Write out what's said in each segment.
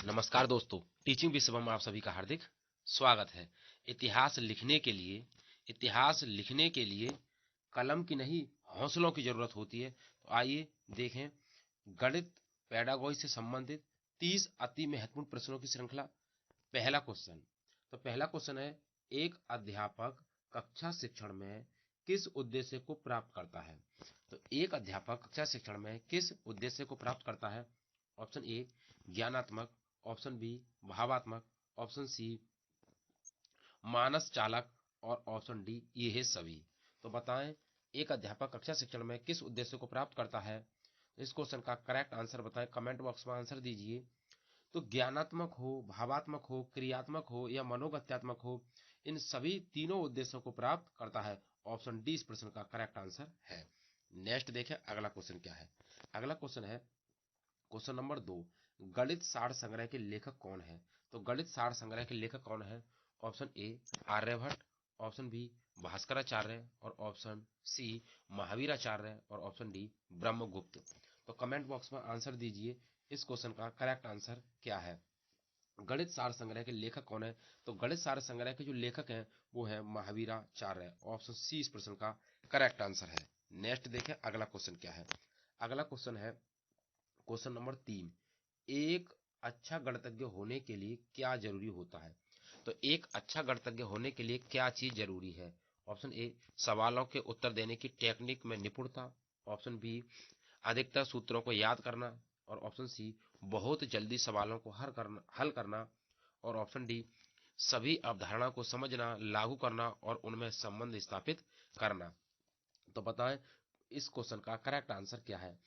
नमस्कार दोस्तों, टीचिंग विश्व में आप सभी का हार्दिक स्वागत है। इतिहास लिखने के लिए कलम की नहीं हौसलों की जरूरत होती है। तो आइए देखें गणित पेडागोजी से संबंधित 30 अति महत्वपूर्ण प्रश्नों की श्रृंखला। पहला क्वेश्चन है, एक अध्यापक कक्षा शिक्षण में किस उद्देश्य को प्राप्त करता है? तो एक अध्यापक कक्षा शिक्षण में किस उद्देश्य को प्राप्त करता है? ऑप्शन ए ज्ञानात्मक, ऑप्शन बी भावात्मक, ऑप्शन सी मानस चालक और ऑप्शन डी ये है सभी। तो बताएं, एक अध्यापक कक्षा शिक्षण में किस उद्देश्य को प्राप्त करता है? इस क्वेश्चन का करेक्ट आंसर बताएं, कमेंट बॉक्स में आंसर दीजिए। तो ज्ञानात्मक हो, भावात्मक हो, क्रियात्मक हो या मनोगत्यात्मक हो, इन सभी तीनों उद्देश्यों को प्राप्त करता है। ऑप्शन डी इस प्रश्न का करेक्ट आंसर है। नेक्स्ट देखें अगला क्वेश्चन क्या है। अगला क्वेश्चन है क्वेश्चन नंबर 2, गणित सार संग्रह के लेखक कौन है? तो गणित सार संग्रह के लेखक कौन है? Option A Aryabhata, option B Bhaskaracharya और ऑप्शन सी महावीराचार्य और ऑप्शन डी ब्रह्मगुप्त। तो कमेंट बॉक्स में आंसर दीजिए, इस क्वेश्चन का करेक्ट आंसर क्या है? गणित सार संग्रह के लेखक कौन है? तो गणित सार संग्रह के जो लेखक हैं वो है महावीराचार्य। ऑप्शन सी इस प्रश्न का करेक्ट आंसर है। नेक्स्ट देखें अगला क्वेश्चन क्या है। अगला क्वेश्चन है क्वेश्चन नंबर 3, एक अच्छा गणितज्ञ होने के लिए क्या जरूरी होता है? तो एक अच्छा गणितज्ञ होने के लिए क्या चीज जरूरी है? ऑप्शन ए सवालों के उत्तर देने की टेक्निक में निपुणता, ऑप्शन बी अधिकतर सूत्रों को याद करना और ऑप्शन सी बहुत जल्दी सवालों को हल करना और ऑप्शन डी सभी अवधारणा को समझना, लागू करना और उनमें संबंध स्थापित करना। तो बताएं, इस क्वेश्चन का करेक्ट आंसर क्या है?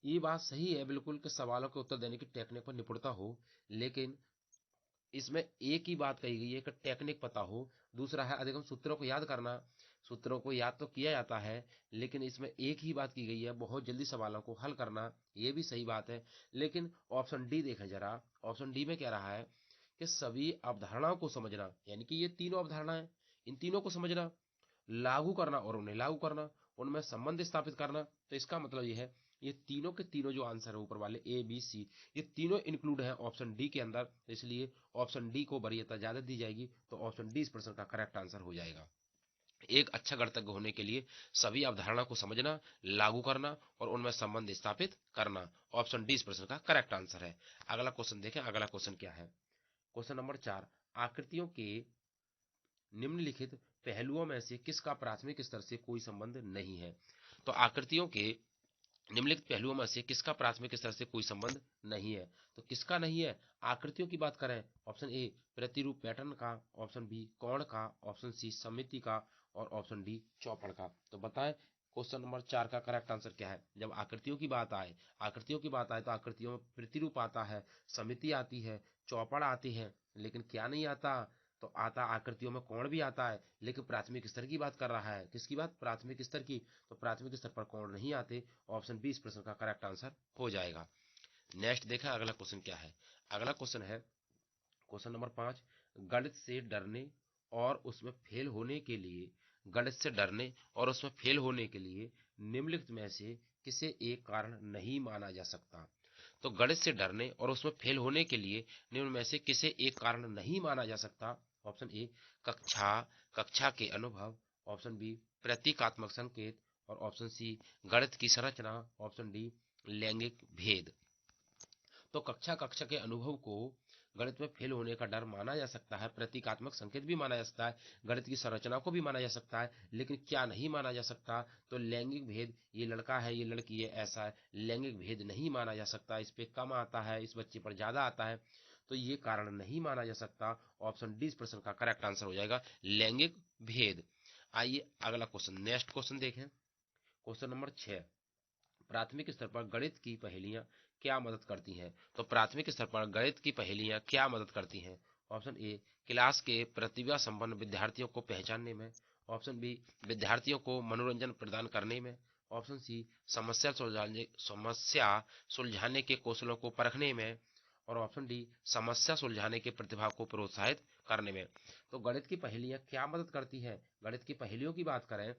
ये बात सही है बिल्कुल कि सवालों के उत्तर देने की टेक्निक पर निपुणता हो, लेकिन इसमें एक ही बात कही गई है कि टेक्निक पता हो। दूसरा है अधिकतम सूत्रों को याद करना। सूत्रों को याद तो किया जाता है, लेकिन इसमें एक ही बात की गई है, बहुत जल्दी सवालों को हल करना। ये भी सही बात है, लेकिन ऑप्शन डी देखें जरा। ऑप्शन डी में कह रहा है कि सभी अवधारणाओं को समझना, यानी कि ये तीनों अवधारणाएं, इन तीनों को समझना, लागू करना और उन्हें लागू करना, उनमें संबंध स्थापित करना। तो इसका मतलब ये है, ये तीनों के तीनों जो आंसर है ऊपर वाले ए बी सी, ये तीनों इंक्लूड है ऑप्शन डी के अंदर। इसलिए ऑप्शन डी को वरीयता ज्यादा दी जाएगी। तो ऑप्शन डी इस प्रश्न का करेक्ट आंसर हो जाएगा। एक अच्छा गणितज्ञ होने के लिए सभी अवधारणा को समझना, लागू करना और उनमें संबंध स्थापित करना। ऑप्शन डी इस प्रश्न का करेक्ट आंसर है। अगला क्वेश्चन देखें, अगला क्वेश्चन क्या है। क्वेश्चन नंबर 4, आकृतियों के निम्नलिखित पहलुओं में से किसका प्राथमिक स्तर से कोई संबंध नहीं है? तो आकृतियों के निम्नलिखित पहलुओं में से किसका प्राथमिक स्तर से कोई संबंध नहीं है? तो किसका नहीं है? आकृतियों की बात करें, ऑप्शन ए प्रतिरूप पैटर्न का, ऑप्शन बी कोण का, ऑप्शन सी समिति का और ऑप्शन डी चौपड़ का। तो बताएं, क्वेश्चन नंबर 4 का करेक्ट आंसर क्या है? जब आकृतियों की बात आए तो आकृतियों में प्रतिरूप आता है, समिति आती है, चौपड़ आती है, लेकिन क्या नहीं आता? तो आता आकृतियों में कोण भी आता है, लेकिन प्राथमिक स्तर की बात कर रहा है। किसकी बात? प्राथमिक स्तर की। तो प्राथमिक स्तर पर कोण नहीं आते। ऑप्शन बी इस प्रश्न का करेक्ट आंसर हो जाएगा। नेक्स्ट देखा अगला क्वेश्चन क्या है। अगला क्वेश्चन है क्वेश्चन नंबर 5, गणित से डरने और उसमें फेल होने के लिए गणित से डरने और उसमें फेल होने के लिए निम्नलिखित में से किसे एक कारण नहीं माना जा सकता? तो गणित से डरने और उसमें फेल होने के लिए निम्न में से किसे एक कारण नहीं माना जा सकता? ऑप्शन ए कक्षा कक्षा के अनुभव, ऑप्शन बी प्रतीकात्मक संकेत और ऑप्शन सी गणित की संरचना, ऑप्शन डी लैंगिक भेद। तो कक्षा के अनुभव को गणित में फेल होने का डर माना जा सकता है, प्रतीकात्मक संकेत भी माना जा सकता है, गणित की संरचना को भी माना जा सकता है, लेकिन क्या नहीं माना जा सकता? तो लैंगिक भेद, ये लड़का है, ये लड़की है, ऐसा है, लैंगिक भेद नहीं माना जा सकता। इस पे कम आता है, इस बच्चे पर ज्यादा आता है, तो ये कारण नहीं माना जा सकता। ऑप्शन डी इस प्रश्न का करेक्ट आंसर हो जाएगा, लैंगिक भेद। आइए अगला क्वेश्चन, नेक्स्ट क्वेश्चन देखें। क्वेश्चन नंबर 6, प्राथमिक स्तर पर गणित की पहेलियां क्या मदद करती हैं? तो प्राथमिक स्तर पर गणित की पहेलियां क्या मदद करती हैं? ऑप्शन ए क्लास के प्रतिभा संपन्न विद्यार्थियों को पहचानने में, ऑप्शन बी विद्यार्थियों को मनोरंजन प्रदान करने में, ऑप्शन सी समस्या सुलझाने के कौशलों को परखने में और ऑप्शन डी समस्या सुलझाने के प्रतिभा को प्रोत्साहित करने में। तो गणित की पहेलियां क्या मदद करती है? गणित की पहेलियों की बात करें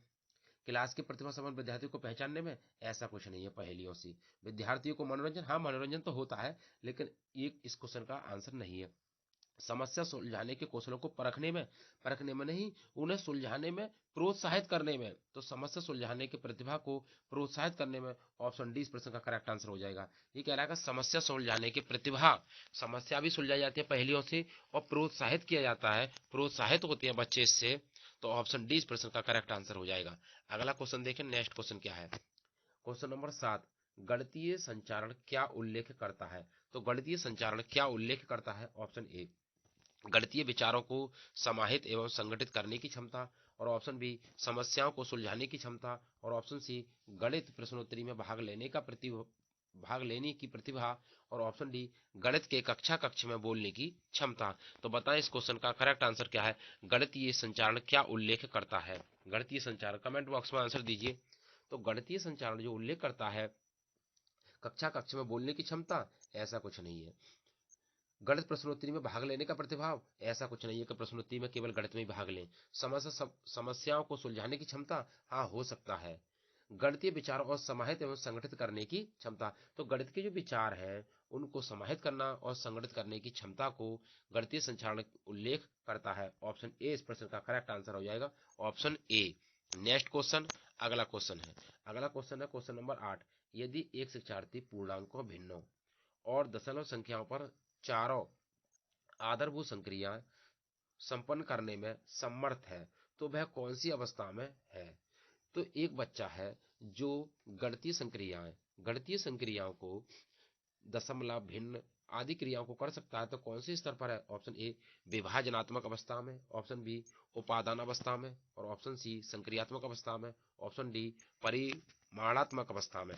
क्लास की प्रतिभा संपन्न विद्यार्थियों को पहचानने में, ऐसा कुछ नहीं है पहेलियों से। विद्यार्थियों को मनोरंजन, हाँ मनोरंजन तो होता है, लेकिन ये इस क्वेश्चन का आंसर नहीं है। समस्या सुलझाने के कौशलों को परखने में नहीं, उन्हें सुलझाने में प्रोत्साहित करने में। तो समस्या सुलझाने की प्रतिभा को प्रोत्साहित करने में, ऑप्शन डी इस प्रश्न का करेक्ट आंसर हो जाएगा। ये कह रहा है कि समस्या सुलझाने की प्रतिभा, समस्या भी सुलझाई जाती है पहेलियों से और प्रोत्साहित किया जाता है, प्रोत्साहित होते हैं बच्चे इससे, तो ऑप्शन डी इस प्रश्न का करेक्ट आंसर हो जाएगा। अगला क्वेश्चन देखें, नेक्स्ट क्वेश्चन क्या है। क्वेश्चन नंबर 7, गणितीय संचारण क्या उल्लेख करता है। तो गणितीय संचारण क्या उल्लेख करता है, ऑप्शन ए गणितीय विचारों को समाहित एवं संगठित करने की क्षमता, और ऑप्शन बी समस्याओं को सुलझाने की क्षमता, और ऑप्शन सी गणित प्रश्नोत्तरी में भाग लेने की प्रतिभा, और ऑप्शन डी गणित के कक्ष में बोलने की क्षमता। तो बताएं इस क्वेश्चन का करेक्ट आंसर क्या है। गणितीय संचारण क्या उल्लेख करता है। गणितीय संचारण कमेंट बॉक्स में आंसर दीजिए। तो गणितीय संचारण जो उल्लेख करता है कक्ष में बोलने की क्षमता, ऐसा कुछ नहीं है। गणित प्रश्नोत्तरी में भाग लेने का प्रतिभाव, ऐसा कुछ नहीं है कि प्रश्नोत्तरी में केवल गणित में ही भाग लें। समस्याओं को सुलझाने की क्षमता, हाँ हो सकता है। गणितीय विचार और समाहित एवं संगठित करने की क्षमता, तो गणित के जो विचार हैं उनको समाहित करना और संगठित करने की क्षमता को गणितीय संचारण उल्लेख करता है। ऑप्शन ए इस प्रश्न का करेक्ट आंसर हो जाएगा, ऑप्शन ए। नेक्स्ट क्वेश्चन, अगला क्वेश्चन है। अगला क्वेश्चन है क्वेश्चन नंबर 8, यदि एक शिक्षार्थी पूर्णांकों, भिन्नों और दशमलव संख्याओं पर चारों आधारभूत संक्रियाएं संपन्न करने में समर्थ है, तो वह कौन सी अवस्था में है। तो एक बच्चा है जो गणितीय संक्रियाओं को, दशमलव, भिन्न आदि क्रियाओं को कर सकता है, तो कौन से स्तर पर है। ऑप्शन ए विभाजनात्मक अवस्था में, ऑप्शन बी उपादान अवस्था में, और ऑप्शन सी संक्रियात्मक अवस्था में, ऑप्शन डी परिमाणात्मक अवस्था में।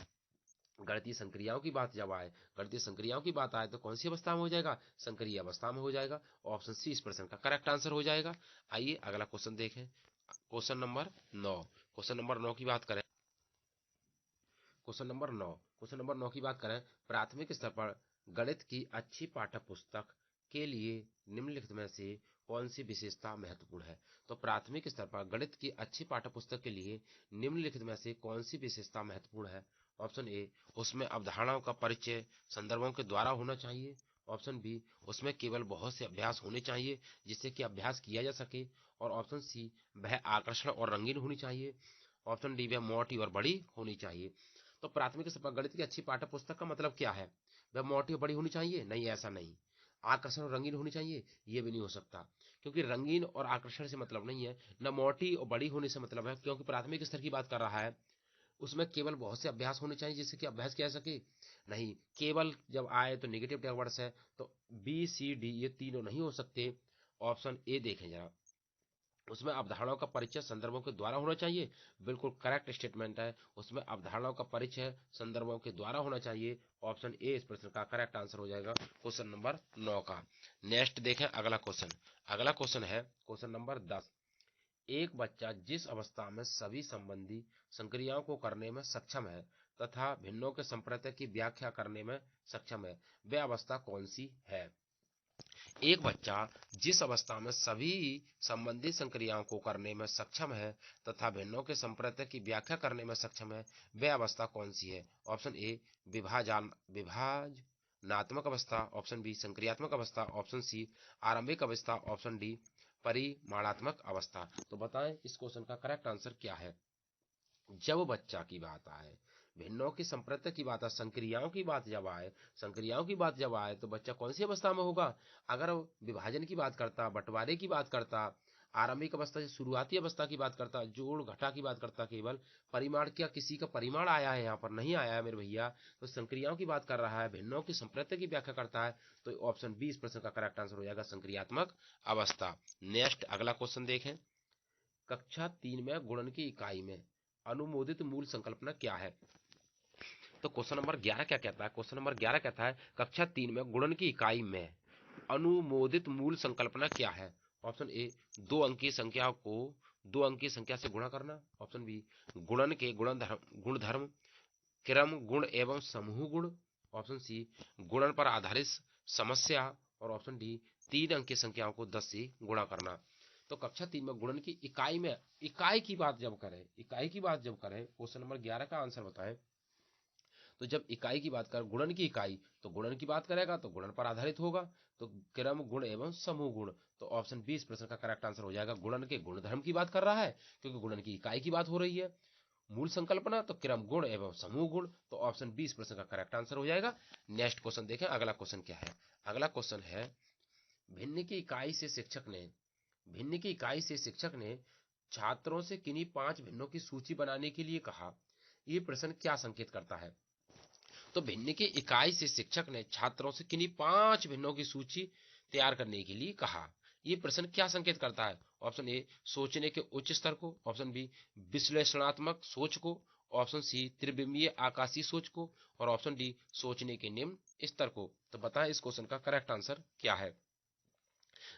गणितीय संक्रियाओं की बात आए तो कौन सी अवस्था में हो जाएगा, संक्रिय अवस्था में हो जाएगा। ऑप्शन सी इस प्रश्न का करेक्ट आंसर हो जाएगा। आइए अगला क्वेश्चन देखें, क्वेश्चन नंबर 9 की बात करें। क्वेश्चन नंबर 9 की बात करें, प्राथमिक स्तर पर गणित की अच्छी पाठ्य पुस्तक के लिए निम्नलिखित में से कौन सी विशेषता महत्वपूर्ण है। तो प्राथमिक स्तर पर गणित की अच्छी पाठ्य पुस्तक के लिए निम्नलिखित में से कौन सी विशेषता महत्वपूर्ण है। ऑप्शन ए उसमें अवधारणाओं का परिचय संदर्भों के द्वारा होना चाहिए, ऑप्शन बी उसमें केवल बहुत से अभ्यास होने चाहिए जिससे कि अभ्यास किया जा सके, और ऑप्शन सी वह आकर्षण और रंगीन होनी चाहिए, ऑप्शन डी वह मोटी और बड़ी होनी चाहिए। तो प्राथमिक स्तर पर गणित की अच्छी पाठ्य पुस्तक का मतलब क्या है, वह मोटी और बड़ी होनी चाहिए, नहीं ऐसा नहीं। आकर्षण और रंगीन होनी चाहिए, ये भी नहीं हो सकता, क्योंकि रंगीन और आकर्षण से मतलब नहीं है, न मोटी और बड़ी होने से मतलब है, क्योंकि प्राथमिक स्तर की बात कर रहा है। उसमें केवल बहुत से अभ्यास होने चाहिए जिससे कि अभ्यास किया जा सके, नहीं। केवल जब आए तो निगेटिव टैग वर्ड्स है, तो बी सी डी ये तीनों नहीं हो सकते। ऑप्शन ए देखें जरा, उसमें अवधारणाओं का परिचय संदर्भों के द्वारा होना चाहिए, बिल्कुल करेक्ट स्टेटमेंट है, उसमें अवधारणाओं का परिचय संदर्भों के द्वारा होना चाहिए। ऑप्शन ए इस प्रश्न का करेक्ट आंसर हो जाएगा क्वेश्चन नंबर 9 का। नेक्स्ट देखें अगला क्वेश्चन। अगला क्वेश्चन है क्वेश्चन नंबर 10, एक बच्चा जिस अवस्था में सभी संबंधी संक्रियाओं को करने में सक्षम है तथा भिन्नों के संप्रत्यय की व्याख्या करने में सक्षम है, वह अवस्था कौन सी है। एक बच्चा जिस अवस्था में सभी संबंधित संक्रियाओं को करने में सक्षम है तथा भिन्नों के संप्रत्यय की व्याख्या करने में सक्षम है, वह अवस्था कौन सी है। ऑप्शन ए विभाजनात्मक अवस्था, ऑप्शन बी संक्रियात्मक अवस्था, ऑप्शन सी आरंभिक अवस्था, ऑप्शन डी परिमाणात्मक अवस्था। तो बताएं इस क्वेश्चन का करेक्ट आंसर क्या है। जब बच्चा की बात आए, भिन्नों की संप्रत्यय की बात आए, संक्रियाओं की बात जब आए तो बच्चा कौन सी अवस्था में होगा। अगर विभाजन की बात करता, बंटवारे की बात करता, आरंभिक अवस्था से शुरुआती अवस्था की बात करता, जोड़ घटा की बात करता, केवल परिमाण, क्या किसी का परिमाण आया है यहाँ पर, नहीं आया है मेरे भैया। तो संक्रियाओं की बात कर रहा है, भिन्नों की संप्रत्यय की व्याख्या करता है, तो ऑप्शन बी इस प्रश्न का करेक्ट आंसर हो जाएगा, संक्रियात्मक अवस्था। नेक्स्ट अगला क्वेश्चन देखें, कक्षा 3 में गुणन की इकाई में अनुमोदित मूल संकल्पना क्या है। तो क्वेश्चन नंबर 11 क्या कहता है, क्वेश्चन नंबर 11 कहता है कक्षा 3 में गुणन की इकाई में अनुमोदित मूल संकल्पना क्या है। ऑप्शन ए दो अंकीय संख्या को दो अंकीय संख्या से गुणा करना, ऑप्शन बी गुणन के गुणधर्म क्रम गुण एवं समूह गुण, ऑप्शन सी गुणन पर आधारित समस्या, और ऑप्शन डी 3 अंकीय संख्याओं को 10 से गुणा करना। तो कक्षा 3 में गुणन की इकाई की बात जब करें, क्वेश्चन नंबर 11 का आंसर बताएं। तो जब इकाई की बात करें, गुणन की इकाई, तो गुणन की बात करेगा तो गुणन पर आधारित होगा, तो क्रम गुण एवं समूह गुण। तो ऑप्शन 20 प्रश्न का करेक्ट आंसर हो जाएगा। गुणन के गुणधर्म की बात कर रहा है क्योंकि गुणन की इकाई की बात हो रही है। मूल संकल्पना तो क्रम गुण एवं समूह गुण, तो ऑप्शन 20 प्रश्न का करेक्ट आंसर हो जाएगा। नेक्स्ट क्वेश्चन देखें, अगला क्वेश्चन क्या है। अगला क्वेश्चन है, भिन्न की इकाई से शिक्षक ने छात्रों से किन्हीं 5 भिन्नों की सूची बनाने के लिए कहा। ये प्रश्न क्या संकेत करता है? तो भिन्न की इकाई से शिक्षक ने छात्रों से किन्हीं 5 भिन्नों की सूची तैयार करने के लिए कहा। ये प्रश्न क्या संकेत करता है? ऑप्शन ए, सोचने के उच्च स्तर को, ऑप्शन बी, विश्लेषणात्मक सोच को, ऑप्शन सी, त्रिविमीय आकाशीय सोच को, और ऑप्शन डी, सोचने के निम्न स्तर को। तो बताएं इस क्वेश्चन का करेक्ट आंसर क्या है।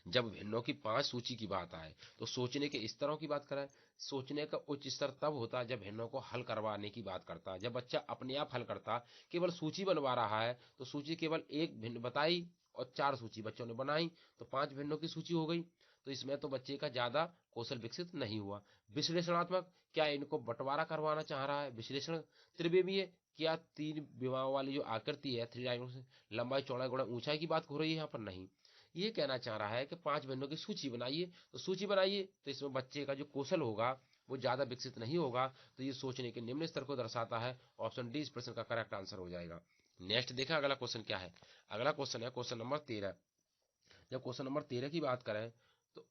जब भिन्नों की 5 सूची की बात आए तो सोचने के स्तरों की बात करें, सोचने का उच्च स्तर तब होता है जब भिन्नों को हल करवाने की बात करता है। जब बच्चा अपने आप हल करता, केवल सूची बनवा रहा है, तो सूची केवल एक भिन्न बताई और 4 सूची बच्चों ने बनाई, तो 5 भिन्नों की सूची हो गई। तो इसमें तो बच्चे का ज्यादा कौशल विकसित नहीं हुआ। विश्लेषणात्मक, क्या इनको बंटवारा करवाना चाह रहा है? विश्लेषण। त्रिविमीय, क्या 3 विमाओं वाली जो आकृति है, 3 डायमेंशन, लंबाई चौड़ाई गुणा ऊंचाई की बात हो रही है यहाँ पर? नहीं, ये कहना चाह रहा है कि 5 भिन्नों की सूची बनाइए। तो सूची बनाइए तो इसमें बच्चे का जो कौशल होगा वो ज्यादा विकसित नहीं होगा, तो ये सोचने के निम्न स्तर को दर्शाता है। ऑप्शन डी इस प्रश्न का करेक्ट आंसर हो जाएगा। नेक्स्ट देखा, अगला क्वेश्चन क्या है। अगला क्वेश्चन है क्वेश्चन नंबर 13। जब क्वेश्चन नंबर 13 की बात करें तो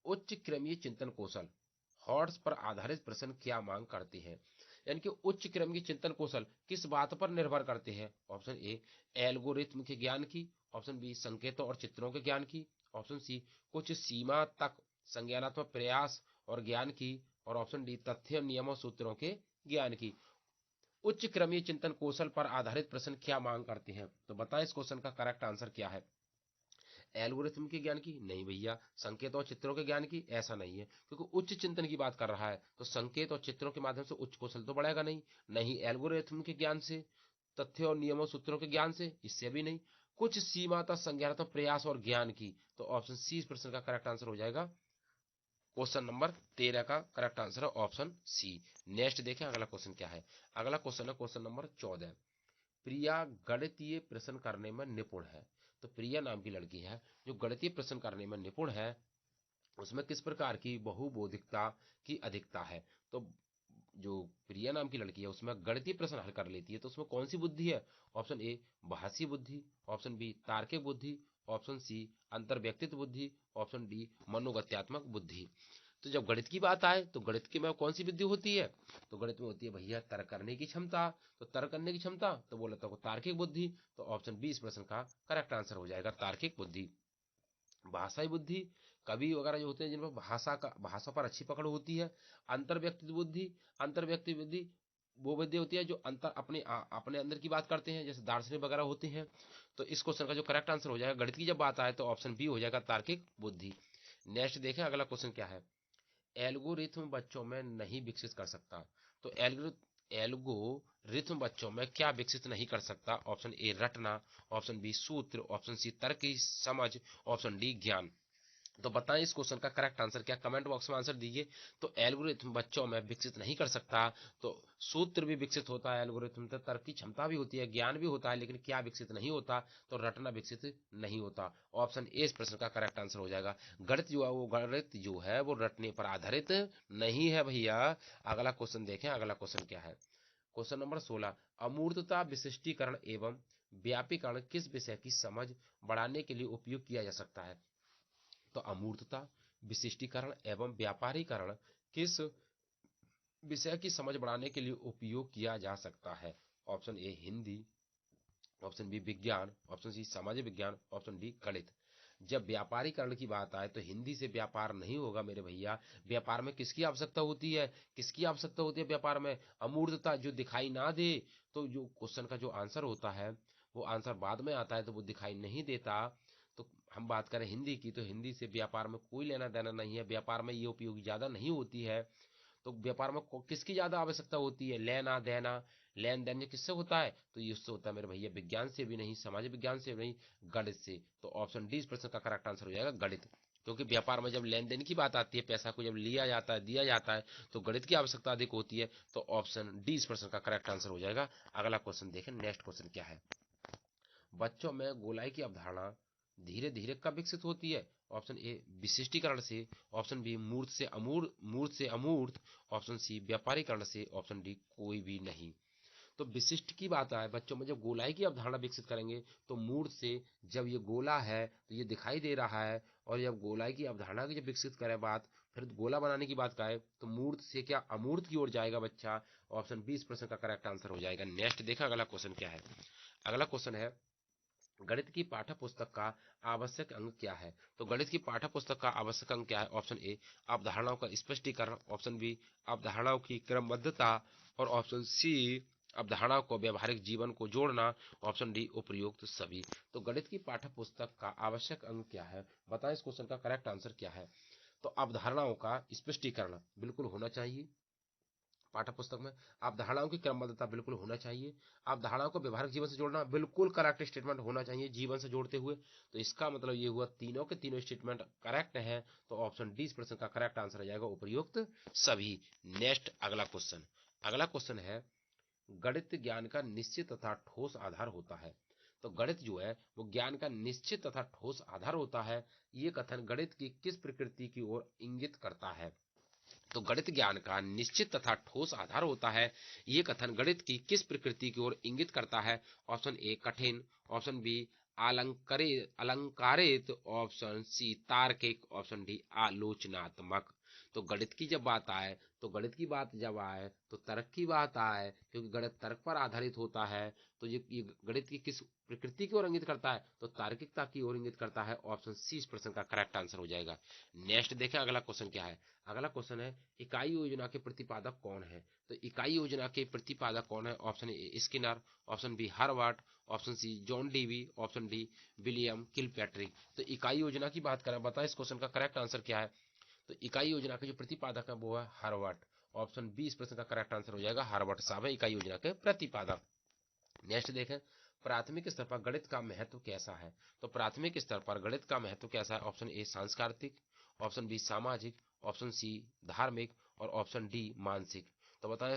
उच्च क्रमीय चिंतन कौशल हॉट्स पर आधारित प्रश्न क्या मांग करते हैं? यानी कि उच्च क्रम की चिंतन कौशल किस बात पर निर्भर करते हैं? ऑप्शन ए, एल्गोरिथम के ज्ञान की, ऑप्शन बी, संकेतों और चित्रों के ज्ञान की, ऑप्शन सी, कुछ सीमा तक संज्ञानात्मक प्रयास और ज्ञान की, और ऑप्शन डी, तथ्य नियमों सूत्रों के ज्ञान की। उच्च क्रमीय चिंतन कौशल पर आधारित प्रश्न क्या मांग करते हैं? तो बताएं इस क्वेश्चन का करेक्ट आंसर क्या है। एल्गोरिथम के ज्ञान की? नहीं भैया। संकेत और चित्रों के ज्ञान की? ऐसा नहीं है, क्योंकि उच्च चिंतन की बात कर रहा है तो संकेत और चित्रों के माध्यम से उच्च कौशल तो बढ़ेगा नहीं। नहीं एल्गोरिथम के ज्ञान से, तथ्य और नियमों सूत्रों के ज्ञान से, इससे भी नहीं। कुछ सीमा तक संज्ञानात्मक प्रयास और ज्ञान की, तो ऑप्शन सी इस प्रश्न का करेक्ट आंसर हो जाएगा। क्वेश्चन नंबर 13 का करेक्ट आंसर है ऑप्शन सी। नेक्स्ट देखें, अगला क्वेश्चन क्या है। अगला क्वेश्चन है क्वेश्चन नंबर 14। प्रिया गणितीय प्रश्न करने में निपुण है। तो प्रिया नाम की लड़की है जो गणितीय प्रश्न करने में निपुण है, उसमें किस प्रकार की बहुबोधिकता की अधिकता है? तो जो प्रिया नाम की लड़की है उसमें गणितीय प्रश्न हल कर लेती है, तो उसमें कौन सी बुद्धि है? ऑप्शन ए, भाषी बुद्धि, ऑप्शन बी, तार्किक बुद्धि, ऑप्शन सी, अंतर व्यक्तित्व बुद्धि, ऑप्शन डी, मनोगत्यात्मक बुद्धि। तो जब गणित की बात आए तो गणित की में कौन सी बुद्धि होती है? तो गणित में होती है भैया तर्क करने की क्षमता। तो तर्क करने की क्षमता तो बोला तो तार्किक बुद्धि, तो ऑप्शन बी इस प्रश्न का करेक्ट आंसर हो जाएगा, तार्किक बुद्धि। भाषाई बुद्धि, कवि वगैरह जो होते हैं जिनमें भाषा पर अच्छी पकड़ होती है। अंतर व्यक्ति बुद्धि वो विद्या होती है जो अपने अंदर की बात करते हैं, जैसे दार्शनिक वगैरह होते हैं। तो इस क्वेश्चन का जो करेक्ट आंसर हो जाएगा गणित की जब बात आए तो ऑप्शन बी हो जाएगा, तार्किक बुद्धि। नेक्स्ट देखें, अगला क्वेश्चन क्या है। एल्गोरिथम बच्चों में नहीं विकसित कर सकता। तो एल्गोरिथम बच्चों में क्या विकसित नहीं कर सकता? ऑप्शन ए, रटना, ऑप्शन बी, सूत्र, ऑप्शन सी, तर्क की समझ, ऑप्शन डी, ज्ञान। तो बताएं इस क्वेश्चन का करेक्ट आंसर क्या, कमेंट बॉक्स में आंसर दीजिए। तो एल्गोरिथम बच्चों में विकसित नहीं कर सकता, तो सूत्र भी विकसित होता है एल्गोरिथम से, तर्क की क्षमता भी होती है, ज्ञान भी होता है, लेकिन क्या विकसित नहीं होता? तो रटना विकसित नहीं होता। ऑप्शन ए इस प्रश्न का करेक्ट आंसर हो जाएगा। गणित जो है वो रटने पर आधारित नहीं है भैया। अगला क्वेश्चन देखें, अगला क्वेश्चन क्या है। Question number 16। अमूर्तता विशिष्टीकरण एवं व्यापीकरण किस विषय की समझ बढ़ाने के लिए उपयोग किया जा सकता है? तो अमूर्तता, विशिष्टीकरण एवं व्यापारीकरण किस विषय की समझ बढ़ाने के लिए उपयोग किया जा सकता है? Option A, Hindi, option B, विज्ञान, ऑप्शन सी, सामाजिक विज्ञान, ऑप्शन डी, गणित। जब व्यापारीकरण की बात आए तो हिंदी से व्यापार नहीं होगा मेरे भैया। व्यापार में किसकी आवश्यकता होती है? किसकी आवश्यकता होती है व्यापार में? अमूर्तता, जो दिखाई ना दे। तो जो क्वेश्चन का जो आंसर होता है वो आंसर बाद में आता है तो वो दिखाई नहीं देता। तो हम बात करें हिंदी की, तो हिंदी से व्यापार में कोई लेना देना नहीं है, व्यापार में ये उपयोगी ज्यादा नहीं होती है। तो व्यापार में किसकी ज्यादा आवश्यकता होती है? लेना देना, लेन देन ये किससे होता है, तो ये उससे होता है मेरे भैया विज्ञान से भी नहीं, सामाजिक विज्ञान से भी नहीं, गणित से। तो ऑप्शन डी इस प्रश्न का करेक्ट आंसर हो जाएगा गणित। क्योंकि व्यापार में जब लेन देन की बात आती है, पैसा को जब लिया जाता है, दिया जाता है, तो गणित की आवश्यकता अधिक होती है। तो ऑप्शन डी इस प्रश्न का करेक्ट आंसर हो जाएगा। अगला क्वेश्चन देखें, नेक्स्ट क्वेश्चन क्या है। बच्चों में गोलाई की अवधारणा धीरे धीरे कब विकसित होती है। ऑप्शन ए विशिष्टीकरण से, ऑप्शन बी मूर्त से अमूर्त, मूर्त से अमूर्त, ऑप्शन सी व्यापारीकरण से, ऑप्शन डी कोई भी नहीं। तो विशिष्ट की बात आए, बच्चों में जब गोलाई की अवधारणा विकसित करेंगे तो मूर्त से, जब ये गोला है तो ये दिखाई दे रहा है, और जब गोलाई की अवधारणा की जब विकसित करें बात, फिर गोला बनाने की बात करें तो मूर्त से क्या अमूर्त की ओर जाएगा बच्चा। ऑप्शन 20% का करेक्ट आंसर हो जाएगा। नेक्स्ट देखा अगला क्वेश्चन क्या है। अगला क्वेश्चन है, गणित की पाठ्य पुस्तक का आवश्यक अंग क्या है। तो गणित की पाठ्य पुस्तक का आवश्यक अंग क्या है। ऑप्शन ए अवधारणाओं का स्पष्टीकरण, ऑप्शन बी अवधारणाओं की क्रमबद्धता, और ऑप्शन सी अवधारणाओं को व्यवहारिक जीवन को जोड़ना, ऑप्शन डी उपयुक्त सभी। तो गणित की पाठ्य पुस्तक का आवश्यक अंग क्या है, बताएं इस क्वेश्चन का करेक्ट आंसर क्या है। तो अवधारणाओं का स्पष्टीकरण बिल्कुल होना चाहिए पाठ्य पुस्तक में, अवधारणाओं की क्रमबद्धता बिल्कुल होना चाहिए, अवधारणाओं को व्यवहारिक जीवन से जोड़ना बिल्कुल करेक्ट स्टेटमेंट होना चाहिए जीवन से जोड़ते हुए। तो इसका मतलब ये हुआ तीनों के तीनों स्टेटमेंट करेक्ट है। तो ऑप्शन डी इस प्रश्न का करेक्ट आंसर आ जाएगा उपयुक्त सभी। नेक्स्ट अगला क्वेश्चन। अगला क्वेश्चन है, गणित ज्ञान का निश्चित तथा ठोस आधार होता है। तो गणित जो है वो ज्ञान का निश्चित तथा ठोस आधार होता है, ये कथन गणित की किस प्रकृति की ओर इंगित करता है। तो गणित ज्ञान का निश्चित तथा ठोस आधार होता है, ये कथन गणित की किस प्रकृति की ओर इंगित करता है। ऑप्शन ए कठिन, ऑप्शन बी अलंकारित, ऑप्शन सी तार्किक, ऑप्शन डी आलोचनात्मक। तो गणित की जब बात आए, तो गणित की बात जब आए तो तर्क की बात आए, क्योंकि गणित तर्क पर आधारित होता है। तो ये गणित की किस प्रकृति की ओर इंगित करता है, तो तार्किकता की ओर इंगित करता है। ऑप्शन सी इस प्रश्न का करेक्ट आंसर हो जाएगा। नेक्स्ट देखें अगला क्वेश्चन क्या है। अगला क्वेश्चन है, इकाई योजना के प्रतिपादक कौन है। तो इकाई योजना के प्रतिपादक कौन है। Option A Skinner, option B Harvard, option C John Dewey, option D William Kilpatrick. तो इकाई योजना की बात करें, बताएं इस क्वेश्चन का करेक्ट आंसर क्या है। तो इकाई योजना के जो प्रतिपादक है वो है हार्वर्ड। ऑप्शन बी इस प्रश्न का करेक्ट आंसर हो जाएगा, हार्वर्ड साहब है इकाई योजना के प्रतिपादक। नेक्स्ट देखें, प्राथमिक स्तर पर गणित का महत्व कैसा है। तो प्राथमिक स्तर पर गणित का महत्व कैसा है। ऑप्शन ए सांस्कृतिक, ऑप्शन बी सामाजिक, ऑप्शन सी धार्मिक, और ऑप्शन डी मानसिक। तो बताएं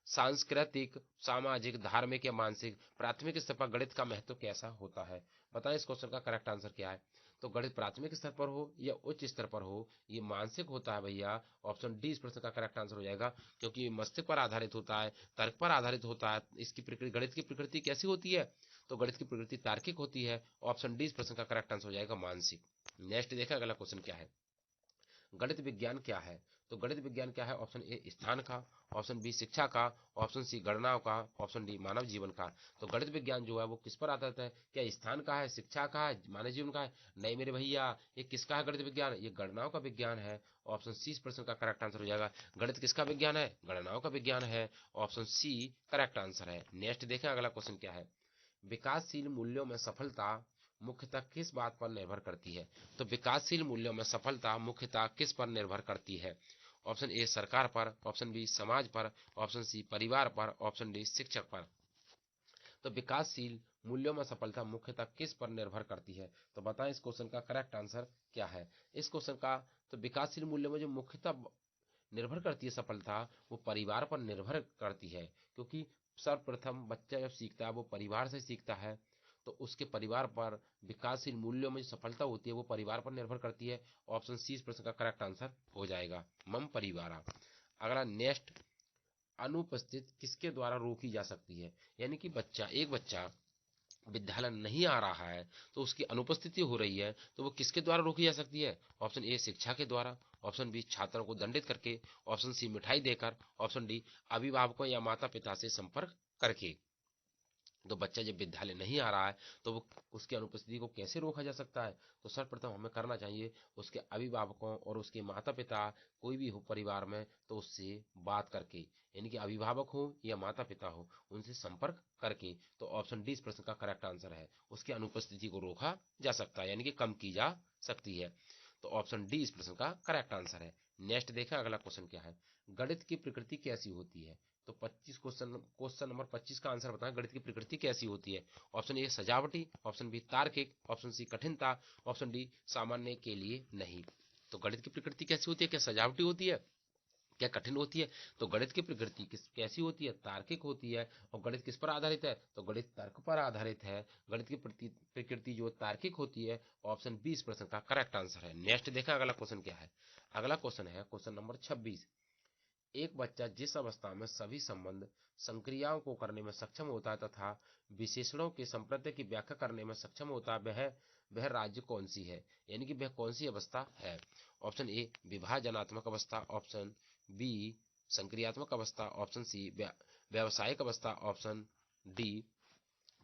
सांस्कृतिक, सामाजिक, धार्मिक या मानसिक, प्राथमिक स्तर पर गणित का महत्व कैसा होता है। बताएं इस क्वेश्चन का करेक्ट आंसर क्या है। तो गणित प्राथमिक स्तर पर हो या उच्च स्तर पर हो, ये मानसिक होता है भैया। ऑप्शन डी इस प्रश्न का करेक्ट आंसर हो जाएगा, क्योंकि मस्तिष्क पर आधारित होता है, तर्क पर आधारित होता है। इसकी प्रकृति, गणित की प्रकृति कैसी होती है, तो गणित की प्रकृति तार्किक होती है। ऑप्शन डी इस प्रश्न का करेक्ट आंसर हो जाएगा मानसिक। नेक्स्ट देखा अगला क्वेश्चन क्या है, गणित विज्ञान क्या है। तो गणित विज्ञान क्या है। ऑप्शन ए स्थान का, ऑप्शन बी शिक्षा का, ऑप्शन सी गणनाओं का, ऑप्शन डी मानव जीवन का। तो गणित विज्ञान जो है वो किस पर आधारित है, क्या स्थान का है, शिक्षा का है, मानव जीवन का है। नहीं मेरे भैया, ये किसका है गणित विज्ञान, ये गणनाओं का विज्ञान है। ऑप्शन सी इस प्रश्न का करेक्ट आंसर हो जाएगा। गणित किसका विज्ञान है, गणनाओं का विज्ञान है। ऑप्शन सी करेक्ट आंसर है। नेक्स्ट देखें अगला क्वेश्चन क्या है, विकासशील मूल्यों में सफलता मुख्यतः किस बात पर निर्भर करती है। तो विकासशील मूल्यों में सफलता मुख्यतः किस पर निर्भर करती है। ऑप्शन ए सरकार पर, ऑप्शन बी समाज पर, ऑप्शन सी परिवार पर, ऑप्शन डी शिक्षक पर। तो विकासशील मूल्यों में सफलता मुख्यतः किस पर निर्भर करती है। तो बताएं इस क्वेश्चन का करेक्ट आंसर क्या है। इस क्वेश्चन का, तो विकासशील मूल्यों में जो मुख्यतः निर्भर करती है सफलता, वो परिवार पर निर्भर करती है। क्योंकि सर्वप्रथम बच्चा जब सीखता है वो परिवार से सीखता है, तो उसके परिवार पर विकासशील मूल्यों में जो सफलता होती है वो परिवार पर निर्भर करती है। ऑप्शन सी इस प्रश्न का करेक्ट आंसर हो जाएगा, मम परिवार। अगला नेक्स्ट, अनुपस्थित किसके द्वारा रोकी जा सकती है। यानी कि एक बच्चा विद्यालय नहीं आ रहा है, तो उसकी अनुपस्थिति हो रही है, तो वो किसके द्वारा रोकी जा सकती है। ऑप्शन ए शिक्षा के द्वारा, ऑप्शन बी छात्रों को दंडित करके, ऑप्शन सी मिठाई देकर, ऑप्शन डी अभिभावकों या माता पिता से संपर्क करके। तो बच्चा जब विद्यालय नहीं आ रहा है तो वो उसकी अनुपस्थिति को कैसे रोका जा सकता है। तो सर्वप्रथम हमें करना चाहिए उसके अभिभावकों और उसके माता पिता, कोई भी हो परिवार में, तो उससे बात करके, यानी कि अभिभावक हो या माता पिता हो, उनसे संपर्क करके। तो ऑप्शन डी इस प्रश्न का करेक्ट आंसर है, उसकी अनुपस्थिति को रोका जा सकता है, यानी कि कम की जा सकती है। तो ऑप्शन डी इस प्रश्न का करेक्ट आंसर है। नेक्स्ट देखा अगला क्वेश्चन क्या है, गणित की प्रकृति कैसी होती है। तो 25 क्वेश्चन नंबर 25 का आंसर बताएं, गणित की प्रकृति कैसी होती है। ऑप्शन ए सजावटी, ऑप्शन बी तार्किक, ऑप्शन सी कठिनता, ऑप्शन डी सामान्य के लिए नहीं। तो गणित की प्रकृति कैसी होती है, क्या सजावटी होती है, क्या कठिन होती है। तो गणित की प्रकृति कैसी होती है, तार्किक होती है। और गणित किस पर आधारित है, तो गणित तर्क पर आधारित है। गणित की प्रकृति जो तार्किक होती है। ऑप्शन 20 प्रश्न का करेक्ट आंसर है। नेक्स्ट देखा अगला क्वेश्चन क्या है। अगला क्वेश्चन है क्वेश्चन नंबर 26। एक बच्चा जिस अवस्था में सभी संबंध संक्रियाओं को करने में सक्षम होता है तथा विशेषणों के संप्रत्यय की व्याख्या करने में सक्षम होता है, वह राज्य कौन सी है, यानी कि वह कौन सी अवस्था है। ऑप्शन ए विभाजनात्मक अवस्था, ऑप्शन बी संक्रियात्मक अवस्था, ऑप्शन सी व्यावसायिक अवस्था, ऑप्शन डी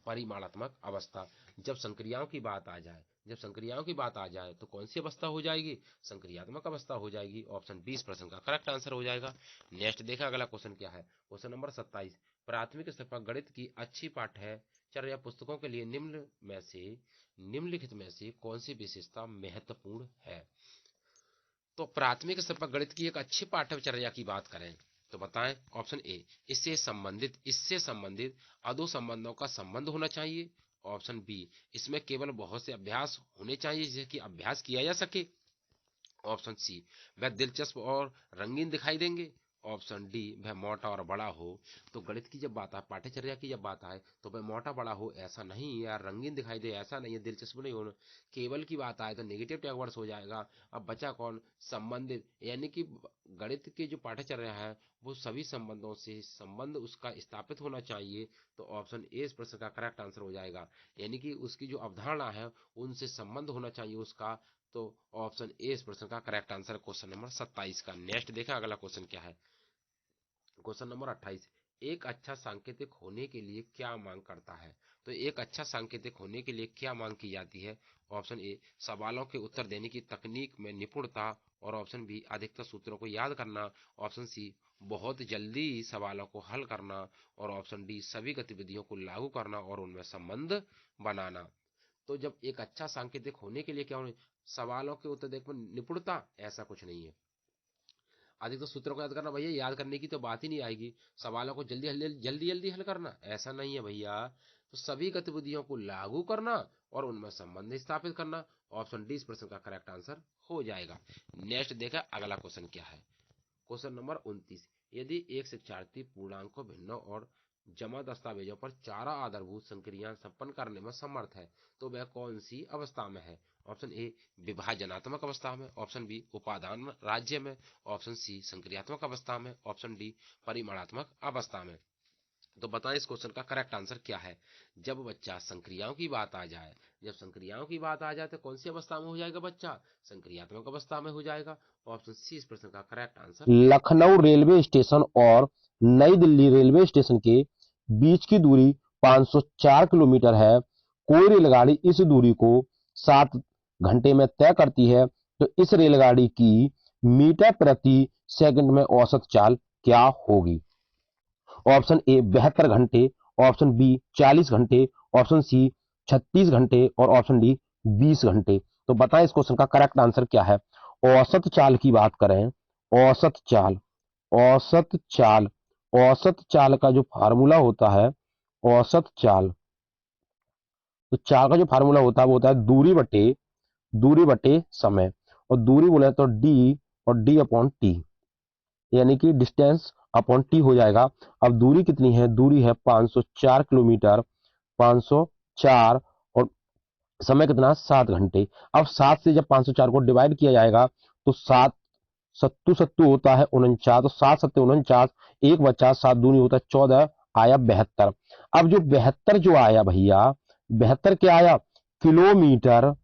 परिमाणात्मक अवस्था। जब संक्रियाओं की बात आ जाए, जब संक्रियाओं की बात आ जाए तो कौन सी अवस्था हो जाएगी, संक्रियात्मक अवस्था हो जाएगी। ऑप्शन 20 प्रश्न का करेक्ट आंसर हो जाएगा। नेक्स्ट देखा अगला क्वेश्चन क्या है। Question number 27। प्राथमिक स्तर पर गणित की अच्छी पाठ्यचर्या पुस्तकों के लिए निम्नलिखित में से कौन सी विशेषता महत्वपूर्ण है। तो प्राथमिक स्तर पर गणित की एक अच्छी पाठ्यचर्या की बात करें तो बताएं। ऑप्शन ए इससे संबंधित अदो संबंधों का संबंध होना चाहिए। ऑप्शन बी इसमें केवल बहुत से अभ्यास होने चाहिए जिससे कि अभ्यास किया जा सके। ऑप्शन सी वह दिलचस्प और रंगीन दिखाई देंगे। ऑप्शन डी वह मोटा और बड़ा हो। तो गणित की जब बात आए, पाठ्यचर्या की जब बात आए तो वह मोटा बड़ा हो ऐसा नहीं, या रंगीन दिखाई दे ऐसा नहीं है, दिलचस्प नहीं होना। केवल की बात आए तो नेगेटिव टैग वर्ड्स हो जाएगा। अब बचा कौन, संबंधित, यानी कि गणित की जो पाठ्यचर्या है वो सभी संबंधों से संबंध उसका स्थापित होना चाहिए। तो ऑप्शन ए इस प्रश्न का करेक्ट आंसर हो जाएगा, यानी कि उसकी जो अवधारणा है उनसे संबंध होना चाहिए उसका। तो ऑप्शन ए इस प्रश्न का करेक्ट आंसर क्वेश्चन नंबर 27 का। नेक्स्ट देखा अगला क्वेश्चन क्या है। Question number 28। एक अच्छा सांकेतिक होने के लिए क्या मांग करता है। तो एक अच्छा सांकेतिक होने के लिए क्या मांग की जाती है। ऑप्शन ए सवालों के उत्तर देने की तकनीक में निपुणता, और ऑप्शन बी अधिकतर सूत्रों को याद करना, ऑप्शन सी बहुत जल्दी सवालों को हल करना, और ऑप्शन डी सभी गतिविधियों को लागू करना और उनमें संबंध बनाना। तो जब एक अच्छा सांकेतिक होने के लिए क्या होने, सवालों के उत्तर देने में निपुणता, ऐसा कुछ नहीं है। अधिकतर सूत्रों को याद करना, भैया याद करने की तो बात ही नहीं आएगी। सवालों को जल्दी जल्दी हल करना, ऐसा नहीं है भैया। तो सभी गतिविधियों को लागू करना और उनमें संबंध स्थापित करना। ऑप्शन डी इस प्रश्न का करेक्ट आंसर हो जाएगा। नेक्स्ट देखा अगला क्वेश्चन क्या है। Question number 29। यदि एक शिक्षार्थी पूर्णांकों, भिन्नों और जमा दस्तावेजों पर चारा आधारभूत संक्रियाएं संपन्न करने में समर्थ है तो वह कौन सी अवस्था में है। ऑप्शन ए विभाजनात्मक अवस्था में, ऑप्शन बी उपादान राज्य में, ऑप्शन सी संक्रियात्मक अवस्था में, ऑप्शन डी परिमाणात्मक अवस्था में। तो बताएं इस क्वेश्चन का करेक्ट आंसर क्या है। जब बच्चा संक्रियाओं की बात आ जाए, जब संक्रियाओं की बात आ जाए तो कौन सी अवस्था में हो जाएगा बच्चा, संक्रियात्मक अवस्था में हो जाएगा। ऑप्शन सी इस प्रश्न का correct answer. Lucknow railway station और नई दिल्ली रेलवे स्टेशन के बीच की दूरी 504 किलोमीटर है। कोई रेलगाड़ी इस दूरी को 7 घंटे में तय करती है तो इस रेलगाड़ी की मीटर प्रति सेकंड में औसत चाल क्या होगी। ऑप्शन ए 72 घंटे, ऑप्शन बी 40 घंटे, ऑप्शन सी 36 घंटे और ऑप्शन डी 20 घंटे। तो बताएं इस क्वेश्चन का करेक्ट आंसर क्या है। औसत चाल की बात करें, औसत चाल, औसत चाल, औसत चाल का जो फार्मूला होता है, औसत चाल, तो चाल का जो फार्मूला होता है वो होता है दूरी बटे समय। और दूरी बोले तो डी, और डी अपॉन टी, यानी कि डिस्टेंस अपॉन टी हो जाएगा। अब दूरी कितनी है, दूरी है 504 किलोमीटर, 504, और समय कितना, 7 घंटे। अब 7 से जब 504 को डिवाइड किया जाएगा तो 7 सत्तू सत्तू होता है 49, तो 7 सत्ते 49, एक बचा, 7 दूनी होता है 14, आया 72। अब जो 72 जो आया भैया, 72 क्या आया, किलोमीटर,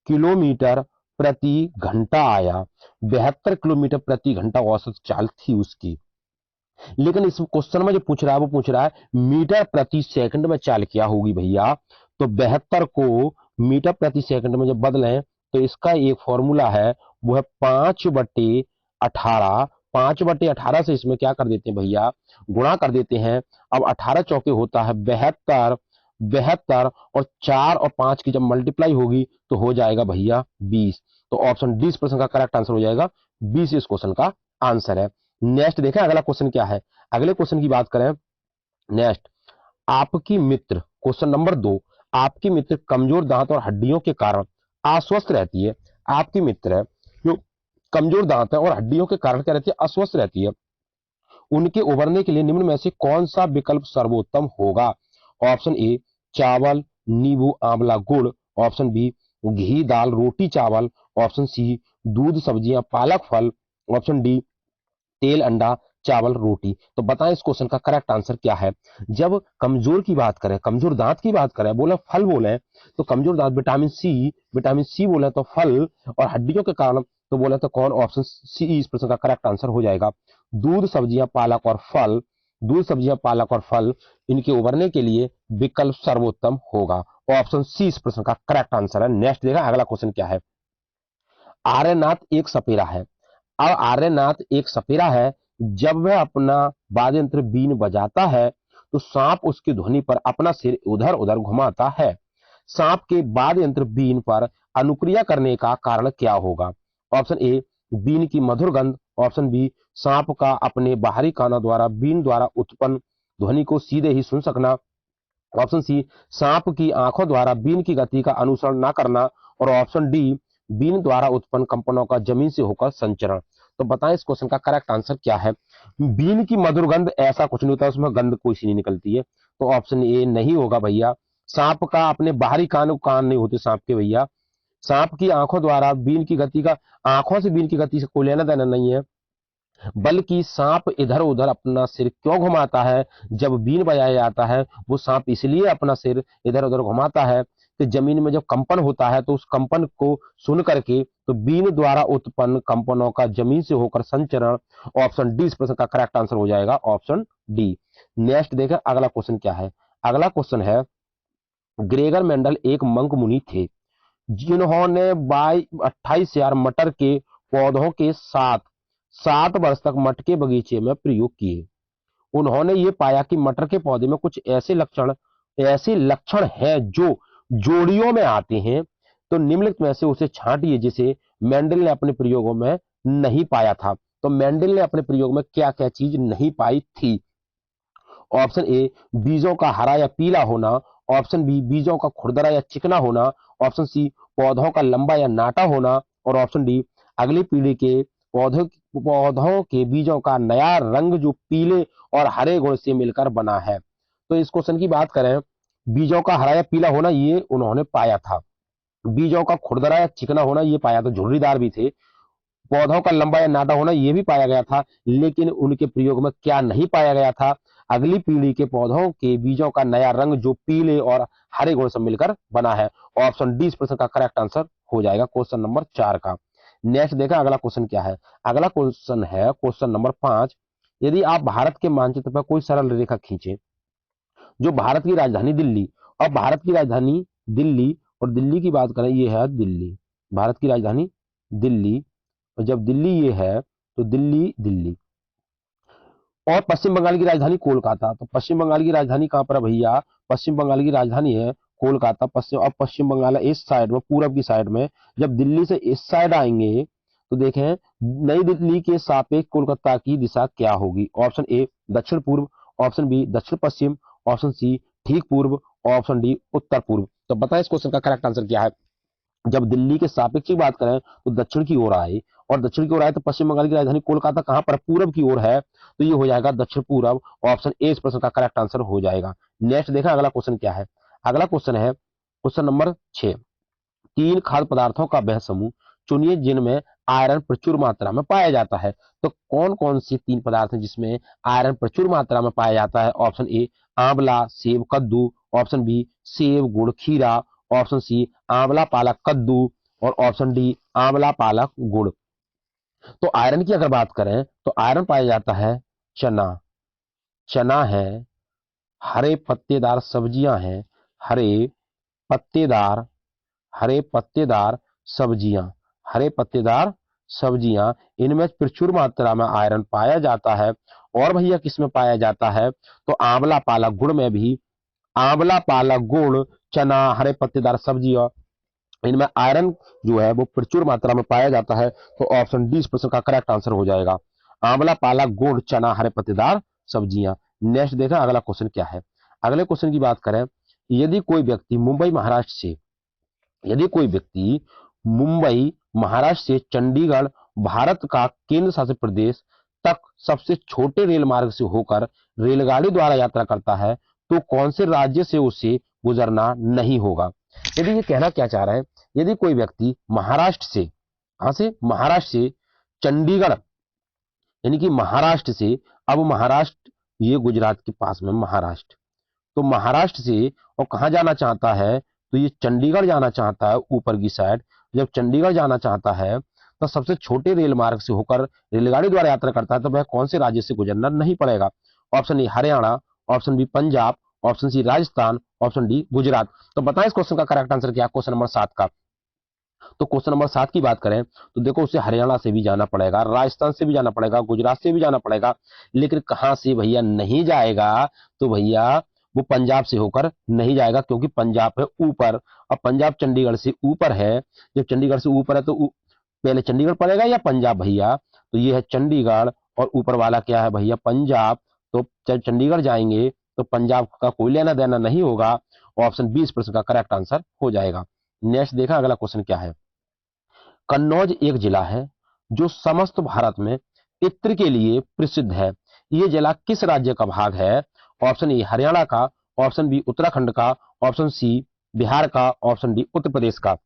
किलोमीटर प्रति घंटा आया। 72 किलोमीटर प्रति घंटा औसत चाल थी उसकी। लेकिन इस क्वेश्चन में जो पूछ रहा है वो पूछ रहा है मीटर प्रति सेकंड में चाल क्या होगी भैया। तो 72 को मीटर प्रति सेकंड में जब बदलें तो इसका एक फॉर्मूला है, वो है 5/18। 5/18 से इसमें क्या कर देते हैं भैया, गुणा कर देते हैं। अब 18 चौके होता है 72, 72 और 4 और 5 की जब मल्टीप्लाई होगी तो हो जाएगा भैया 20। तो ऑप्शन डी इस प्रश्न का करेक्ट आंसर हो जाएगा, 20 इस क्वेश्चन का आंसर है। नेक्स्ट देखें अगला क्वेश्चन क्या है। अगले क्वेश्चन की बात करें। नेक्स्ट, आपकी मित्र, क्वेश्चन नंबर 2, आपकी मित्र कमजोर दांत और हड्डियों के कारण अस्वस्थ रहती है। आपकी मित्र है जो कमजोर दांत है और हड्डियों के कारण क्या रहती है, अस्वस्थ रहती है। उनके उभरने के लिए निम्न में से कौन सा विकल्प सर्वोत्तम होगा? ऑप्शन ए चावल नींबू आंवला गुड़, ऑप्शन बी घी दाल रोटी चावल, ऑप्शन सी दूध सब्जियां पालक फल, ऑप्शन डी तेल अंडा चावल रोटी। तो बताएं इस क्वेश्चन का करेक्ट आंसर क्या है। जब कमजोर की बात करें, कमजोर दांत की बात करें, बोले फल बोले तो कमजोर दांत विटामिन सी बोले तो फल, और हड्डियों के कारण तो बोले तो कौन, ऑप्शन सी इस प्रश्न का करेक्ट आंसर हो जाएगा। दूध सब्जियां पालक और फल, दूध सब्जियां पालक और फल, इनके उभरने के लिए विकल्प सर्वोत्तम होगा। ऑप्शन सी इस प्रश्न का करेक्ट आंसर है। नेक्स्ट देखा अगला क्वेश्चन क्या है। आर्यनाथ एक सपेरा है। अब आर्यनाथ एक सपेरा है। जब वह अपना वाद्य यंत्र बीन बजाता है तो सांप उसकी ध्वनि पर अपना सिर उधर उधर घुमाता है। सांप के वाद्य यंत्र बीन पर अनुक्रिया करने का कारण क्या होगा? ऑप्शन ए बीन की मधुर गंध, ऑप्शन बी सांप का अपने बाहरी कानों द्वारा बीन द्वारा उत्पन्न ध्वनि को सीधे ही सुन सकना, ऑप्शन सी सांप की आंखों द्वारा बीन की गति का अनुसरण न करना, और ऑप्शन डी बीन द्वारा उत्पन्न कंपनों का जमीन से होकर संचरण। तो बताएं इस क्वेश्चन का करेक्ट आंसर क्या है। बीन की मधुर गंध, ऐसा कुछ नहीं होता, उसमें गंध कोई सी नहीं निकलती है। तो ऑप्शन ए नहीं होगा भैया। सांप का अपने बाहरी कान नहीं होते सांप के भैया। सांप की आंखों द्वारा बीन की गति का, आंखों से बीन की गति से कोई लेना देना नहीं है, बल्कि सांप इधर उधर अपना सिर क्यों घुमाता है? जब बीन बजाया जाता है वो सांप इसलिए अपना सिर इधर उधर घुमाता है कि जमीन में जब कंपन होता है तो उस कंपन को सुन करके तो बीन द्वारा उत्पन्न कंपनों का जमीन से होकर संचरण। ऑप्शन डी इस प्रश्न का करेक्ट आंसर हो जाएगा, ऑप्शन डी। नेक्स्ट देखें अगला क्वेश्चन क्या है। अगला क्वेश्चन है, ग्रेगर मेंडल एक मंक मुनि थे जिन्होंने 28,000 मटर के पौधों के साथ 7 वर्ष तक मटके बगीचे में प्रयोग किए। उन्होंने ये पाया कि मटर के पौधे में कुछ ऐसे लक्षण हैं जो जोड़ियों में आते हैं। तो निम्नलिखित में से उसे छांटिए जिसे मेंडल ने अपने प्रयोगों में नहीं पाया था। तो मेंडल ने अपने प्रयोग में क्या क्या चीज नहीं पाई थी? ऑप्शन ए बीजों का हरा या पीला होना, ऑप्शन बी बीजों का खुरदरा या चिकना होना, ऑप्शन सी पौधों का लंबा या नाटा होना, और ऑप्शन डी अगली पीढ़ी के पौधों पौधों के बीजों का नया रंग जो पीले और हरे गुण से मिलकर बना है। तो इस क्वेश्चन की बात करें, बीजों का हरा या पीला होना ये उन्होंने पाया था, बीजों का खुरदरा या चिकना होना ये पाया था, झुर्रीदार भी थे, पौधों का लंबा या नाटा होना यह भी पाया गया था, लेकिन उनके प्रयोग में क्या नहीं पाया गया था? अगली पीढ़ी के पौधों के बीजों का नया रंग जो पीले और हरे गुण से मिलकर बना है। ऑप्शन डी इस प्रश्न का करेक्ट आंसर हो जाएगा क्वेश्चन नंबर 4 का। नेक्स्ट देखा अगला क्वेश्चन क्या है। अगला क्वेश्चन है क्वेश्चन नंबर 5। यदि आप भारत के मानचित्र पर कोई सरल रेखा खींचे जो भारत की राजधानी दिल्ली और भारत की राजधानी दिल्ली और दिल्ली की बात करें, ये है दिल्ली, भारत की राजधानी दिल्ली, और जब दिल्ली ये है तो दिल्ली दिल्ली, और पश्चिम बंगाल की राजधानी कोलकाता। तो पश्चिम बंगाल की राजधानी कहां पर है भैया? पश्चिम बंगाल की राजधानी है कोलकाता। पश्चिम बंगाल है इस साइड में, पूरब की साइड में। जब दिल्ली से इस साइड आएंगे तो देखें नई दिल्ली के सापेक्ष कोलकाता की दिशा क्या होगी? ऑप्शन ए दक्षिण पूर्व, ऑप्शन बी दक्षिण पश्चिम, ऑप्शन सी ठीक पूर्व, ऑप्शन डी उत्तर पूर्व। तो बताएं इस क्वेश्चन का करेक्ट आंसर क्या है। जब दिल्ली के सापेक्ष की बात करें तो दक्षिण की ओर आए, और दक्षिण की ओर आए तो पश्चिम बंगाल की राजधानी कोलकाता कहां पर? पूरब की ओर है, तो ये हो जाएगा दक्षिण पूरब। ऑप्शन ए इस प्रश्न का करेक्ट आंसर हो जाएगा। नेक्स्ट देखा अगला क्वेश्चन क्या है। अगला क्वेश्चन है क्वेश्चन नंबर 6। 3 खाद्य पदार्थों का वह समूह चुनिए जिनमें आयरन प्रचुर मात्रा में पाया जाता है। तो कौन कौन से 3 पदार्थ हैं जिसमें आयरन प्रचुर मात्रा में पाया जाता है? ऑप्शन ए आंवला सेब कद्दू, ऑप्शन बी सेब गुड़ खीरा, ऑप्शन सी आंवला पालक कद्दू, और ऑप्शन डी आंवला पालक गुड़। तो आयरन की अगर बात करें तो आयरन पाया जाता है चना, चना है, हरे पत्तेदार सब्जियां हैं, हरे पत्तेदार हरे पत्तेदार सब्जियां, हरे पत्तेदार सब्जियां, इनमें प्रचुर मात्रा में आयरन पाया जाता है। और भैया किसमें पाया जाता है? तो आंवला पालक गुड़ में भी, आंवला पालक गुड़ चना हरे पत्तेदार सब्जियां, इनमें आयरन जो है वो प्रचुर मात्रा में पाया जाता है। तो ऑप्शन डी इस प्रश्न का करेक्ट आंसर हो जाएगा। आंवला, पालक, गुड़, चना, हरे पत्तेदार सब्जियां। नेक्स्ट देखा अगला क्वेश्चन क्या है। अगले क्वेश्चन की बात करें, यदि कोई व्यक्ति मुंबई महाराष्ट्र से यदि कोई व्यक्ति मुंबई महाराष्ट्र से चंडीगढ़ भारत का केंद्र शासित प्रदेश तक सबसे छोटे रेल मार्ग से होकर रेलगाड़ी द्वारा यात्रा करता है तो कौन से राज्य से उसे गुजरना नहीं होगा। यदि ये कहना क्या चाह रहे हैं, यदि कोई व्यक्ति महाराष्ट्र से, कहां से, महाराष्ट्र से चंडीगढ़, यानी कि महाराष्ट्र से, अब महाराष्ट्र ये गुजरात के पास में महाराष्ट्र, तो महाराष्ट्र से और कहां जाना चाहता है, तो ये चंडीगढ़ जाना चाहता है ऊपर की साइड। जब चंडीगढ़ जाना चाहता है तो सबसे छोटे रेल मार्ग से होकर रेलगाड़ी द्वारा यात्रा करता है तो वह कौन से राज्य से गुजरना नहीं पड़ेगा। Option A Haryana, option B Punjab, option C Rajasthan, option D Gujarat. तो बताएं इस क्वेश्चन का करेक्ट आंसर क्या है, क्वेश्चन नंबर 7 का। तो क्वेश्चन नंबर 7 की बात करें तो देखो उसे हरियाणा से भी जाना पड़ेगा, राजस्थान से भी जाना पड़ेगा, गुजरात से भी जाना पड़ेगा, लेकिन कहां से भैया नहीं जाएगा, तो भैया वो पंजाब से होकर नहीं जाएगा, क्योंकि पंजाब है ऊपर और पंजाब चंडीगढ़ से ऊपर है। जब चंडीगढ़ से ऊपर है तो पहले चंडीगढ़ पड़ेगा या पंजाब भैया, तो ये है चंडीगढ़ और ऊपर वाला क्या है भैया पंजाब। तो जब चंडीगढ़ जाएंगे तो पंजाब का कोई लेना देना नहीं होगा। ऑप्शन 20 प्रश्न का करेक्ट आंसर हो जाएगा। नेक्स्ट देखा अगला क्वेश्चन क्या है। कन्नौज एक जिला है जो समस्त भारत में इत्र के लिए प्रसिद्ध है। यह जिला किस राज्य का भाग है। ऑप्शन ए हरियाणा का, ऑप्शन बी उत्तराखंड का, ऑप्शन सी बिहार का, ऑप्शन डी उत्तर प्रदेश का।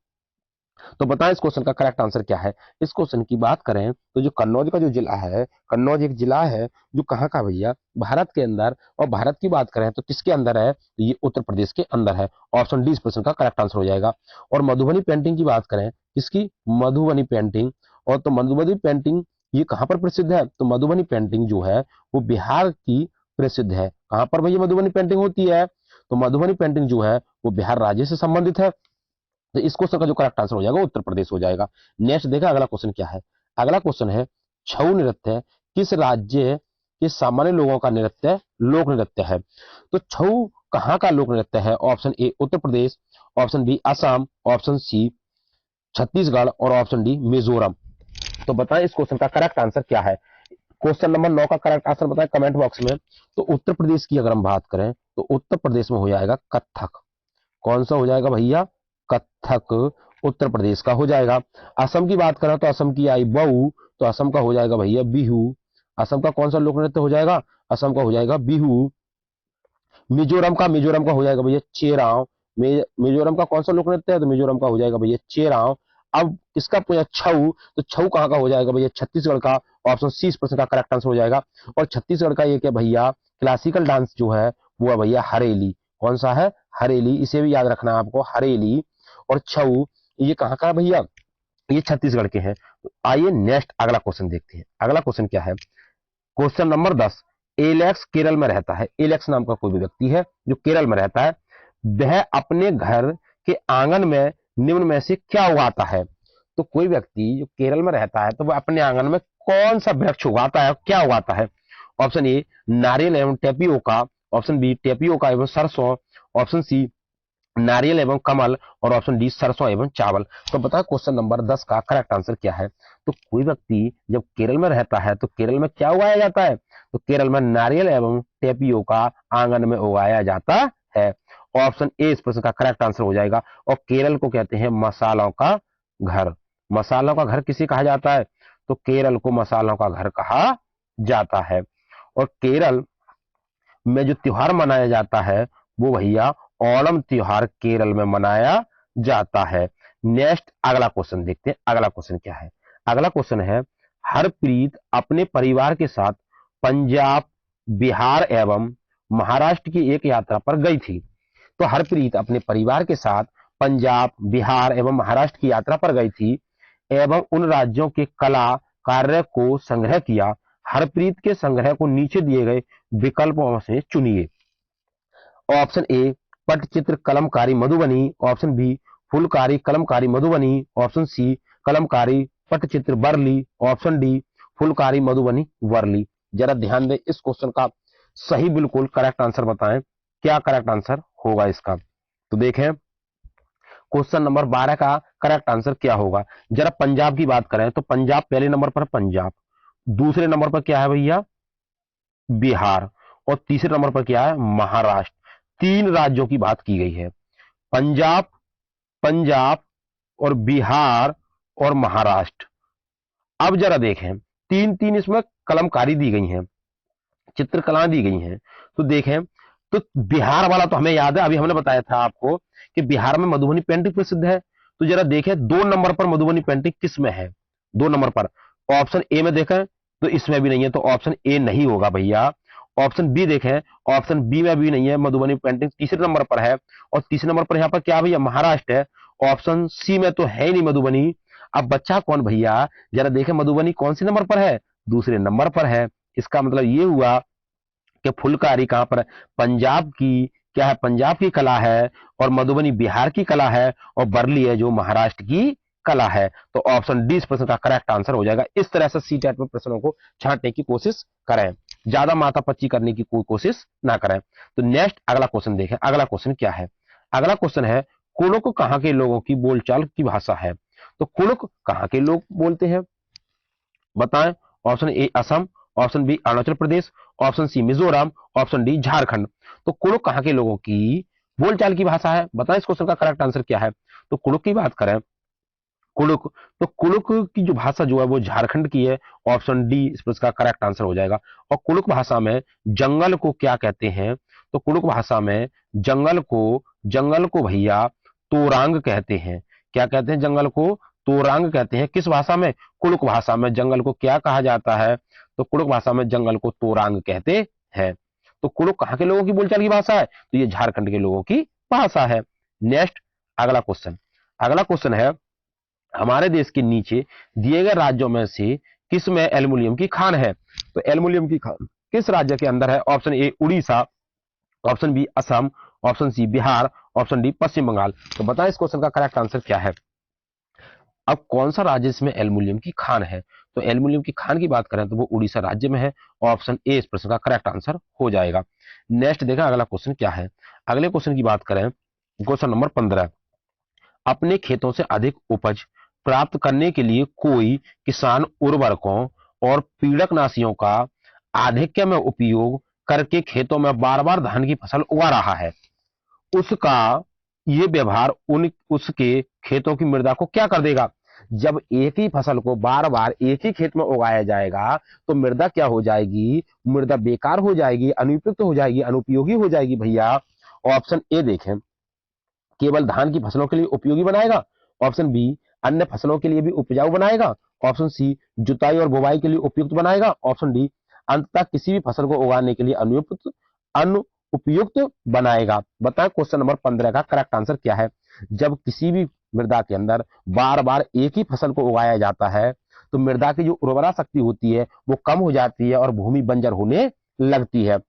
तो बताएं इस क्वेश्चन का करेक्ट आंसर क्या है। इस क्वेश्चन की बात करें तो जो कन्नौज का जो जिला है, कन्नौज एक जिला है जो कहां का भैया, भारत के अंदर, और भारत की बात करें तो किसके अंदर है, तो ये उत्तर प्रदेश के अंदर है। ऑप्शन डी इस प्रश्न का करेक्ट आंसर हो जाएगा। और मधुबनी पेंटिंग की बात करें, किसकी, मधुबनी पेंटिंग, और तो मधुबनी पेंटिंग ये कहां पर प्रसिद्ध है, तो मधुबनी पेंटिंग जो है वो बिहार की प्रसिद्ध है। कहां पर भैया मधुबनी पेंटिंग होती है, तो मधुबनी पेंटिंग जो है वो बिहार राज्य से संबंधित है। तो इस क्वेश्चन का जो करेक्ट आंसर हो जाएगा उत्तर प्रदेश हो जाएगा। नेक्स्ट देखा अगला क्वेश्चन क्या है। अगला क्वेश्चन है छऊ नृत्य किस राज्य के सामान्य लोगों का नृत्य, लोक नृत्य है। तो छऊ कहां का लोक नृत्य है। Option A Uttar Pradesh, option B Assam, option C Chhattisgarh और ऑप्शन डी मिजोरम। तो बताएं इस क्वेश्चन का करेक्ट आंसर क्या है। क्वेश्चन नंबर 9 का करेक्ट आंसर बताएं कमेंट बॉक्स में। तो उत्तर प्रदेश की अगर हम बात करें तो उत्तर प्रदेश में हो जाएगा कथक। कौन सा हो जाएगा भैया, कथक उत्तर प्रदेश का हो जाएगा। असम की बात करें तो असम की आई बहू, तो असम का हो जाएगा भैया बिहू। असम का कौन सा लोक नृत्य हो जाएगा, असम का हो जाएगा बिहू। मिजोरम का हो जाएगा भैया चेराव। मिजोरम का कौन सा लोक नृत्य है, तो मिजोरम का हो जाएगा भैया चेराव। अब इसका पूछा छऊ, तो छऊ कहां का हो जाएगा भैया, छत्तीसगढ़ का। ऑप्शन सी इस प्रश्न का करेक्ट आंसर हो जाएगा। और छत्तीसगढ़ का ये क्या भैया, क्लासिकल डांस जो है वो है भैया हरेली। कौन सा है, हरेली, इसे भी याद रखना है आपको, हरेली। और छऊ ये कहां का भैया, ये छत्तीसगढ़ के हैं। तो आइए नेक्स्ट अगला क्वेश्चन देखते हैं। अगला क्वेश्चन क्या है, क्वेश्चन नंबर 10। एलेक्स केरल में रहता है। एलेक्स नाम का कोई भी व्यक्ति है जो केरल में रहता है। वह अपने घर के आंगन में निम्न में से क्या उगाता है। तो कोई व्यक्ति जो केरल में रहता है तो वह अपने आंगन में कौन सा वृक्ष उगाता है, क्या उगाता है। ऑप्शन ए नारियल एवं टेपियोका, ऑप्शन बी टेपियोका एवं सरसों, ऑप्शन सी नारियल एवं कमल और ऑप्शन डी सरसों एवं चावल। तो बताओ क्वेश्चन नंबर 10 का करेक्ट आंसर क्या है। तो कोई व्यक्ति जब केरल में रहता है तो केरल में क्या उगाया जाता है, तो केरल में नारियल एवं टेपियोका आंगन में उगाया जाता है। ऑप्शन ए इस प्रश्न का करेक्ट आंसर हो जाएगा। और केरल को कहते हैं मसालों का घर। मसालों का घर किसे कहा जाता है, तो केरल को मसालों का घर कहा जाता है। और केरल में जो त्योहार मनाया जाता है वो भैया ओणम त्योहार केरल में मनाया जाता है। नेक्स्ट अगला क्वेश्चन देखते हैं। अगला क्वेश्चन क्या है, अगला क्वेश्चन है हरप्रीत अपने परिवार के साथ पंजाब, बिहार एवं महाराष्ट्र की एक यात्रा पर गई थी। तो हरप्रीत अपने परिवार के साथ पंजाब, बिहार एवं महाराष्ट्र की यात्रा पर गई थी एवं उन राज्यों के कला कार्य को संग्रह किया। हरप्रीत के संग्रह को नीचे दिए गए विकल्पों से चुनिए। Option A Pattachitra Kalamkari Madhubani, option B Phulkari Kalamkari Madhubani, option C Kalamkari Pattachitra Warli, option D Phulkari Madhubani Warli. जरा ध्यान दें इस क्वेश्चन का सही बिल्कुल करेक्ट आंसर बताएं, क्या करेक्ट आंसर होगा इसका। तो देखें क्वेश्चन नंबर 12 का करेक्ट आंसर क्या होगा। जरा पंजाब की बात करें तो पंजाब पहले नंबर पर पंजाब, दूसरे नंबर पर क्या है भैया, बिहार, और तीसरे नंबर पर क्या है, महाराष्ट्र। तीन राज्यों की बात की गई है, पंजाब, पंजाब और बिहार और महाराष्ट्र। अब जरा देखें, तीन तीन इसमें कलमकारी दी गई हैं, चित्रकला दी गई हैं। तो देखें, तो बिहार वाला तो हमें याद है, अभी हमने बताया था आपको कि बिहार में मधुबनी पेंटिंग प्रसिद्ध है। तो जरा देखें 2 नंबर पर मधुबनी पेंटिंग किस में है, 2 नंबर पर। ऑप्शन ए में देखें तो इसमें भी नहीं है, तो ऑप्शन ए नहीं होगा भैया। ऑप्शन बी देखें, ऑप्शन बी में भी नहीं है, मधुबनी पेंटिंग तीसरे नंबर पर है। और तीसरे नंबर पर यहाँ पर क्या भैया, महाराष्ट्र है। ऑप्शन सी में तो है ही नहीं मधुबनी। अब बच्चा कौन भैया, जरा देखें मधुबनी कौन से नंबर पर है, दूसरे नंबर पर है। इसका मतलब ये हुआ कि फुलकारी कहां पर है, पंजाब की क्या है, पंजाब की कला है, और मधुबनी बिहार की कला है, और बरली है जो महाराष्ट्र की कला है। तो ऑप्शन डी इस प्रश्न का करेक्ट आंसर हो जाएगा। इस तरह से सी टेट में प्रश्नों को छांटने की कोशिश करें, ज्यादा माथापच्ची करने की कोई कोशिश ना करें। तो नेक्स्ट अगला क्वेश्चन देखें, अगला क्वेश्चन क्या है। अगला क्वेश्चन है, कुड़ुक कहां के लोगों की बोलचाल की भाषा है। तो कुड़ुक कहां के लोग बोलते हैं, बताएं। Option A Assam, option B Arunachal Pradesh, option C Mizoram, option D Jharkhand. तो कुड़ुक कहां के लोगों की बोलचाल की भाषा है, बताएं इस क्वेश्चन का करेक्ट आंसर क्या है। तो कुड़ुक की बात करें, कुड़ुक, तो कुड़ुक की जो भाषा जो है वो झारखंड की है। ऑप्शन डी इस प्रश्न का करेक्ट आंसर हो जाएगा। और कुड़ुक भाषा में जंगल को क्या कहते हैं, तो कुड़ुक भाषा में जंगल को भैया तोरांग कहते हैं। क्या कहते हैं, जंगल को तोरांग कहते हैं। किस भाषा में, कुड़ुक भाषा में जंगल को क्या कहा जाता है, तो कुड़ुक भाषा में जंगल को तोरांग कहते हैं। तो कुड़ुक कहां के लोगों की बोलचाल की भाषा है, तो ये झारखंड के लोगों की भाषा है। नेक्स्ट अगला क्वेश्चन, अगला क्वेश्चन है, हमारे देश के नीचे दिए गए राज्यों में से किस में एल्युमिनियम की खान है। तो एल्युमिनियम की खान किस राज्य के अंदर है। Option A Orissa, option B Assam, option C Bihar, option D Pashchim Bangal. तो बताएं इस क्वेश्चन का करेक्ट आंसर क्या है। अब कौन सा राज्य इसमें एल्युमिनियम की खान है, तो एल्युमिनियम की खान की बात करें तो वो उड़ीसा राज्य में है। ऑप्शन ए इस प्रश्न का करेक्ट आंसर हो जाएगा। नेक्स्ट देखा अगला क्वेश्चन क्या है। अगले क्वेश्चन की बात करें, क्वेश्चन नंबर 15, अपने खेतों से अधिक उपज प्राप्त करने के लिए कोई किसान उर्वरकों और पीड़कनाशियों का आधिक्य में उपयोग करके खेतों में बार बार धान की फसल उगा रहा है, उसका ये व्यवहार उसके खेतों की मृदा को क्या कर देगा। जब एक ही फसल को बार बार एक ही खेत में उगाया जाएगा तो मृदा क्या हो जाएगी, मृदा बेकार हो जाएगी, अनुपयुक्त हो जाएगी, अनुपयोगी हो जाएगी भैया। ऑप्शन ए देखें, केवल धान की फसलों के लिए उपयोगी बनाएगा। ऑप्शन बी, अन्य फसलों के लिए भी उपजाऊ बनाएगा। ऑप्शन सी, जुताई और बुवाई के लिए उपयुक्त बनाएगा। ऑप्शन डी, अंततः किसी भी फसल को उगाने के लिए अनुपयुक्त बनाएगा। बताएं क्वेश्चन नंबर 15 का करेक्ट आंसर क्या है। जब किसी भी मृदा के अंदर बार बार एक ही फसल को उगाया जाता है तो मृदा की जो उर्वरा शक्ति होती है वो कम हो जाती है और भूमि बंजर होने लगती है।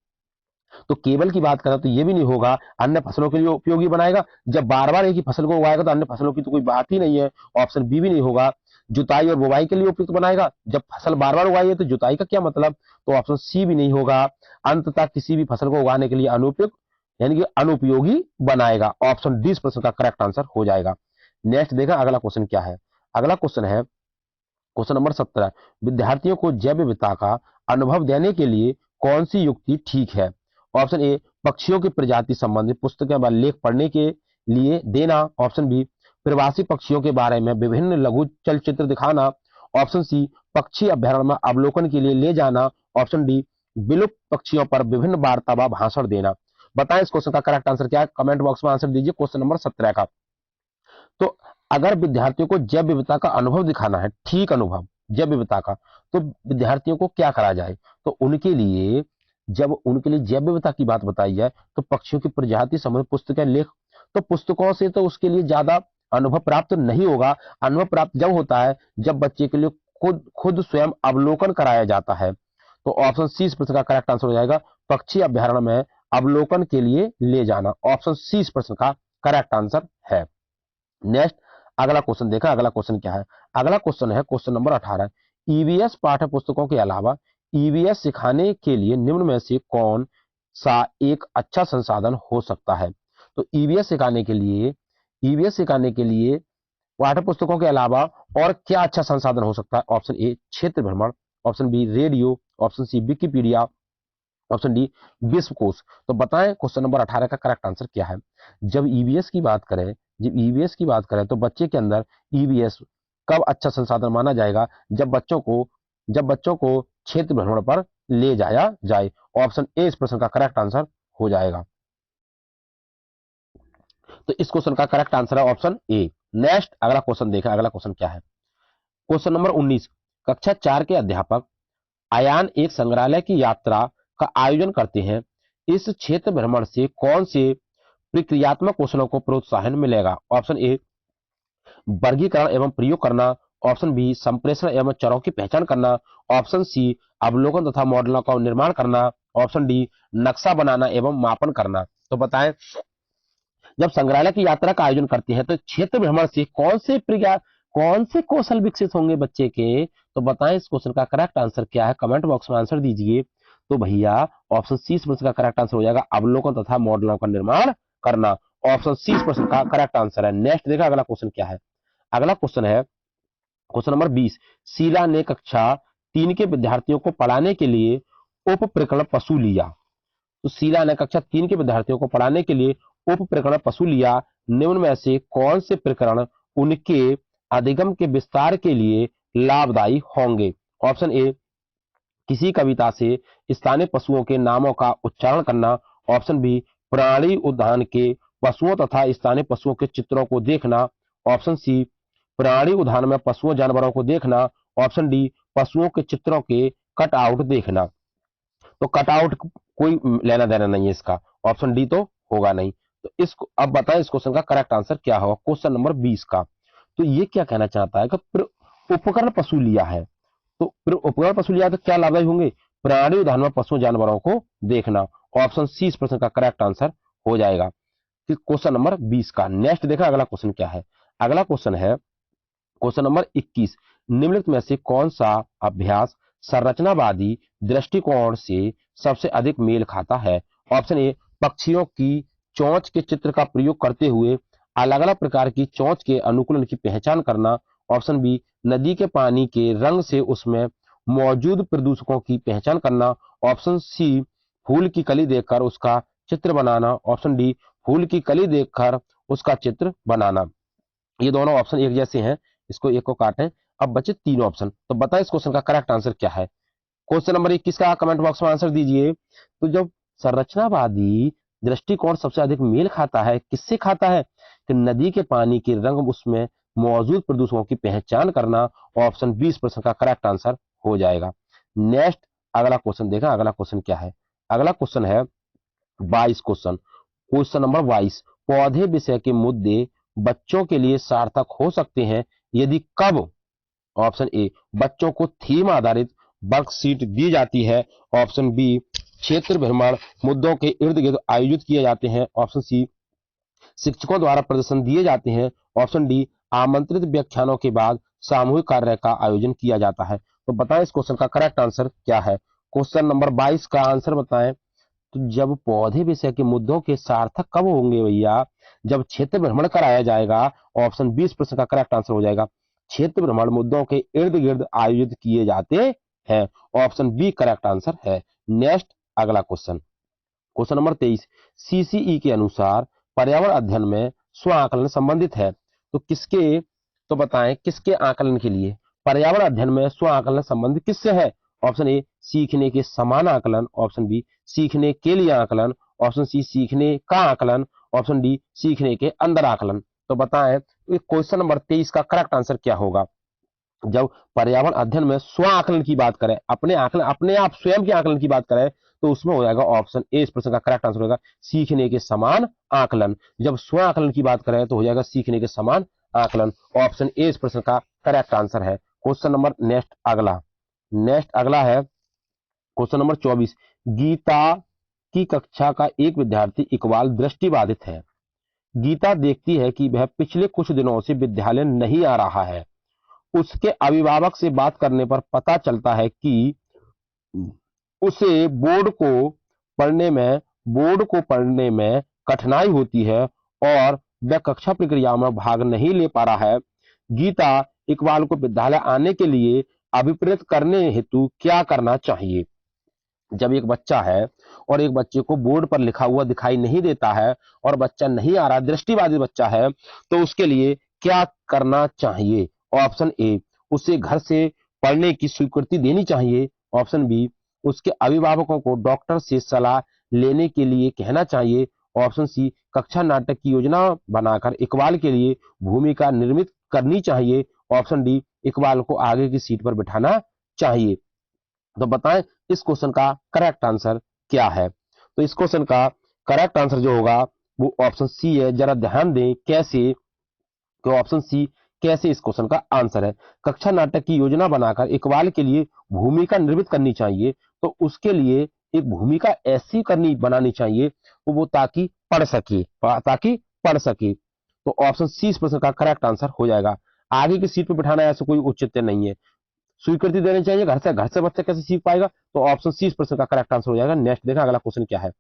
तो केवल की बात करें तो ये भी नहीं होगा, अन्य फसलों के लिए उपयोगी बनाएगा। जब बार बार एक ही फसल को उगाएगा तो अन्य फसलों की तो कोई बात ही नहीं है। ऑप्शन बी भी नहीं होगा, जुताई और बुवाई के लिए उपयुक्त बनाएगा। जब फसल बार बार उगाई है तो जुताई का क्या मतलब, तो ऑप्शन सी भी नहीं होगा। अंततः किसी भी फसल को उगाने के लिए अनुपयुक्त यानी कि अनुपयोगी बनाएगा। ऑप्शन डी इस प्रश्न का करेक्ट आंसर हो जाएगा। नेक्स्ट देखा अगला क्वेश्चन क्या है। अगला क्वेश्चन है क्वेश्चन नंबर 17, विद्यार्थियों को जैव विविधता का अनुभव देने के लिए कौन सी युक्ति ठीक है। ऑप्शन ए, पक्षियों की प्रजाति संबंधित पुस्तकें व लेख पढ़ने के लिए देना। ऑप्शन बी, प्रवासी पक्षियों के बारे में विभिन्न लघु चलचित्र दिखाना। ऑप्शन सी, पक्षी अभ्यारण्य में अवलोकन के लिए ले जाना। ऑप्शन डी, विलुप्त पक्षियों पर विभिन्न वार्ता व भाषण देना। बताएं इस क्वेश्चन का करेक्ट आंसर क्या है, कमेंट बॉक्स में आंसर दीजिए क्वेश्चन नंबर 17 का। तो अगर विद्यार्थियों को जैव विविधता का अनुभव दिखाना है, ठीक अनुभव जैव विविधता का, तो विद्यार्थियों को क्या करा जाए, तो उनके लिए जब उनके लिए जैव विविधता की बात बताई जाए तो पक्षियों की प्रजाति संबंधित पुस्तकें लेख, तो पुस्तकों से तो उसके लिए ज्यादा अनुभव प्राप्त नहीं होगा। अनुभव प्राप्त जब होता है जब बच्चे के लिए खुद खुद स्वयं अवलोकन कराया जाता है। तो ऑप्शन सी इस प्रश्न का करेक्ट आंसर हो जाएगा, पक्षी अभ्यारण्य में अवलोकन के लिए ले जाना। ऑप्शन सी इस प्रश्न का करेक्ट आंसर है। नेक्स्ट अगला क्वेश्चन देखा, अगला क्वेश्चन क्या है। अगला क्वेश्चन है क्वेश्चन नंबर 18, ईवीएस पाठ्य पुस्तकों के अलावा ईवीएस सिखाने के लिए निम्न में से कौन सा एक अच्छा संसाधन हो सकता है। तो ईवीएस सिखाने के लिए पाठ्य पुस्तकों के अलावा और क्या अच्छा संसाधन हो सकता है। ऑप्शन ए, क्षेत्र भ्रमण। Option B radio, option C Wikipedia, option D विश्वकोश। तो बताएं क्वेश्चन नंबर 18 का करेक्ट आंसर क्या है। जब ईवीएस की बात करें, तो बच्चे के अंदर ईवीएस कब अच्छा संसाधन माना जाएगा, जब बच्चों को क्षेत्र भ्रमण पर ले जाया जाए। ऑप्शन ए इस प्रश्न का करेक्ट आंसर हो जाएगा। तो इस क्वेश्चन का करेक्ट आंसर है ऑप्शन ए। नेक्स्ट अगला क्वेश्चन देखें, अगला क्वेश्चन क्या है। क्वेश्चन नंबर 19, कक्षा 4 के अध्यापक अयान एक संग्रहालय की यात्रा का आयोजन करते हैं। इस क्षेत्र भ्रमण से कौन से प्रक्रियात्मक कौशलों को प्रोत्साहन मिलेगा। ऑप्शन ए वर्गीकरण एवं प्रयोग करना, ऑप्शन बी संप्रेषण एवं चरों की पहचान करना, ऑप्शन सी अवलोकन तथा मॉडलों का निर्माण करना, ऑप्शन डी नक्शा बनाना एवं मापन करना। तो बताएं, जब संग्रहालय की यात्रा का आयोजन करते हैं तो क्षेत्र भ्रमण से कौन से कौशल विकसित होंगे बच्चे के। तो बताएं इस क्वेश्चन का करेक्ट आंसर क्या है, कमेंट बॉक्स में आंसर दीजिए। तो भैया ऑप्शन सी इस प्रश्न का करेक्ट आंसर हो जाएगा, अवलोकन तथा मॉडलों का निर्माण करना। ऑप्शन सी इस प्रश्न का करेक्ट आंसर है। नेक्स्ट देखा अगला क्वेश्चन क्या है। अगला क्वेश्चन है क्वेश्चन नंबर 20, शीला ने कक्षा 3 के विद्यार्थियों को पढ़ाने के लिए उप प्रकरण पशु लिया। तो शीला ने कक्षा 3 के विद्यार्थियों को पढ़ाने के लिए उप प्रकरण पशु लिया। निम्न में से कौन से प्रकरण उनके अधिगम के विस्तार के लिए लाभदायी होंगे। ऑप्शन ए किसी कविता से स्थानीय पशुओं के नामों का उच्चारण करना, ऑप्शन बी प्राणी उद्यान के पशुओं तथा स्थानीय पशुओं के चित्रों को देखना, ऑप्शन सी प्राणी उद्यान में पशुओं जानवरों को देखना, ऑप्शन डी पशुओं के चित्रों के कट आउट देखना। तो कट आउट कोई लेना देना नहीं है इसका, ऑप्शन डी तो होगा नहीं। तो इसको अब बताएं इस क्वेश्चन का करेक्ट आंसर क्या होगा, क्वेश्चन नंबर 20 का। तो ये क्या कहना चाहता है कि उपकरण पशु लिया है, तो उपकरण पशु लिया तो क्या लाभदायी होंगे, प्राणी उद्यान में पशु जानवरों को देखना। ऑप्शन सी इस प्रश्न का करेक्ट आंसर हो जाएगा क्वेश्चन नंबर 20 का। नेक्स्ट देखा अगला क्वेश्चन क्या है। अगला क्वेश्चन है क्वेश्चन नंबर 21, निम्नलिखित में से कौन सा अभ्यास संरचनावादी दृष्टिकोण से सबसे अधिक मेल खाता है। ऑप्शन ए पक्षियों की चोंच के चित्र का प्रयोग करते हुए अलग अलग प्रकार की चोंच के अनुकूलन की पहचान करना, ऑप्शन बी नदी के पानी के रंग से उसमें मौजूद प्रदूषकों की पहचान करना, ऑप्शन सी फूल की कली देखकर उसका चित्र बनाना, ऑप्शन डी फूल की कली देखकर उसका चित्र बनाना। ये दोनों ऑप्शन एक जैसे हैं, इसको एक को काटें। अब बचे 3 ऑप्शन। तो बताएं इस क्वेश्चन का करेक्ट आंसर क्या है। क्वेश्चन नंबर 21 का कमेंट बॉक्स में आंसर दीजिए। तो जब संरचनावादी दृष्टिकोण सबसे अधिक मेल खाता है, किससे खाता है, कि नदी के पानी के रंग उसमें मौजूद प्रदूषकों की पहचान करना। ऑप्शन 20 प्रश्न का करेक्ट आंसर हो जाएगा। नेक्स्ट अगला क्वेश्चन देखा, अगला क्वेश्चन क्या है। अगला क्वेश्चन है 22 क्वेश्चन नंबर 22, पौधे विषय के मुद्दे बच्चों के लिए सार्थक हो सकते हैं यदि कब। ऑप्शन ए बच्चों को थीम आधारित वर्कशीट दी जाती है, ऑप्शन बी क्षेत्र भ्रमण मुद्दों के इर्द गिर्द आयोजित किए जाते हैं, ऑप्शन सी शिक्षकों द्वारा प्रदर्शन दिए जाते हैं, ऑप्शन डी आमंत्रित व्याख्यानों के बाद सामूहिक कार्य का आयोजन किया जाता है। तो बताएं इस क्वेश्चन का करेक्ट आंसर क्या है। क्वेश्चन नंबर 22 का आंसर बताएं। तो जब पौधे विषय के मुद्दों के सार्थक कब होंगे भैया, जब क्षेत्र भ्रमण कराया जाएगा। ऑप्शन 20 प्रश्न का करेक्ट आंसर हो जाएगा, क्षेत्र भ्रमण मुद्दों के इर्द गिर्द आयोजित किए जाते हैं। ऑप्शन बी करेक्ट आंसर है। नेक्स्ट अगला क्वेश्चन, क्वेश्चन नंबर 23, सीसीई के अनुसार पर्यावरण अध्ययन में स्व आकलन संबंधित है। तो किसके, तो बताएं किसके आकलन के लिए पर्यावरण अध्ययन में स्व आकलन संबंधित किससे है। ऑप्शन ए सीखने के समान आकलन, ऑप्शन बी सीखने के लिए आकलन, ऑप्शन सी सीखने का आकलन, ऑप्शन डी सीखने के अंदर आकलन। तो बताएं क्वेश्चन नंबर 23 का करेक्ट आंसर क्या होगा। जब पर्यावरण अध्ययन में स्व आकलन की बात करें, अपने आकलन, अपने आप स्वयं के आकलन की बात करें, तो उसमें हो जाएगा ऑप्शन ए इस प्रश्न का करेक्ट आंसर होगा सीखने के समान आकलन। जब स्व आकलन की बात करें तो हो जाएगा सीखने के समान आकलन। ऑप्शन ए इस प्रश्न का करेक्ट आंसर है। क्वेश्चन नंबर नेक्स्ट अगला है क्वेश्चन नंबर 24, गीता की कक्षा का एक विद्यार्थी इकबाल दृष्टिबाधित है। गीता देखती है कि वह पिछले कुछ दिनों से विद्यालय नहीं आ रहा है। उसके अभिभावक से बात करने पर पता चलता है कि उसे बोर्ड को पढ़ने में कठिनाई होती है और वह कक्षा प्रक्रिया में भाग नहीं ले पा रहा है। गीता इकबाल को विद्यालय आने के लिए अभिप्रेत करने हेतु क्या करना चाहिए? जब एक बच्चा है और एक बच्चे को बोर्ड पर लिखा हुआ दिखाई नहीं देता है और बच्चा नहीं आ रहा, दृष्टिबाधित बच्चा है, तो उसके लिए क्या करना चाहिए? ऑप्शन ए, उसे घर से पढ़ने की स्वीकृति देनी चाहिए। ऑप्शन बी, उसके अभिभावकों को डॉक्टर से सलाह लेने के लिए कहना चाहिए। ऑप्शन सी, कक्षा नाटक की योजना बनाकर इकबाल के लिए भूमिका निर्मित करनी चाहिए। ऑप्शन डी, इकबाल को आगे की सीट पर बिठाना चाहिए। तो बताएं इस क्वेश्चन का करेक्ट आंसर क्या है? तो इस क्वेश्चन का करेक्ट आंसर जो होगा वो ऑप्शन सी है। जरा ध्यान दें कैसे, तो ऑप्शन सी कैसे इस क्वेश्चन का आंसर है। कक्षा नाटक की योजना बनाकर इकबाल के लिए भूमिका निर्मित करनी चाहिए, तो उसके लिए एक भूमिका ऐसी करनी बनानी चाहिए वो ताकि पढ़ सके। तो ऑप्शन सी इस प्रश्न का करेक्ट आंसर हो जाएगा। आगे की सीट पर बिठाना ऐसा कोई औचित्य नहीं है, स्वीकृति देनी चाहिए। घर से बच्चा कैसे सीख पाएगा? तो ऑप्शन सी इस प्रश्न का करेक्ट आंसर हो जाएगा। नेक्स्ट देखा अगला क्वेश्चन क्या है।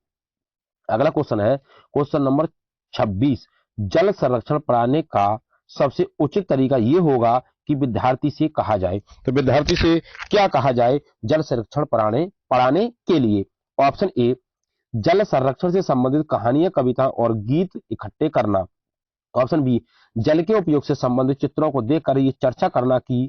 अगला क्वेश्चन है क्वेश्चन नंबर 26। जल संरक्षण पढ़ाने का सबसे उचित तरीका यह होगा कि विद्यार्थी से कहा जाए। तो विद्यार्थी से क्या कहा जाए जल संरक्षण पढ़ाने के लिए? ऑप्शन ए, जल संरक्षण से संबंधित कहानियां, कविता और गीत इकट्ठे करना। ऑप्शन बी, जल के उपयोग से संबंधित चित्रों को देखकर ये चर्चा करना कि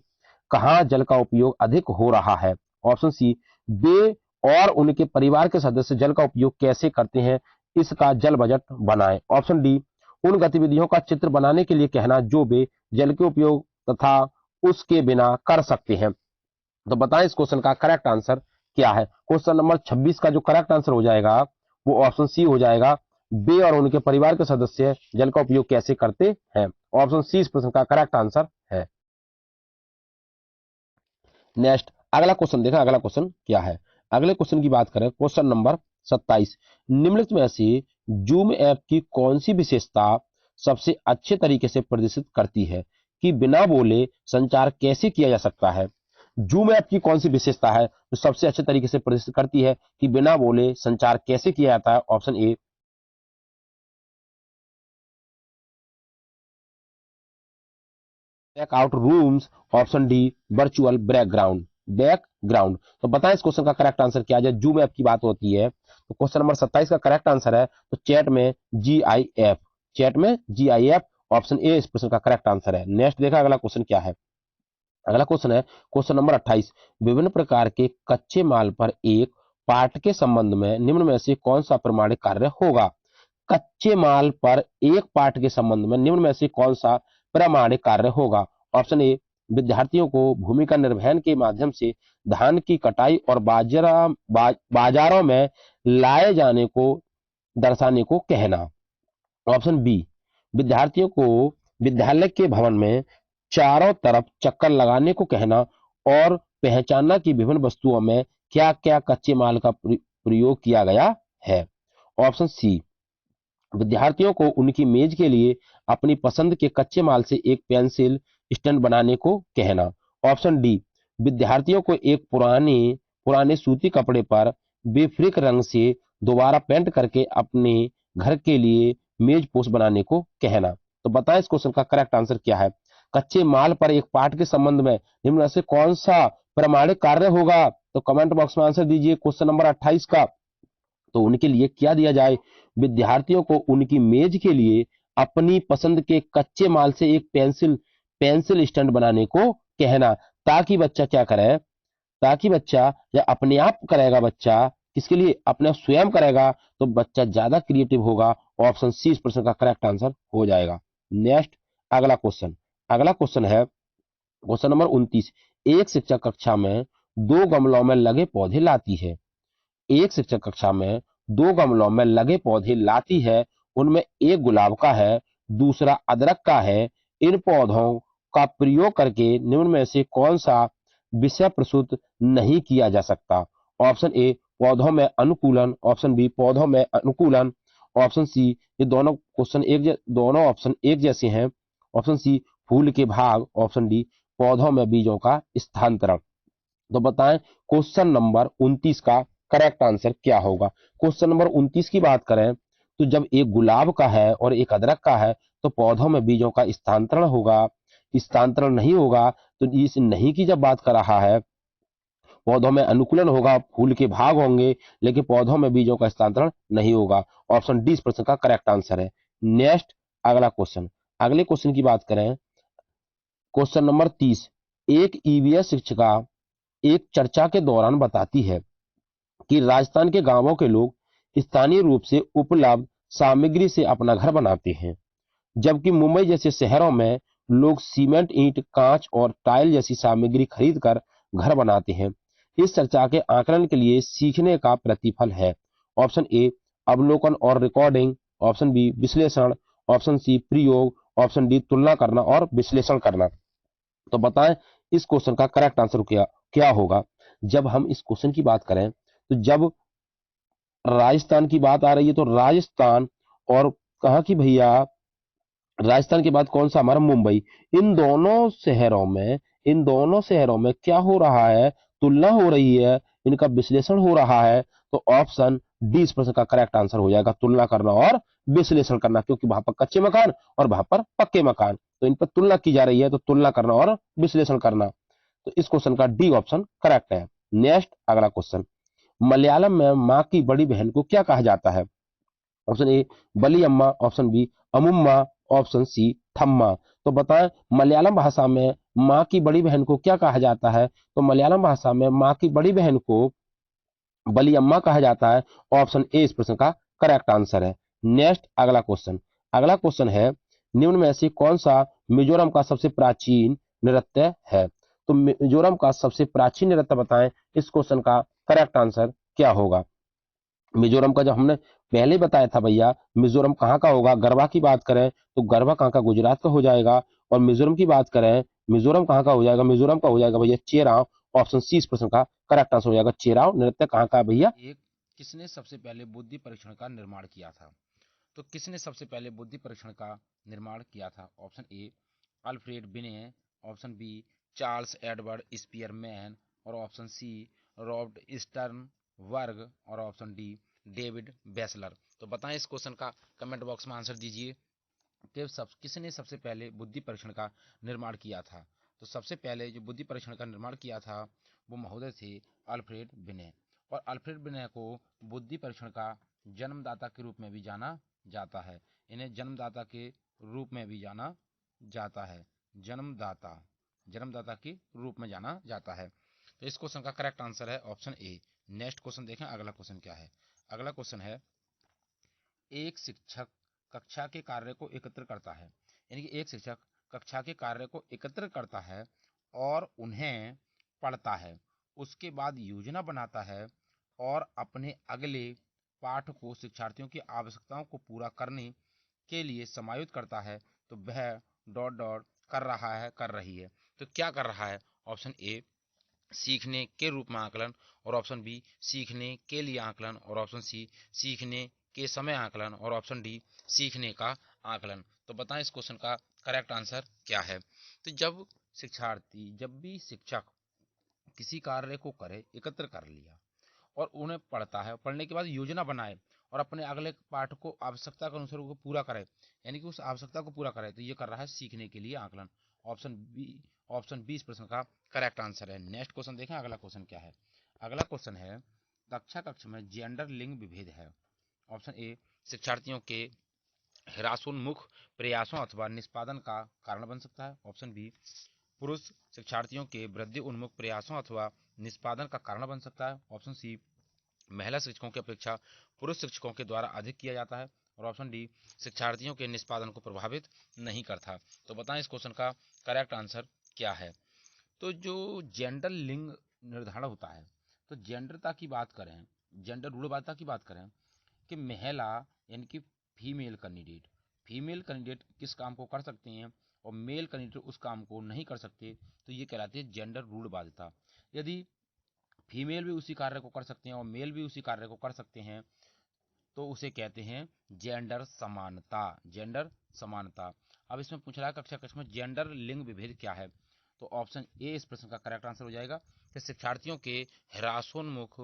कहाँ जल का उपयोग अधिक हो रहा है। ऑप्शन सी, वे और उनके परिवार के सदस्य जल का उपयोग कैसे करते हैं, इसका जल बजट बनाएं। ऑप्शन डी, उन गतिविधियों का चित्र बनाने के लिए कहना जो वे जल के उपयोग तथा उसके बिना कर सकते हैं। तो बताएं इस क्वेश्चन का करेक्ट आंसर क्या है? क्वेश्चन नंबर 26 का जो करेक्ट आंसर हो जाएगा वो ऑप्शन सी हो जाएगा। वे और उनके परिवार के सदस्य जल का उपयोग कैसे करते हैं। ऑप्शन सी इस प्रश्न का करेक्ट आंसर है। नेक्स्ट अगला क्वेश्चन देखा, अगला क्वेश्चन क्या है। अगले क्वेश्चन की बात करें, क्वेश्चन नंबर 27। निम्नलिखित में से जूम ऐप की कौन सी विशेषता सबसे अच्छे तरीके से प्रदर्शित करती है कि बिना बोले संचार कैसे किया जा सकता है? जूम ऐप की कौन सी विशेषता है जो सबसे अच्छे तरीके से प्रदर्शित करती है कि बिना बोले संचार कैसे किया जाता है? ऑप्शन ए, breakout rooms. Option D, virtual background. तो बताएं इस क्वेश्चन का करेक्ट आंसर क्या है। जब जूम ऐप की बात होती है तो क्वेश्चन नंबर 27 का करेक्ट आंसर है तो चैट में जी आई एफ। ऑप्शन ए इस प्रश्न का करेक्ट आंसर है। नेक्स्ट देखा अगला क्वेश्चन क्या है। अगला क्वेश्चन है क्वेश्चन नंबर 28। विभिन्न प्रकार के कच्चे माल पर एक पार्ट के संबंध में निम्न में से कौन सा प्रमाणिक कार्य होगा? कच्चे माल पर एक पाठ के संबंध में निम्न में से कौन सा प्रामाणिक कार्य होगा? ऑप्शन ए, विद्यार्थियों को भूमिका निर्वहन के माध्यम से धान की कटाई और बाजारों में लाए जाने को दर्शाने को कहना। ऑप्शन बी, विद्यार्थियों को विद्यालय के भवन में चारों तरफ चक्कर लगाने को कहना और पहचानना कि विभिन्न वस्तुओं में क्या क्या कच्चे माल का प्रयोग किया गया है। ऑप्शन सी, विद्यार्थियों को उनकी मेज के लिए अपनी पसंद के कच्चे माल से एक पेंसिल स्टैंड बनाने को कहना। ऑप्शन डी, विद्यार्थियों को एक पुराने पुराने सूती कपड़े पर बेफिक्र रंग से दोबारा पेंट करके अपने घर के लिए मेज पोस्ट बनाने को कहना। तो बताएं इस क्वेश्चन का करेक्ट आंसर क्या है। कच्चे माल पर एक पाठ के संबंध में निम्न में से कौन सा प्रमाणिक कार्य होगा? तो कमेंट बॉक्स में आंसर दीजिए क्वेश्चन नंबर 28 का। तो उनके लिए क्या दिया जाए? विद्यार्थियों को उनकी मेज के लिए अपनी पसंद के कच्चे माल से एक पेंसिल स्टैंड बनाने को कहना, ताकि बच्चा क्या करे, ताकि बच्चा या अपने आप करेगा, बच्चा किसके लिए, अपने स्वयं करेगा तो बच्चा ज्यादा क्रिएटिव होगा। ऑप्शन सी इस प्रश्न का करेक्ट आंसर हो जाएगा। नेक्स्ट अगला क्वेश्चन है क्वेश्चन नंबर 29। एक शिक्षक कक्षा में दो गमलों में लगे पौधे लाती है। एक शिक्षक कक्षा में दो गमलों में लगे पौधे लाती है, उनमें एक गुलाब का है, दूसरा अदरक का है। इन पौधों का प्रयोग करके निम्न में से कौन सा विषय प्रस्तुत नहीं किया जा सकता? ऑप्शन ए, पौधों में अनुकूलन। ऑप्शन बी, पौधों में अनुकूलन। ऑप्शन सी, ये दोनों ऑप्शन एक जैसे हैं। ऑप्शन सी, फूल के भाग। ऑप्शन डी, पौधों में बीजों का स्थानांतरण। तो बताएं क्वेश्चन नंबर 29 का करेक्ट आंसर क्या होगा। क्वेश्चन नंबर 29 की बात करें तो जब एक गुलाब का है और एक अदरक का है तो पौधों में बीजों का स्थानांतरण होगा। स्थानांतरण नहीं होगा, तो इस नहीं की जब बात कर रहा है, पौधों में अनुकूलन होगा, फूल के भाग होंगे, लेकिन पौधों में बीजों का स्थानांतरण नहीं होगा। ऑप्शन डी इस प्रश्न का करेक्ट आंसर है। नेक्स्ट अगला क्वेश्चन, अगले क्वेश्चन की बात करें, क्वेश्चन नंबर 30। एक ईवीएस शिक्षिका एक चर्चा के दौरान बताती है कि राजस्थान के गांवों के लोग स्थानीय रूप से उपलब्ध सामग्री से अपना घर बनाते हैं, जबकि मुंबई जैसे शहरों में लोग सीमेंट, ईंट, कांच और टाइल जैसी सामग्री खरीदकर घर बनाते हैं। इस चर्चा के आकलन के लिए सीखने का प्रतिफल है। ऑप्शन ए अवलोकन और रिकॉर्डिंग, ऑप्शन बी विश्लेषण, ऑप्शन सी प्रयोग, ऑप्शन डी तुलना करना और विश्लेषण करना। तो बताएं इस क्वेश्चन का करेक्ट आंसर क्या क्या होगा। जब हम इस क्वेश्चन की बात करें, तो जब राजस्थान की बात आ रही है, तो राजस्थान और कहा कि भैया राजस्थान के बाद कौन सा हमारा मुंबई, इन दोनों शहरों में क्या हो रहा है, तुलना हो रही है, इनका विश्लेषण हो रहा है। तो ऑप्शन डी इस प्रश्न का करेक्ट आंसर हो जाएगा, तुलना करना और विश्लेषण करना, क्योंकि वहां पर कच्चे मकान और वहां पर पक्के मकान, तो इन पर तुलना की जा रही है, तो तुलना करना और विश्लेषण करना। तो इस क्वेश्चन का डी ऑप्शन करेक्ट है। नेक्स्ट अगला क्वेश्चन, मलयालम में माँ की बड़ी बहन को क्या कहा जाता है। ऑप्शन ए बलियम्मा, ऑप्शन बी अमुम्मा, ऑप्शन सी थम्मा। तो बताएं मलयालम भाषा में माँ की बड़ी बहन को क्या कहा जाता है। तो मलयालम भाषा में माँ की बड़ी बहन को बलियम्मा कहा जाता है। ऑप्शन ए इस प्रश्न का करेक्ट आंसर है। नेक्स्ट अगला क्वेश्चन है, निम्न में से कौन सा मिजोरम का सबसे प्राचीन नृत्य है। तो मिजोरम का सबसे प्राचीन नृत्य बताएं, इस क्वेश्चन का करेक्ट आंसर क्या होगा। मिजोरम का जब हमने पहले ही बताया था भैया, मिजोरम कहाँ का होगा, गरबा की बात करें तो गरबा कहाँ का, गुजरात का हो जाएगा। और मिजोरम की बात करें, मिजोरम कहाँ का हो जाएगा, मिजोरम का हो जाएगा भैया चेराव। ऑप्शन सी इस प्रश्न का करेक्ट आंसर हो जाएगा, चेराव नृत्य कहाँ का है भैया। एक, किसने सबसे पहले बुद्धि परीक्षण का निर्माण किया था। तो किसने सबसे पहले बुद्धि परीक्षण का निर्माण किया था। Option A Alfred Binet, option B Charles Edward Spearman, और option C Robert Sternberg, और ऑप्शन डी डेविड बेसलर। तो बताएं इस क्वेश्चन का कमेंट बॉक्स में आंसर दीजिए कि किसने सबसे पहले बुद्धि परीक्षण का निर्माण किया था। तो सबसे पहले जो बुद्धि परीक्षण का निर्माण किया था वो महोदय थे अल्फ्रेड बिने। और अल्फ्रेड बिने को बुद्धि परीक्षण का जन्मदाता के रूप में भी जाना जाता है। इन्हें जन्मदाता के रूप में भी जाना जाता है, जन्मदाता जन्मदाता के रूप में जाना जाता है। तो इस क्वेश्चन का करेक्ट आंसर है ऑप्शन ए। नेक्स्ट क्वेश्चन देखें, अगला क्वेश्चन क्या है। अगला क्वेश्चन है, एक शिक्षक कक्षा के कार्य को एकत्र करता है, यानी कि एक शिक्षक कक्षा के कार्य को एकत्र करता है और उन्हें पढ़ता है, उसके बाद योजना बनाता है और अपने अगले पाठ को शिक्षार्थियों की आवश्यकताओं को पूरा करने के लिए समायोजित करता है। तो वह डॉट डॉट कर रहा है, कर रही है। तो क्या कर रहा है। ऑप्शन ए सीखने के रूप में आकलन, और ऑप्शन बी सीखने के लिए आकलन, और ऑप्शन सी सीखने के समय आकलन, और ऑप्शन डी सीखने का आकलन। तो बताएं इस क्वेश्चन का करेक्ट आंसर क्या है। तो जब भी शिक्षक किसी कार्य को करे, एकत्र कर लिया और उन्हें पढ़ता है, पढ़ने के बाद योजना बनाए और अपने अगले पाठ को आवश्यकता के अनुसार पूरा करे, यानी कि उस आवश्यकता को पूरा करे, तो ये कर रहा है सीखने के लिए आकलन। ऑप्शन बी इस प्रश्न का करेक्ट आंसर है। नेक्स्ट क्वेश्चन देखें, अगला क्वेश्चन क्या है। अगला क्वेश्चन है, कक्ष में जेंडर लिंग विभेद है। ऑप्शन ए शिक्षार्थियों के ह्रासोन्मुख प्रयासों अथवा निष्पादन का कारण बन सकता है। ऑप्शन बी पुरुष शिक्षार्थियों के वृद्धि उन्मुख प्रयासों अथवा निष्पादन का कारण बन सकता है। ऑप्शन सी महिला शिक्षकों की अपेक्षा पुरुष शिक्षकों के द्वारा अधिक किया जाता है। और ऑप्शन डी शिक्षार्थियों के निष्पादन को प्रभावित नहीं करता। तो बताएं इस क्वेश्चन का करेक्ट आंसर क्या है। तो जो जेंडर लिंग निर्धारण होता है, तो जेंडरता की बात करें, जेंडर रूढ़वादिता की बात करें कि महिला यानी कि फीमेल कैंडिडेट किस काम को कर सकते हैं और मेल कैंडिडेट उस काम को नहीं कर सकते, तो ये कहलाती है जेंडर रूढ़वादिता। यदि फीमेल भी उसी कार्य को कर सकते हैं और मेल भी उसी कार्य को कर सकते हैं, तो उसे कहते हैं जेंडर समानता, जेंडर समानता। अब इसमें पूछ रहा है कक्षा में जेंडर लिंग विभेद क्या है। तो ऑप्शन ए इस प्रश्न का करेक्ट आंसर हो जाएगा कि शिक्षार्थियों के ह्रासोन्मुख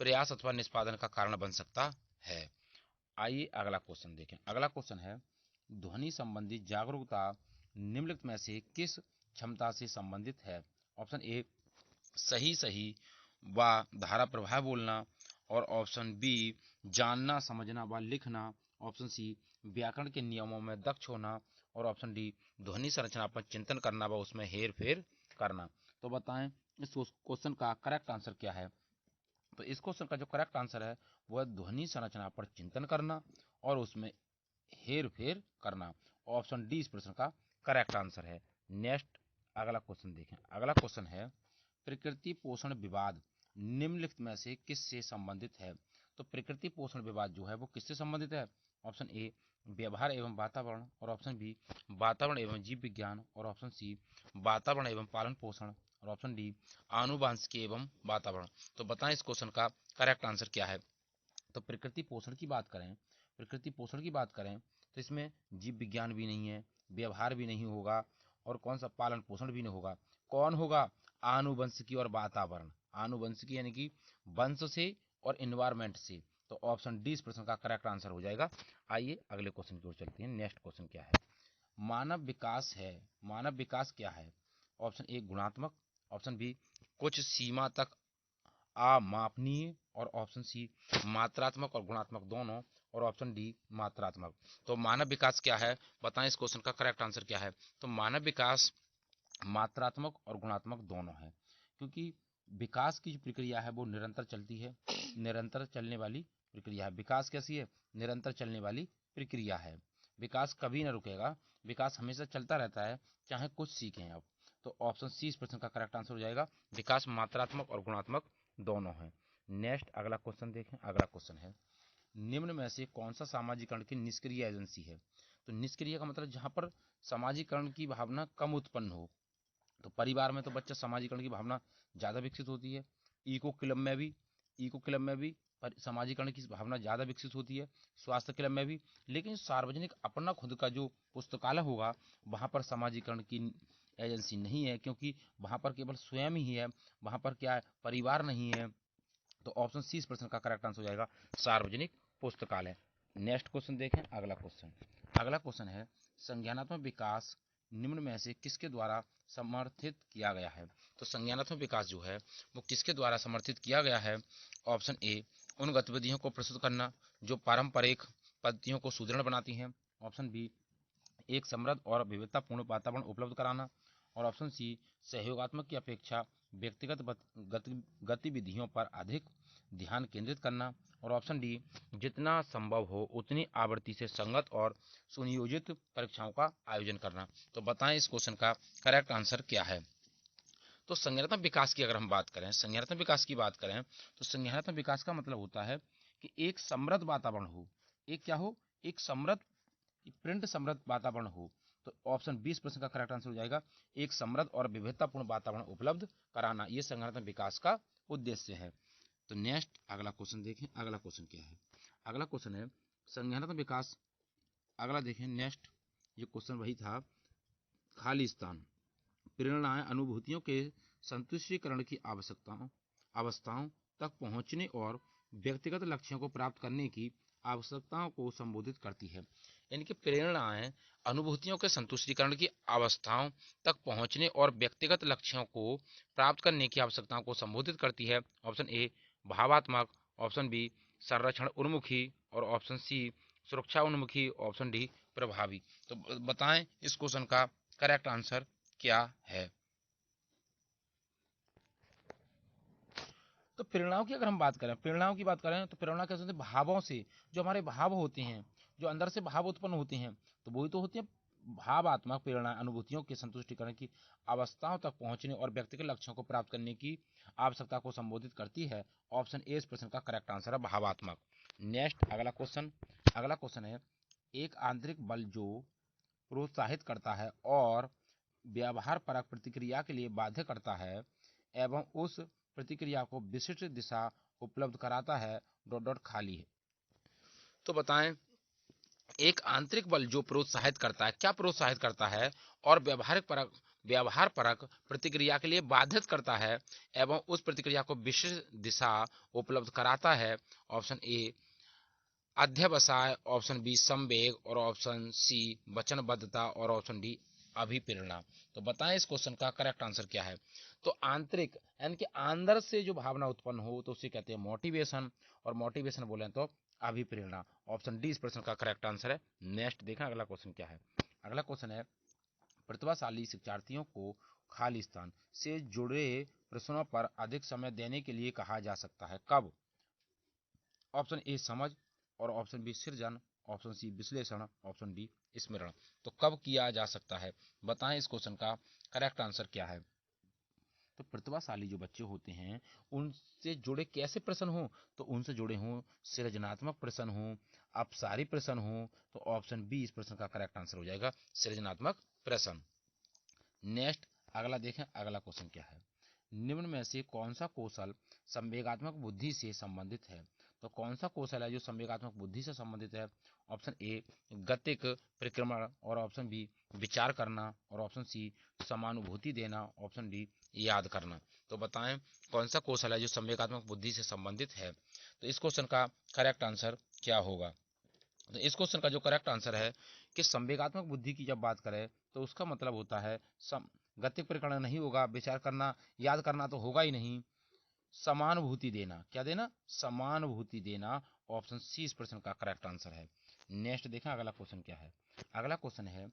प्रयास अथवा निष्पादन का कारण बन सकता है। आइए अगला क्वेश्चन देखें। अगला क्वेश्चन है, ध्वनि संबंधी जागरूकता निम्नलिखित में से किस क्षमता से संबंधित है? ऑप्शन ए सही सही व धारा प्रवाह बोलना, और ऑप्शन बी जानना समझना व लिखना, ऑप्शन सी व्याकरण के नियमों में दक्ष होना, और ऑप्शन डी ध्वनि संरचना पर चिंतन करना व उसमें हेर फेर करना। तो बताएं इस क्वेश्चन का करेक्ट आंसर क्या है? तो इस क्वेश्चन का जो करेक्ट आंसर है वो है ध्वनि संरचना पर चिंतन करना और उसमें हेर फेर करना। ऑप्शन डी इस प्रश्न का करेक्ट आंसर है। नेक्स्ट अगला क्वेश्चन देखें। अगला क्वेश्चन है प्रकृति पोषण विवाद निम्नलिखित में से किससे संबंधित है? तो प्रकृति पोषण विवाद जो है वो किससे संबंधित है? ऑप्शन ए व्यवहार एवं वातावरण, और ऑप्शन बी वातावरण एवं जीव विज्ञान, और ऑप्शन सी वातावरण एवं पालन पोषण, और ऑप्शन डी आनुवांशिकी एवं वातावरण। तो बताएं इस क्वेश्चन का करेक्ट आंसर क्या है? तो प्रकृति पोषण की बात करें, प्रकृति पोषण की बात करें तो इसमें जीव विज्ञान भी नहीं है, व्यवहार भी नहीं होगा, और कौन सा पालन पोषण भी नहीं होगा। कौन होगा? आनुवंशिकी और वातावरण। आनुवंशिकी यानी कि वंश से और इन्वायरमेंट से। तो ऑप्शन डी इस प्रश्न का करेक्ट आंसर हो जाएगा। आइए अगले क्वेश्चन की ओर चलते हैं। नेक्स्ट क्वेश्चन क्या है? मानव विकास है, मानव विकास क्या है? ऑप्शन ए गुणात्मक, ऑप्शन बी कुछ सीमा तक अमापनीय, और ऑप्शन सी मात्रात्मक और गुणात्मक दोनों, और ऑप्शन डी मात्रात्मक। तो मानव विकास क्या है? बताएं इस क्वेश्चन का करेक्ट आंसर क्या है? तो मानव विकास मात्रात्मक और गुणात्मक दोनों है, क्योंकि विकास की जो प्रक्रिया है वो निरंतर चलती है, निरंतर चलने वाली प्रक्रिया है। विकास कैसी है? निरंतर चलने वाली प्रक्रिया है। विकास कभी ना रुकेगा, विकास हमेशा चलता रहता है, चाहे कुछ सीखें आप। तो ऑप्शन सी इस प्रश्न का करेक्ट आंसर हो जाएगा। विकास मात्रात्मक और गुणात्मक दोनों है। नेक्स्ट अगला क्वेश्चन देखें। अगला क्वेश्चन है निम्न में से कौन सा सामाजिकरण की निष्क्रिय एजेंसी है? तो निष्क्रिय का मतलब जहां पर सामाजिकरण की भावना कम उत्पन्न हो। तो परिवार में तो बच्चा सामाजिकरण की भावना ज़्यादा विकसित होती है। इको क्लब में भी सामाजिकरण की भावना ज़्यादा विकसित होती है, स्वास्थ्य क्लब में भी। लेकिन सार्वजनिक अपना खुद का जो पुस्तकालय होगा वहाँ पर सामाजिकरण की एजेंसी नहीं है, क्योंकि वहाँ पर केवल स्वयं ही है, वहाँ पर क्या है? परिवार नहीं है। तो ऑप्शन सी इस प्रश्न का करेक्ट आंसर हो जाएगा, सार्वजनिक पुस्तकालय। नेक्स्ट क्वेश्चन देखें। अगला क्वेश्चन, अगला क्वेश्चन है संज्ञानात्मक विकास निम्न में से किसके द्वारा समर्थित किया गया है? तो संज्ञानात्मक विकास जो है वो किसके द्वारा समर्थित किया गया है? ऑप्शन ए उन गतिविधियों को प्रस्तुत करना जो पारंपरिक पद्धतियों को सुदृढ़ बनाती हैं, ऑप्शन बी एक समृद्ध और विविधतापूर्ण वातावरण उपलब्ध कराना, और ऑप्शन सी सहयोगात्मक की अपेक्षा व्यक्तिगत गतिविधियों पर अधिक ध्यान केंद्रित करना, और ऑप्शन डी जितना संभव हो उतनी आवृत्ति से संगत और सुनियोजित परीक्षाओं का आयोजन करना। तो बताएं इस क्वेश्चन का करेक्ट आंसर क्या है? तो संज्ञानात्मक विकास की अगर हम बात करें, संज्ञानात्मक विकास की बात करें तो संज्ञानात्मक विकास का मतलब होता है कि एक समृद्ध वातावरण हो, एक क्या हो? एक समृद्ध प्रिंट समृद्ध वातावरण हो। तो ऑप्शन 20 प्रश्न का करेक्ट आंसर हो जाएगा, एक समृद्ध और विविधतापूर्ण वातावरण उपलब्ध कराना। ये संज्ञानात्मक विकास का उद्देश्य है। तो नेक्स्ट अगला क्वेश्चन देखें। अगला क्वेश्चन क्या है? अगला क्वेश्चन है संज्ञानात्मक विकास। अगला देखें नेक्स्ट, ये क्वेश्चन वही था, खाली स्थान प्रेरणाएं अनुभूतियों के संतुष्टिकरण की अवस्थाओं तक पहुंचने और व्यक्तिगत लक्ष्यों को प्राप्त करने की आवश्यकताओं को संबोधित करती है। यानी कि प्रेरणाएं अनुभूतियों के संतुष्टिकरण की अवस्थाओं तक पहुंचने और व्यक्तिगत लक्ष्यों को प्राप्त करने की आवश्यकताओं को संबोधित करती है। ऑप्शन ए भावात्मक, ऑप्शन बी संरक्षण उन्मुखी, और ऑप्शन सी सुरक्षा उन्मुखी, ऑप्शन डी प्रभावी। तो बताएं इस क्वेश्चन का करेक्ट आंसर क्या है? तो प्रेरणाओं की अगर हम बात करें, प्रेरणाओं की बात करें तो प्रेरणा कैसे होती है? भावों से, जो हमारे भाव होते हैं, जो अंदर से भाव उत्पन्न होते हैं, तो वही तो होती है भावात्मक प्रेरणा। अनुभूतियों के संतुष्टिकरण की अवस्थाओं तक पहुंचने और व्यक्तिगत लक्ष्यों को प्राप्त करने की आवश्यकता को संबोधित करती है। ऑप्शन ए इस प्रश्न का करेक्ट आंसर है, भावात्मक। नेक्स्ट अगला क्वेश्चन, अगला क्वेश्चन है एक आंतरिक बल जो प्रोत्साहित करता है और व्यवहार परक प्रतिक्रिया के लिए बाध्य करता है एवं उस प्रतिक्रिया को विशिष्ट दिशा उपलब्ध कराता है डॉट डॉट खाली है। तो बताएं एक आंतरिक बल जो प्रोत्साहित करता है, क्या प्रोत्साहित करता है और व्यवहार परक प्रतिक्रिया के लिए बाधित करता है एवं उस प्रतिक्रिया को विशिष्ट दिशा उपलब्ध कराता है। ऑप्शन ए अध्यवसाय, ऑप्शन बी संवेग, और ऑप्शन सी वचनबद्धता, और ऑप्शन डी अभिप्रेरणा। तो बताएं इस क्वेश्चन का करेक्ट आंसर क्या है। तो आंतरिक यानी कि अंदर से जो भावना उत्पन्न हो तो उसे कहते हैं मोटिवेशन, और मोटिवेशन बोले तो अभिप्रेरणा। ऑप्शन डी इस प्रश्न का करेक्ट आंसर है। नेक्स्ट देखा अगला क्वेश्चन क्या है। अगला क्वेश्चन है प्रतिभाशाली शिक्षार्थियों को खाली स्थान से जुड़े प्रश्नों पर अधिक समय देने के लिए कहा जा सकता है, कब। ऑप्शन ए समझ, और ऑप्शन बी सृजन, ऑप्शन सी विश्लेषण, ऑप्शन डी स्मरण। तो कब किया जा सकता है, बताएं इस क्वेश्चन का करेक्ट आंसर क्या है। तो प्रतिभाशाली जो बच्चे होते हैं उनसे जुड़े कैसे प्रश्न हो, तो उनसे जुड़े हों सृजनात्मक प्रश्न हो, अपसारी प्रश्न हो, तो ऑप्शन बी इस प्रश्न का करेक्ट आंसर हो जाएगा, सृजनात्मक प्रश्न। नेक्स्ट अगला देखें, अगला क्वेश्चन क्या है। निम्न में से कौन सा कौशल संवेगात्मक बुद्धि से संबंधित है। तो कौन सा कौशल है जो संवेगात्मक बुद्धि से संबंधित है। ऑप्शन ए गतिक परिक्रमण, और ऑप्शन बी विचार करना, और ऑप्शन सी समानुभूति देना, ऑप्शन डी याद करना। तो बताएं कौन सा कौशल है जो संवेगात्मक बुद्धि से संबंधित है। तो इस क्वेश्चन का करेक्ट आंसर क्या होगा। तो इस क्वेश्चन का जो करेक्ट आंसर है कि संवेगात्मक बुद्धि की जब बात करें तो उसका मतलब होता है गतिक परिक्रमण नहीं होगा, विचार करना याद करना तो होगा ही नहीं, समानुभूति देना, क्या देना, समानुभूति देना। ऑप्शन सी इस प्रश्न का करेक्ट आंसर है। नेक्स्ट देखें अगला क्वेश्चन क्या है। अगला क्वेश्चन है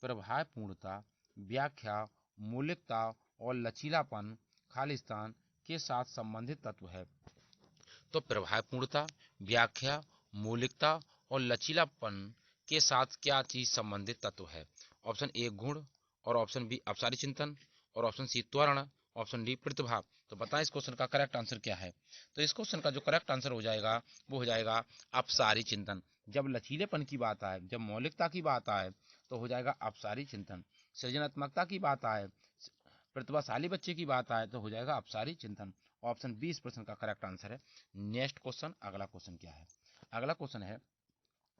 प्रभावपूर्णता, व्याख्या, मौलिकता और लचीलापन खालिस्तान के साथ संबंधित तत्व है। तो प्रभावपूर्णता, व्याख्या, मौलिकता और लचीलापन के साथ क्या चीज संबंधित तत्व है। ऑप्शन ए गुण, और ऑप्शन बी अपसारी चिंतन, और ऑप्शन सी त्वरण, ऑप्शन डी प्रतिभा। तो बताएं इस क्वेश्चन का करेक्ट आंसर क्या है। तो इस क्वेश्चन का जो करेक्ट आंसर हो जाएगा वो हो जाएगा अपसारी चिंतन। जब लचीलेपन की बात आए, जब मौलिकता की बात आए तो हो जाएगा अपसारी चिंतन। सृजनात्मकता की बात आए, प्रतिभाशाली बच्चे की बात आए तो हो जाएगा अपसारी चिंतन। ऑप्शन बी इस प्रश्न का करेक्ट आंसर है। नेक्स्ट क्वेश्चन, अगला क्वेश्चन क्या है। अगला क्वेश्चन है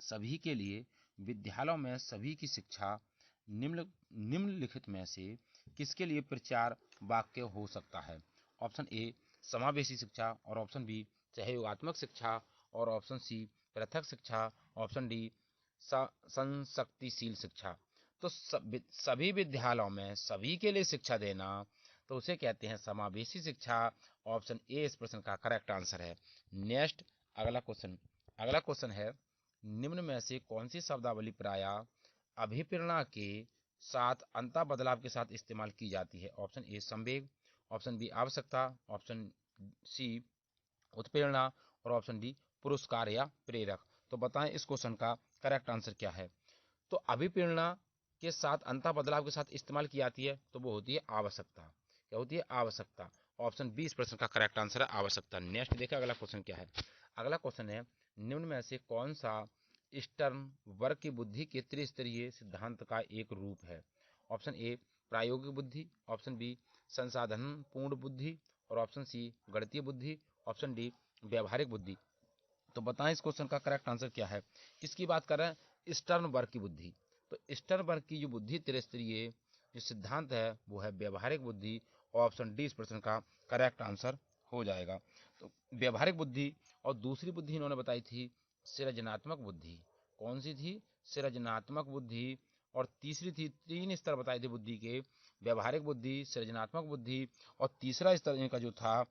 सभी के लिए विद्यालयों में सभी की शिक्षा निम्नलिखित में से किसके लिए प्रचार वाक्य हो सकता है। ऑप्शन ए समावेशी शिक्षा, और ऑप्शन बी सहयोगात्मक शिक्षा, और ऑप्शन सी पृथक शिक्षा, ऑप्शन डी संशक्तिशील शिक्षा। तो सभी विद्यालयों में सभी के लिए शिक्षा देना तो उसे कहते हैं समावेशी शिक्षा। ऑप्शन ए इस प्रश्न का करेक्ट आंसर है। नेक्स्ट अगला क्वेश्चन है निम्न में से कौन सी शब्दावली प्राय अभिप्रेरणा के साथ अंतर बदलाव के साथ इस्तेमाल की जाती है। ऑप्शन ए संवेग, ऑप्शन बी आवश्यकता, ऑप्शन सी उत्प्रेरणा, और ऑप्शन डी पुरस्कार या प्रेरक। तो बताएं इस क्वेश्चन का करेक्ट आंसर क्या है। तो अभिप्रेरणा के साथ अंतर बदलाव के साथ इस्तेमाल की जाती है तो वो होती है आवश्यकता। क्या होती है, आवश्यकता। ऑप्शन बी इस प्रश्न का करेक्ट आंसर है, आवश्यकता। नेक्स्ट देखिए अगला क्वेश्चन क्या है। अगला क्वेश्चन है निम्न में से कौन सा स्टर्न वर्ग की बुद्धि के त्रिस्तरीय सिद्धांत का एक रूप है। ऑप्शन ए प्रायोगिक बुद्धि, ऑप्शन बी संसाधन पूर्ण बुद्धि, और ऑप्शन सी गणितीय बुद्धि, ऑप्शन डी व्यवहारिक बुद्धि। तो बताएं इस क्वेश्चन का करेक्ट आंसर क्या है। किसकी बात कर रहे हैं, स्टर्नबर्ग की बुद्धि। तो स्टर्नबर्ग की जो बुद्धि त्रिस्तरीय जो सिद्धांत है वो है व्यवहारिक बुद्धि। ऑप्शन डी इस प्रश्न का करेक्ट आंसर हो जाएगा। तो व्यवहारिक बुद्धि, और दूसरी बुद्धि इन्होंने बताई थी सृजनात्मक बुद्धि। कौन सी थी, सृजनात्मक बुद्धि। और तीसरी थी, तीन स्तर बताए थे बुद्धि के, व्यवहारिक बुद्धि, सृजनात्मक बुद्धि, और तीसरा स्तर इनका जो था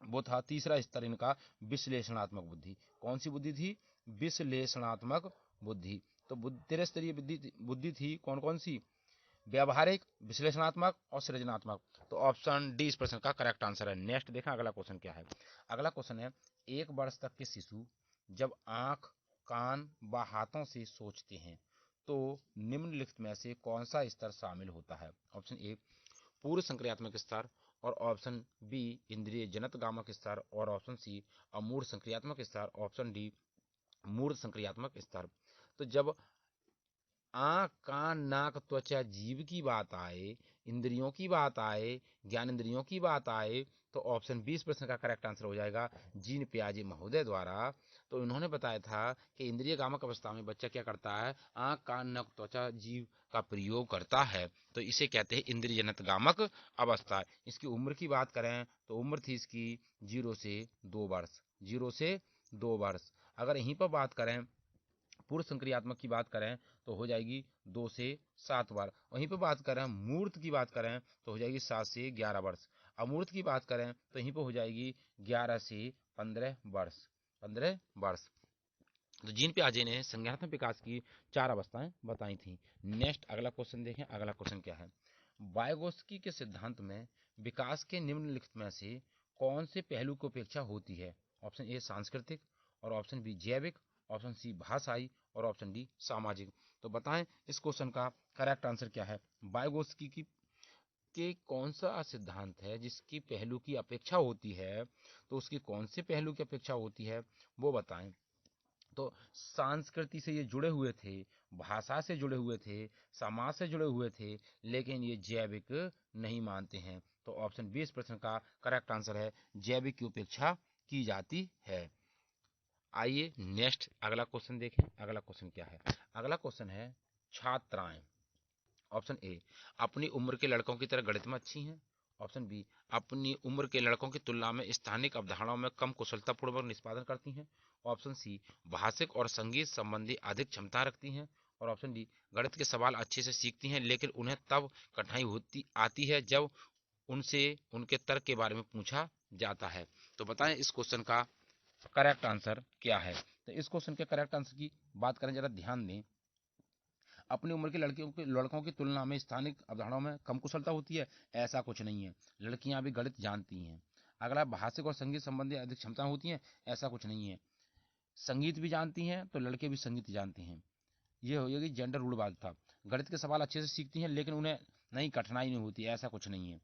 वो था तीसरा स्तर इनका विश्लेषणात्मक बुद्धि। कौन सी बुद्धि थी, विश्लेषणात्मक बुद्धि। तो त्रिस्तरीय बुद्धि थी कौन कौन सी, व्यवहारिक, विश्लेषणात्मक और सृजनात्मक। तो ऑप्शन डी इस प्रश्न का करेक्ट आंसर है। नेक्स्ट देखा अगला क्वेश्चन क्या है। अगला क्वेश्चन है एक वर्ष तक के शिशु जब आंख, कान व हाथों से सोचते हैं तो निम्नलिखित में से कौन सा स्तर शामिल होता है। ऑप्शन ए पूर्व संक्रियात्मक स्तर, और ऑप्शन बी इंद्रिय जनत गामक स्तर, और ऑप्शन सी अमूर्त संक्रियात्मक स्तर, ऑप्शन डी मूर्त संक्रियात्मक स्तर। तो जब आंख, कान, नाक, त्वचा, जीव की बात आए, इंद्रियों की बात आए, ज्ञान इंद्रियों की बात आए, तो ऑप्शन 20 प्रश्न का करेक्ट आंसर हो जाएगा जीन पियाजे महोदय द्वारा। तो इन्होंने बताया था कि इंद्रिय गामक अवस्था में बच्चा क्या करता है, आंख, कान, नाक, त्वचा, जीव का प्रयोग करता है, तो इसे कहते हैं इंद्रिय जनत गामक अवस्था। इसकी उम्र की बात करें तो उम्र थी इसकी 0 से 2 वर्ष, 0 से 2 वर्ष। अगर यहीं पर बात करें पूर्व संक्रियात्मक की बात करें तो हो जाएगी 2 से 7 बार। वहीं पे बात करें मूर्त की बात करें तो हो जाएगी 7 से 11 वर्ष। अमूर्त की बात करें तो यहीं पे हो जाएगी 11 से 15 वर्ष। 15 वर्ष। तो जीन पियाजे ने संज्ञानात्मक विकास की 4 अवस्थाएं बताई थी। नेक्स्ट अगला क्वेश्चन देखें। अगला क्वेश्चन क्या है? वाइगोत्स्की के सिद्धांत में विकास के निम्नलिखित में से कौन से पहलू की उपेक्षा होती है? ऑप्शन ए सांस्कृतिक, और ऑप्शन बी जैविक, ऑप्शन सी भाषाई, और ऑप्शन डी सामाजिक। तो बताएं इस क्वेश्चन का करेक्ट आंसर क्या है? वाइगोत्स्की की के कौन सा सिद्धांत है जिसकी पहलू की अपेक्षा होती है? तो उसकी कौन से पहलू की अपेक्षा होती है वो बताएं। तो संस्कृति से ये जुड़े हुए थे, भाषा से जुड़े हुए थे, समाज से जुड़े हुए थे, लेकिन ये जैविक नहीं मानते हैं। तो ऑप्शन 20 प्रश्न का करेक्ट आंसर है, जैविक की उपेक्षा की जाती है। आइए नेक्स्ट अगला क्वेश्चन देखें। अगला क्वेश्चन क्या है? अगला क्वेश्चन है छात्राएं। ऑप्शन ए अपनी उम्र के लड़कों की तरह गणित में अच्छी हैं। ऑप्शन बी अपनी उम्र के लड़कों की तुलना में स्थानिक अवधारणाओं में कम कुशलतापूर्वक निष्पादन करती हैं। ऑप्शन सी भाषिक और संगीत संबंधी अधिक क्षमता रखती हैं। और ऑप्शन डी गणित के सवाल अच्छे से सीखती हैं, लेकिन उन्हें तब कठिनाई होती आती है जब उनसे उनके तर्क के बारे में पूछा जाता है। तो बताएं इस क्वेश्चन का करेक्ट आंसर क्या है? तो इस क्वेश्चन के करेक्ट आंसर की बात करें, जरा ध्यान दें। अपनी उम्र के लड़कों की तुलना में स्थानिक अवधारणाओं में कम कुशलता होती है, ऐसा कुछ नहीं है। लड़कियां भी गणित जानती हैं। अगला भाषिक और संगीत संबंधी अधिक क्षमता होती है, ऐसा कुछ नहीं है। संगीत भी जानती हैं तो लड़के भी संगीत जानते हैं। ये हो गया कि जेंडर रूढ़वादिता। गणित के सवाल अच्छे से सीखती हैं, लेकिन उन्हें नई कठिनाई नहीं होती, ऐसा कुछ नहीं है।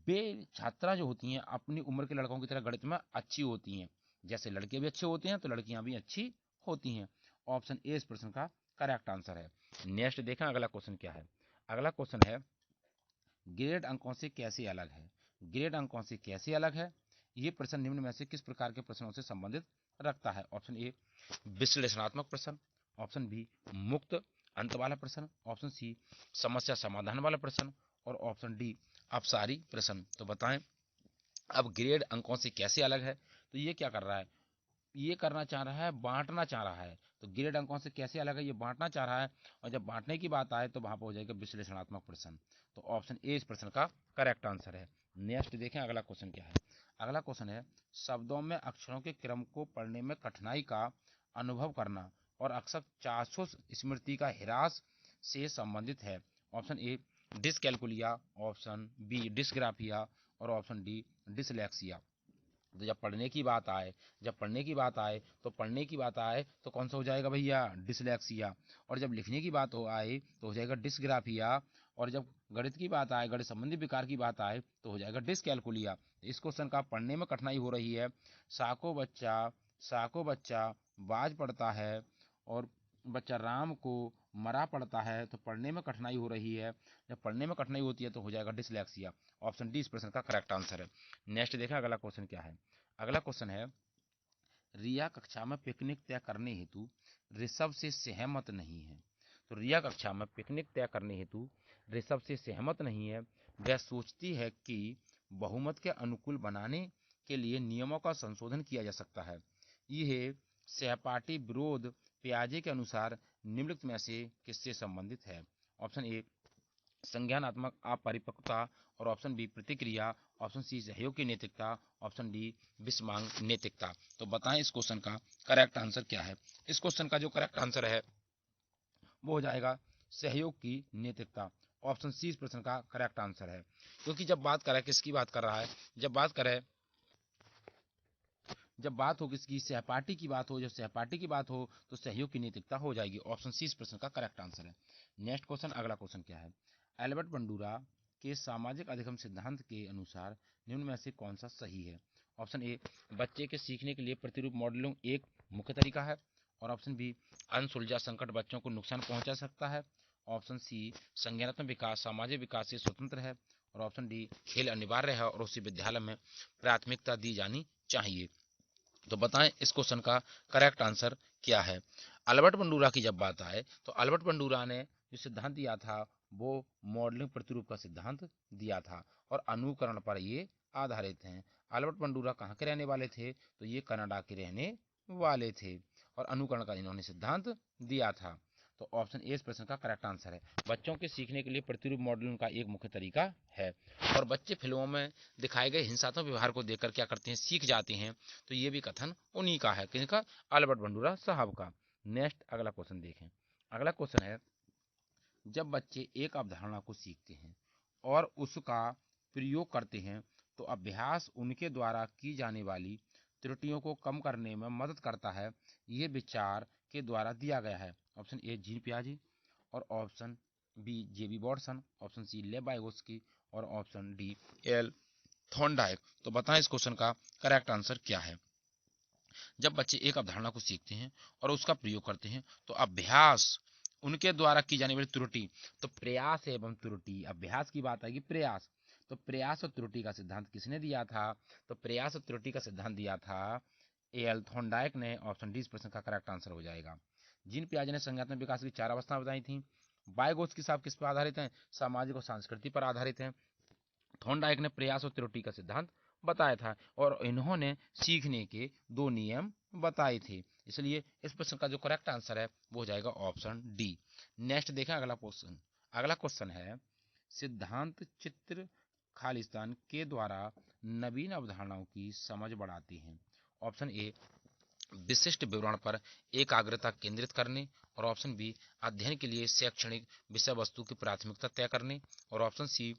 वे छात्रा जो होती हैं अपनी उम्र के लड़कों की तरह गणित में अच्छी होती हैं। जैसे लड़के भी अच्छे होते हैं तो लड़कियां भी अच्छी होती हैं। ऑप्शन ए इस प्रश्न का करेक्ट आंसर है। नेक्स्ट देखें अगला क्वेश्चन क्या है? अगला क्वेश्चन है ग्रेड अंकों से कैसे अलग है? ग्रेड अंकों से कैसे अलग है? ये प्रश्न निम्न में से किस प्रकार के प्रश्नों से संबंधित रखता है? ऑप्शन ए विश्लेषणात्मक प्रश्न, ऑप्शन बी मुक्त अंत वाला प्रश्न, ऑप्शन सी समस्या समाधान वाला प्रश्न, और ऑप्शन डी अपसारी प्रश्न। तो बताएं अब ग्रेड अंकों से कैसे अलग है? तो ये क्या कर रहा है? ये करना चाह रहा है, बांटना चाह रहा है। तो ग्रेड अंकों से कैसे अलग है, ये बांटना चाह रहा है। और जब बांटने की बात आए तो वहां पर हो जाएगा विश्लेषणात्मक प्रश्न। तो ऑप्शन ए इस प्रश्न का करेक्ट आंसर है। नेक्स्ट देखें अगला क्वेश्चन क्या है? अगला क्वेश्चन है शब्दों में अक्षरों के क्रम को पढ़ने में कठिनाई का अनुभव करना और अक्सर चाक्षुष स्मृति का ह्रास से संबंधित है। Option A dyscalculia, option B dysgraphia, और ऑप्शन डी डिसलेक्सिया। तो जब पढ़ने की बात आए तो कौन सा हो जाएगा भैया? डिसलेक्सिया। और जब लिखने की बात आए तो हो जाएगा डिसग्राफिया। और जब गणित की बात आए, गणित संबंधी विकार की बात आए तो हो जाएगा डिसकैलकुलिया। इस क्वेश्चन का पढ़ने में कठिनाई हो रही है। साको बच्चा बाज पड़ता है और बच्चा राम को मरा पड़ता है। तो पढ़ने में कठिनाई हो रही है। जब पढ़ने में कठिनाई होती है तो हो जाएगा डिसलेक्सिया। ऑप्शन डी इस प्रश्न का करेक्ट आंसर है। नेक्स्ट देखा अगला क्वेश्चन क्या है? अगला क्वेश्चन है रिया कक्षा में पिकनिक तय करने हेतु ऋषभ से सहमत नहीं है। तो रिया कक्षा में पिकनिक तय करने हेतु ऋषभ से सहमत नहीं है। वह सोचती है कि बहुमत के अनुकूल बनाने के लिए नियमों का संशोधन किया जा सकता है। यह सहपाठी विरोध पियाजे के अनुसार निम्नलिखित में से किससे संबंधित है? ऑप्शन ए संज्ञानात्मक अपरिपक्वता, और ऑप्शन बी प्रतिक्रिया, ऑप्शन सी सहयोग की नैतिकता, ऑप्शन डी विस्मांग नैतिकता। तो बताएं इस क्वेश्चन का करेक्ट आंसर क्या है? इस क्वेश्चन का जो करेक्ट आंसर है वो हो जाएगा सहयोग की नैतिकता। ऑप्शन सी इस प्रश्न का करेक्ट आंसर है। क्योंकि जब बात करें किसकी बात कर रहा है? जब बात हो किसकी? सहपाठी की बात हो। जब सहपाठी की बात हो तो सहयोग की नैतिकता हो जाएगी। ऑप्शन सी इस प्रश्न का करेक्ट आंसर है। नेक्स्ट क्वेश्चन अगला क्वेश्चन क्या है? एल्बर्ट बंडूरा के सामाजिक अधिगम सिद्धांत के अनुसार निम्न में से कौन सा सही है? ऑप्शन ए बच्चे के सीखने के लिए प्रतिरूप मॉडलिंग एक मुख्य तरीका है, और ऑप्शन बी अनसुलझा संकट बच्चों को नुकसान पहुंचा सकता है, ऑप्शन सी संज्ञानात्मक विकास सामाजिक विकास से स्वतंत्र है, और ऑप्शन डी खेल अनिवार्य है और उसे विद्यालय में प्राथमिकता दी जानी चाहिए। तो बताएं इस क्वेश्चन का करेक्ट आंसर क्या है? अल्बर्ट बंडूरा की जब बात आए तो अल्बर्ट बंडूरा ने जो सिद्धांत दिया था वो मॉडलिंग प्रतिरूप का सिद्धांत दिया था, और अनुकरण पर ये आधारित हैं। अल्बर्ट बंडूरा कहाँ के रहने वाले थे? तो ये कनाडा के रहने वाले थे। और अनुकरण का इन्होंने सिद्धांत दिया था। तो ऑप्शन ए इस प्रश्न का करेक्ट आंसर है। बच्चों के सीखने के लिए प्रतिरूप मॉडलिंग का एक मुख्य तरीका है और बच्चे फिल्मों में दिखाए गए हिंसात्मक व्यवहार को देखकर क्या करते हैं, सीख जाते हैं। तो ये भी कथन उन्हीं का है, किसका, अल्बर्ट बंडूरा साहब का। नेक्स्ट अगला क्वेश्चन देखें। अगला क्वेश्चन है, जब बच्चे एक अवधारणा को सीखते हैं और उसका प्रयोग करते हैं तो अभ्यास उनके द्वारा की जाने वाली त्रुटियों को कम करने में मदद करता है। ये विचार के द्वारा दिया गया है। ऑप्शन ए जीन पियाजी और option B JB Watson, option C Lev Vygotsky और ऑप्शन डी एल थॉर्नडाइक। तो बताएं इस क्वेश्चन का करेक्ट आंसर क्या है। जब बच्चे एक अवधारणा को सीखते हैं और उसका प्रयोग करते हैं तो अभ्यास उनके द्वारा की जाने वाली त्रुटि, तो प्रयास एवं त्रुटि, अभ्यास की बात आएगी, प्रयास, तो प्रयास और त्रुटि का सिद्धांत किसने दिया था, तो प्रयास और त्रुटि का सिद्धांत दिया था एल थॉर्नडाइक ने। ऑप्शन डी इस प्रश्न का करेक्ट आंसर हो जाएगा। जीन पियाजे ने संज्ञानात्मक विकास की 4 अवस्थाएं बताई थी। वाइगोत्स्की साहब किस पर आधारित हैं, सामाजिक और सांस्कृतिक पर आधारित हैं। थॉर्नडाइक ने प्रयास और त्रुटि का सिद्धांत बताया था और इन्होंने सीखने के 2 नियम बताए थे। इसलिए इस प्रश्न का जो करेक्ट आंसर है वो हो जाएगा ऑप्शन डी। नेक्स्ट देखें अगला क्वेश्चन। अगला क्वेश्चन है, सिद्धांत चित्र खालिस्तान के द्वारा नवीन अवधारणाओं की समझ बढ़ाते हैं। ऑप्शन ए विशिष्ट विवरण पर एकाग्रता केंद्रित करने और ऑप्शन बी अध्ययन के लिए शैक्षणिक विषय वस्तु की प्राथमिकता तय करने और ऑप्शन सी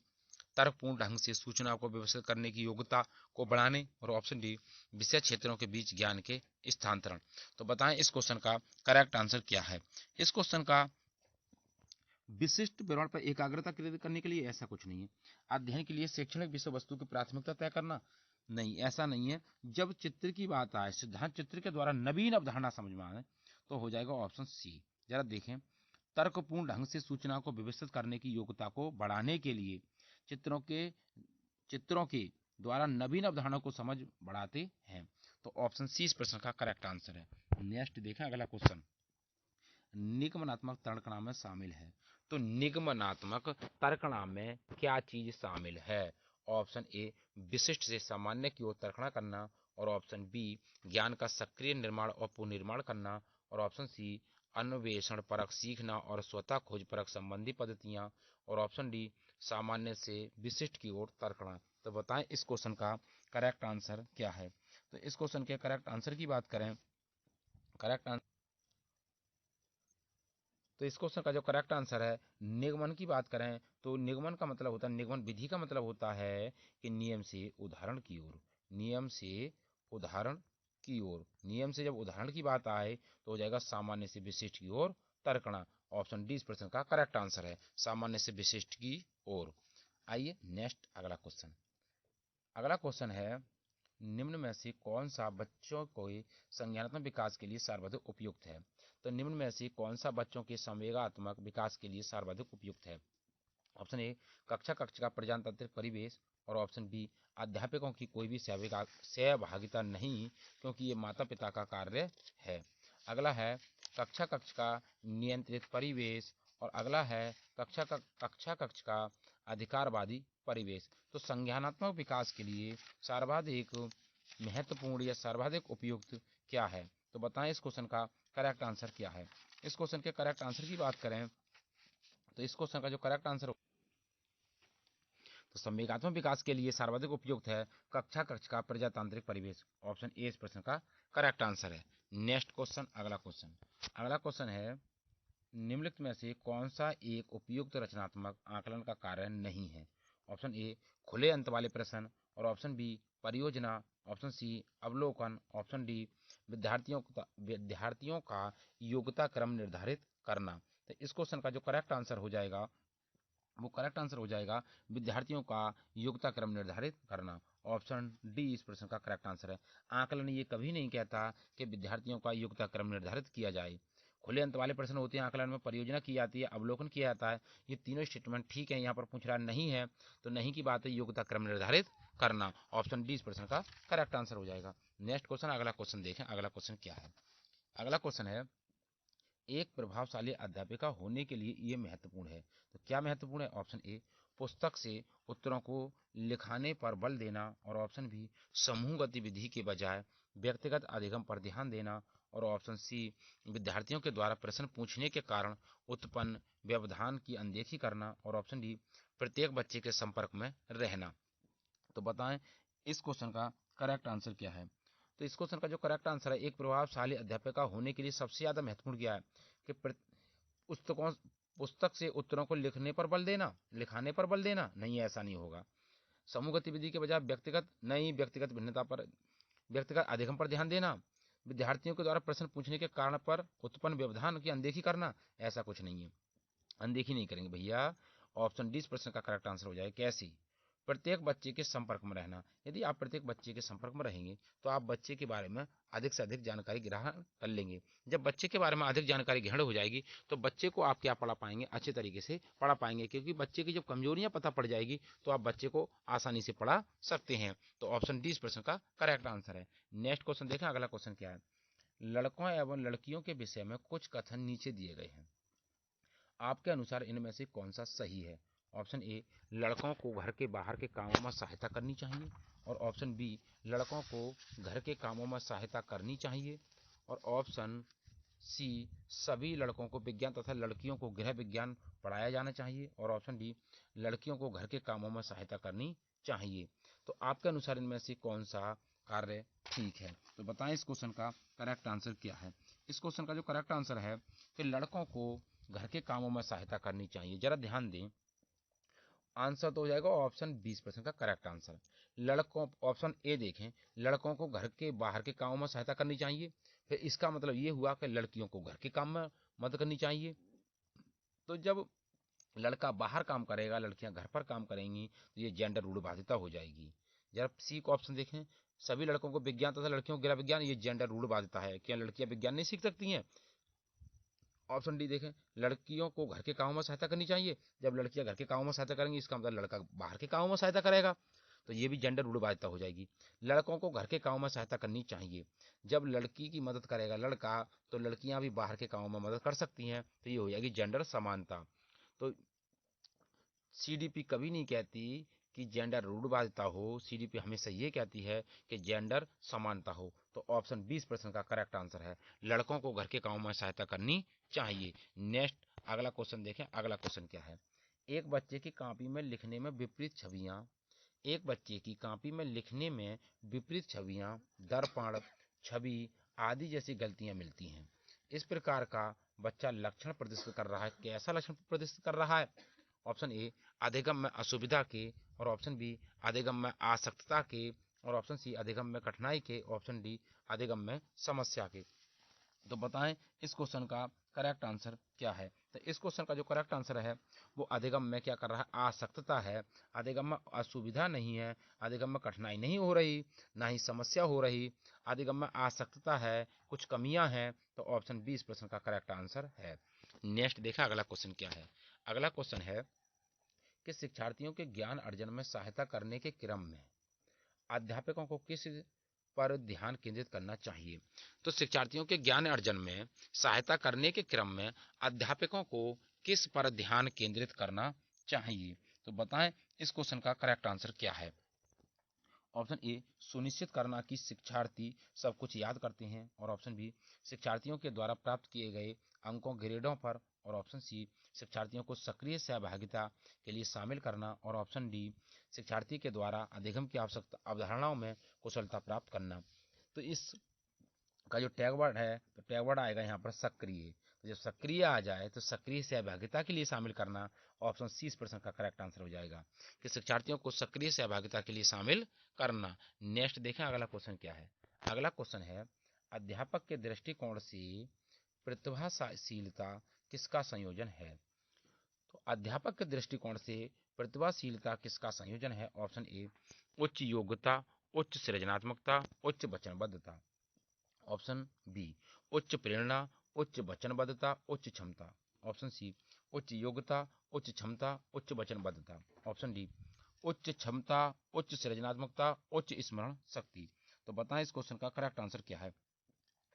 तर्कपूर्ण ढंग से सूचना को व्यवस्थित करने की योग्यता को बढ़ाने और ऑप्शन डी विषय क्षेत्रों के बीच ज्ञान के स्थानांतरण। तो बताएं इस क्वेश्चन का करेक्ट आंसर क्या है। इस क्वेश्चन का विशिष्ट विवरण पर एकाग्रता केंद्रित करने के लिए ऐसा कुछ नहीं है। अध्ययन के लिए शैक्षणिक विषय वस्तु की प्राथमिकता तय करना, नहीं, ऐसा नहीं है। जब चित्र की बात आए, सिद्धांत चित्र के द्वारा नवीन अवधारणा समझ में आए, तो हो जाएगा ऑप्शन सी। जरा देखें, तर्कपूर्ण ढंग से सूचना को व्यवस्थित करने की योग्यता को बढ़ाने के लिए चित्रों के द्वारा नवीन अवधारणा को समझ बढ़ाते हैं। तो ऑप्शन सी इस प्रश्न का करेक्ट आंसर है। नेक्स्ट देखें अगला क्वेश्चन, निगमनात्मक तर्कणा में शामिल है। तो निगमनात्मक तर्कणा में क्या चीज शामिल है। ऑप्शन ए विशिष्ट से सामान्य की ओर तर्कणा करना और ऑप्शन बी ज्ञान का सक्रिय निर्माण और पुनर्निर्माण करना और ऑप्शन सी अन्वेषण परक सीखना और स्वतः खोज परक संबंधी पद्धतियां और ऑप्शन डी सामान्य से विशिष्ट की ओर तर्कणा। तो बताएं इस क्वेश्चन का करेक्ट आंसर क्या है। तो इस क्वेश्चन के करेक्ट आंसर की बात करें, करेक्ट आंसर, तो इस क्वेश्चन का जो करेक्ट आंसर है, निगमन की बात करें तो निगमन का मतलब होता है, निगमन विधि का मतलब होता है कि नियम से उदाहरण की ओर, नियम से उदाहरण की ओर, नियम से जब उदाहरण की बात आए तो हो जाएगा सामान्य से विशिष्ट की ओर तर्कणा। ऑप्शन डी इस प्रश्न का करेक्ट आंसर है, सामान्य से विशिष्ट की ओर। आइए नेक्स्ट अगला क्वेश्चन। अगला क्वेश्चन है, निम्न में से कौन सा बच्चों को संज्ञानात्मक विकास के लिए सर्वाधिक उपयुक्त है। तो निम्न में से कौन सा बच्चों के संवेगात्मक विकास के लिए सर्वाधिक उपयुक्त है। ऑप्शन ए कक्षा का प्रजातांत्रिक परिवेश और ऑप्शन बी अध्यापकों की कोई भी सहभागिता नहीं क्योंकि ये माता पिता का कार्य है। अगला है कक्षा का नियंत्रित परिवेश और अगला है कक्षा का अधिकारवादी परिवेश। तो संज्ञानात्मक विकास के लिए सर्वाधिक महत्वपूर्ण या सर्वाधिक उपयुक्त क्या है। तो बताएं इस क्वेश्चन का करेक्ट आंसर क्या है। इस क्वेश्चन के करेक्ट आंसर की बात करें तो इस क्वेश्चन का जो करेक्ट आंसर, तो संवेगात्मक विकास के लिए सर्वाधिक उपयुक्त है कक्षा का प्रजातांत्रिक परिवेश। ऑप्शन ए इस प्रश्न का करेक्ट आंसर है। नेक्स्ट क्वेश्चन अगला क्वेश्चन। अगला क्वेश्चन है, निम्नलिखित में से कौन सा एक उपयुक्त रचनात्मक आकलन का कार्य नहीं है। ऑप्शन ए खुले अंत वाले प्रश्न और ऑप्शन बी परियोजना, ऑप्शन सी अवलोकन, ऑप्शन डी विद्यार्थियों का योग्यता क्रम निर्धारित करना। तो इस क्वेश्चन का जो करेक्ट आंसर हो जाएगा वो करेक्ट आंसर हो जाएगा विद्यार्थियों का योग्यता क्रम निर्धारित करना। ऑप्शन डी इस प्रश्न का करेक्ट आंसर है। आकलन ये कभी नहीं कहता कि विद्यार्थियों का योग्यता क्रम निर्धारित किया जाए। खुले अंत वाले प्रश्न होते हैं, आकलन में परियोजना की जाती है, अवलोकन किया जाता है। ये तीनों स्टेटमेंट ठीक है, यहाँ पर पूछ रहा नहीं है तो नहीं की बात है, योग्यता क्रम निर्धारित करना। ऑप्शन डी इस प्रश्न का करेक्ट आंसर हो जाएगा। नेक्स्ट क्वेश्चन अगला क्वेश्चन देखें, अगला क्वेश्चन क्या है। अगला क्वेश्चन है, एक प्रभावशाली अध्यापिका होने के लिए ये महत्वपूर्ण है। तो क्या महत्वपूर्ण है। ऑप्शन ए पुस्तक से उत्तरों को लिखाने पर बल देना और ऑप्शन बी समूह गतिविधि के बजाय व्यक्तिगत अधिगम पर ध्यान देना और ऑप्शन सी विद्यार्थियों के द्वारा प्रश्न पूछने के कारण उत्पन्न व्यवधान की अनदेखी करना और ऑप्शन डी प्रत्येक बच्चे के संपर्क में रहना। तो बताएं इस क्वेश्चन का करेक्ट आंसर क्या है। तो इस क्वेश्चन का जो करेक्ट आंसर है, एक प्रभावशाली अध्यापिका होने के लिए सबसे ज़्यादा महत्वपूर्ण क्या है कि पुस्तक से उत्तरों को लिखाने पर बल देना नहीं, ऐसा नहीं होगा। समूह गतिविधि के बजाय व्यक्तिगत भिन्नता पर, व्यक्तिगत अधिगम पर ध्यान देना, विद्यार्थियों के द्वारा प्रश्न पूछने के कारण पर उत्पन्न व्यवधान की अनदेखी करना, ऐसा कुछ नहीं है, अनदेखी नहीं करेंगे भैया। ऑप्शन डी इस प्रश्न का करेक्ट आंसर हो जाए। कैसी? प्रत्येक बच्चे के संपर्क में रहना। यदि आप प्रत्येक बच्चे के संपर्क में रहेंगे तो आप बच्चे के बारे में अधिक से अधिक जानकारी ग्रहण कर लेंगे। जब बच्चे के बारे में अधिक जानकारी ग्रहण हो जाएगी तो बच्चे को आप क्या पढ़ा पाएंगे, अच्छे तरीके से पढ़ा पाएंगे, क्योंकि बच्चे की जब कमजोरियां पता पड़ जाएगी तो आप बच्चे को आसानी से पढ़ा सकते हैं। तो ऑप्शन डी इस प्रश्न का करेक्ट आंसर है। नेक्स्ट क्वेश्चन देखें, अगला क्वेश्चन क्या है। लड़कों एवं लड़कियों के विषय में कुछ कथन नीचे दिए गए हैं, आपके अनुसार इनमें से कौन सा सही है। ऑप्शन ए, लड़कों को घर के बाहर के कामों में सहायता करनी चाहिए, और ऑप्शन बी, लड़कों को घर के कामों में सहायता करनी चाहिए, और ऑप्शन सी, सभी लड़कों को विज्ञान तथा लड़कियों को गृह विज्ञान पढ़ाया जाना चाहिए, और ऑप्शन डी, लड़कियों को घर के कामों में सहायता करनी चाहिए। तो आपके अनुसार इनमें से कौन सा कार्य ठीक है। तो बताएं इस क्वेश्चन का करेक्ट आंसर क्या है। इस क्वेश्चन का जो करेक्ट आंसर है कि लड़कों को घर के कामों में सहायता करनी चाहिए। जरा ध्यान दें, आंसर तो हो जाएगा ऑप्शन 20% का करेक्ट आंसर। लड़कों, ऑप्शन ए देखें, लड़कों को घर के बाहर के कामों में सहायता करनी चाहिए, फिर इसका मतलब ये हुआ कि लड़कियों को घर के काम में मदद करनी चाहिए। तो जब लड़का बाहर काम करेगा, लड़कियां घर पर काम करेंगी, तो ये जेंडर रूढ़िवादिता हो जाएगी। जरा सी को ऑप्शन देखें, सभी लड़कों को विज्ञान तथा लड़कियों को गृह विज्ञान, ये जेंडर रूढ़िवादिता है। क्या लड़कियां विज्ञान नहीं सीख सकती हैं। ऑप्शन डी देखें, लड़कियों को घर के कामों में सहायता करनी चाहिए, जब लड़कियां घर के कामों में सहायता करेंगी इसका मतलब लड़का बाहर के कामों में सहायता करेगा, तो ये भी जेंडर रूढ़िवादिता हो जाएगी। लड़कों को घर के कामों में सहायता करनी चाहिए, जब लड़की की मदद करेगा लड़का तो लड़कियां भी बाहर के कामों में मदद कर सकती हैं, तो ये हो जाएगी जेंडर समानता। तो सीडीपी कभी नहीं कहती कि जेंडर रूढ़िवादिता हो, सीडीपी हमेशा ये कहती है कि जेंडर समानता हो। तो ऑप्शन 20% का करेक्ट आंसर है, लड़कों को घर के कामों में सहायता करनी चाहिए। नेक्स्ट अगला क्वेश्चन देखें, अगला क्वेश्चन क्या है। एक बच्चे की कॉपी में लिखने में विपरीत छवियां, एक बच्चे की कॉपी में लिखने में विपरीत छवियां, दर्पण छवि आदि जैसी गलतियां मिलती हैं। इस प्रकार का बच्चा लक्षण प्रदर्शित कर रहा है, कैसा लक्षण प्रदर्शित कर रहा है। ऑप्शन ए, अधिगम में असुविधा के, और ऑप्शन बी, अधिगम में आसक्तता के, और ऑप्शन सी, अधिगम में कठिनाई के, ऑप्शन डी, अधिगम में समस्या के। तो बताएं इस क्वेश्चन का करेक्ट आंसर क्या है। तो इस क्वेश्चन का जो करेक्ट आंसर है वो अधिगम में क्या कर रहा है, आसक्तता है। अधिगम में असुविधा नहीं है, अधिगम में कठिनाई नहीं हो रही, ना ही समस्या हो रही, अधिगम में आसक्तता है, कुछ कमियां हैं। तो ऑप्शन बी इस प्रश्न का करेक्ट आंसर है। नेक्स्ट देखा अगला क्वेश्चन क्या है। अगला क्वेश्चन है कि शिक्षार्थियों के ज्ञान अर्जन में सहायता करने के क्रम में अध्यापकों को किस पर ध्यान केंद्रित करना चाहिए। तो शिक्षार्थियों के ज्ञान अर्जन में सहायता करने के क्रम में अध्यापकों को किस पर ध्यान केंद्रित करना चाहिए। तो बताएं इस क्वेश्चन का करेक्ट आंसर क्या है। ऑप्शन ए, सुनिश्चित करना कि शिक्षार्थी सब कुछ याद करते हैं, और ऑप्शन बी, शिक्षार्थियों के द्वारा प्राप्त किए गए अंकों ग्रेडों पर, और ऑप्शन सी, शिक्षार्थियों को सक्रिय सहभागिता के लिए शामिल करना, और ऑप्शन डी, शिक्षार्थी के द्वारा अधिगम की आवश्यकता अवधारणाओं में कुशलता प्राप्त करना। तो इस का जो टैग वर्ड है, तो टैग वर्ड आएगा यहाँ पर सक्रिय। तो जब सक्रिय आ जाए तो सक्रिय सहभागिता के लिए शामिल करना, ऑप्शन सी इस प्रश्न का करेक्ट आंसर हो जाएगा कि शिक्षार्थियों को सक्रिय सहभागिता के लिए शामिल करना। नेक्स्ट देखें अगला क्वेश्चन क्या है। अगला क्वेश्चन है, अध्यापक के दृष्टिकोण से प्रतिभाशीलता किसका संयोजन है। तो अध्यापक के दृष्टिकोण से प्रतिभाशीलता किसका संयोजन है। ऑप्शन ए, उच्च योग्यता, उच्च सृजनात्मकता, उच्च वचनबद्धता, ऑप्शन बी, उच्च प्रेरणा, उच्च वचनबद्धता, उच्च क्षमता, ऑप्शन सी, उच्च योग्यता, उच्च क्षमता, उच्च वचनबद्धता, ऑप्शन डी, उच्च क्षमता, उच्च सृजनात्मकता, उच्च स्मरण शक्ति। तो बताएं इस क्वेश्चन का करेक्ट आंसर क्या है।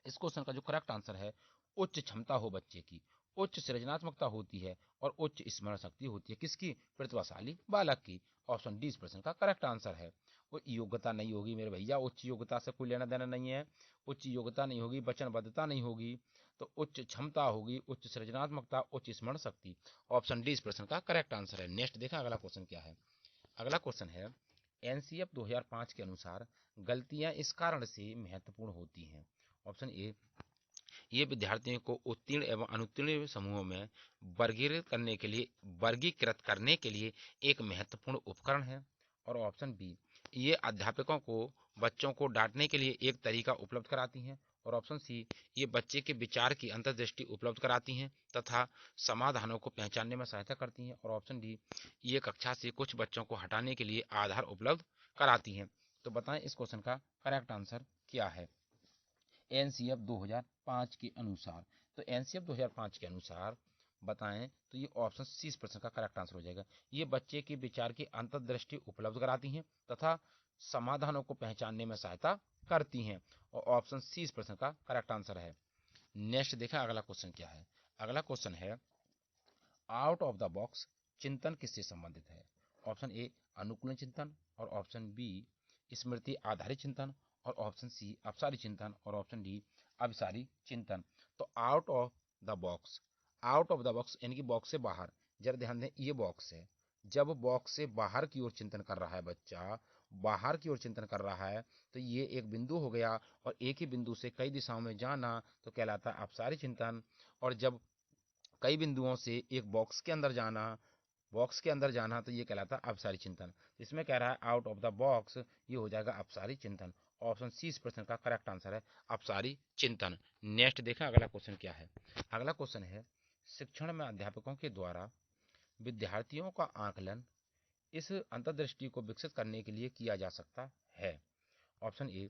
इस क्वेश्चन का जो करेक्ट आंसर है, उच्च क्षमता हो बच्चे की, उच्च सृजनात्मकता होती है, और उच्च स्मरण शक्ति होती है किसकी? प्रतिभाशाली बालक की। ऑप्शन डी इस प्रश्न का करेक्ट आंसर है। वो योग्यता नहीं होगी मेरे भैया, उच्च योग्यता से कोई लेना देना नहीं है। उच्च योग्यता नहीं होगी, वचनबद्धता नहीं होगी, तो उच्च क्षमता होगी, उच्च सृजनात्मकता, उच्च स्मरण शक्ति। ऑप्शन डी इस प्रश्न का करेक्ट आंसर है। नेक्स्ट देखा अगला क्वेश्चन क्या है। अगला क्वेश्चन है एनसीएफ 2005 के अनुसार गलतियां इस कारण से महत्वपूर्ण होती हैं। ऑप्शन ए, ये विद्यार्थियों को उत्तीर्ण एवं अनुत्तीर्ण समूहों में वर्गीकृत करने के लिए एक महत्वपूर्ण उपकरण है। और ऑप्शन बी, ये अध्यापकों को बच्चों को डांटने के लिए एक तरीका उपलब्ध कराती हैं। और ऑप्शन सी, ये बच्चे के विचार की अंतर्दृष्टि उपलब्ध कराती हैं तथा समाधानों को पहचानने में सहायता करती हैं। और ऑप्शन डी, ये कक्षा से कुछ बच्चों को हटाने के लिए आधार उपलब्ध कराती हैं। तो बताएं इस क्वेश्चन का करेक्ट आंसर क्या है एनसीएफ 2005 के अनुसार। तो एनसीएफ 2005 के अनुसार बताएं तो ये ऑप्शन सी इस प्रश्न का करेक्ट आंसर हो जाएगा। ये बच्चे के विचार की अंतर्दृष्टि उपलब्ध कराती हैं तथा समाधानों को पहचानने में सहायता करती हैं। और ऑप्शन सी इस प्रश्न का करेक्ट आंसर है। नेक्स्ट देखा अगला क्वेश्चन क्या है। अगला क्वेश्चन है आउट ऑफ द बॉक्स चिंतन किससे संबंधित है। ऑप्शन ए, अनुकूलन चिंतन। और ऑप्शन बी, स्मृति आधारित चिंतन। और ऑप्शन सी, अपसारी चिंतन। और ऑप्शन डी, अभिसारी चिंतन। तो out of the box, out of the box यानी कि बॉक्स से बाहर। जरा ध्यान दें, ये बॉक्स है। जब बॉक्स से बाहर की ओर चिंतन कर रहा है बच्चा, बाहर की ओर चिंतन कर रहा है, तो ये एक बिंदु हो गया। और एक ही बिंदु से कई दिशाओं में जाना तो कहलाता है अपसारी चिंतन। और जब कई बिंदुओं से एक बॉक्स के अंदर जाना, बॉक्स के अंदर जाना, तो ये कहलाता है अपसारी चिंतन। इसमें कह रहा है आउट ऑफ द बॉक्स, ये हो जाएगा अपसारी चिंतन। ऑप्शन सी इस प्रश्न का करेक्ट आंसर है, अपसारी चिंतन। नेक्स्ट देखा अगला क्वेश्चन क्या है। अगला क्वेश्चन है शिक्षण में अध्यापकों के द्वारा विद्यार्थियों का आकलन इस अंतर्दृष्टि को विकसित करने के लिए किया जा सकता है। ऑप्शन ए,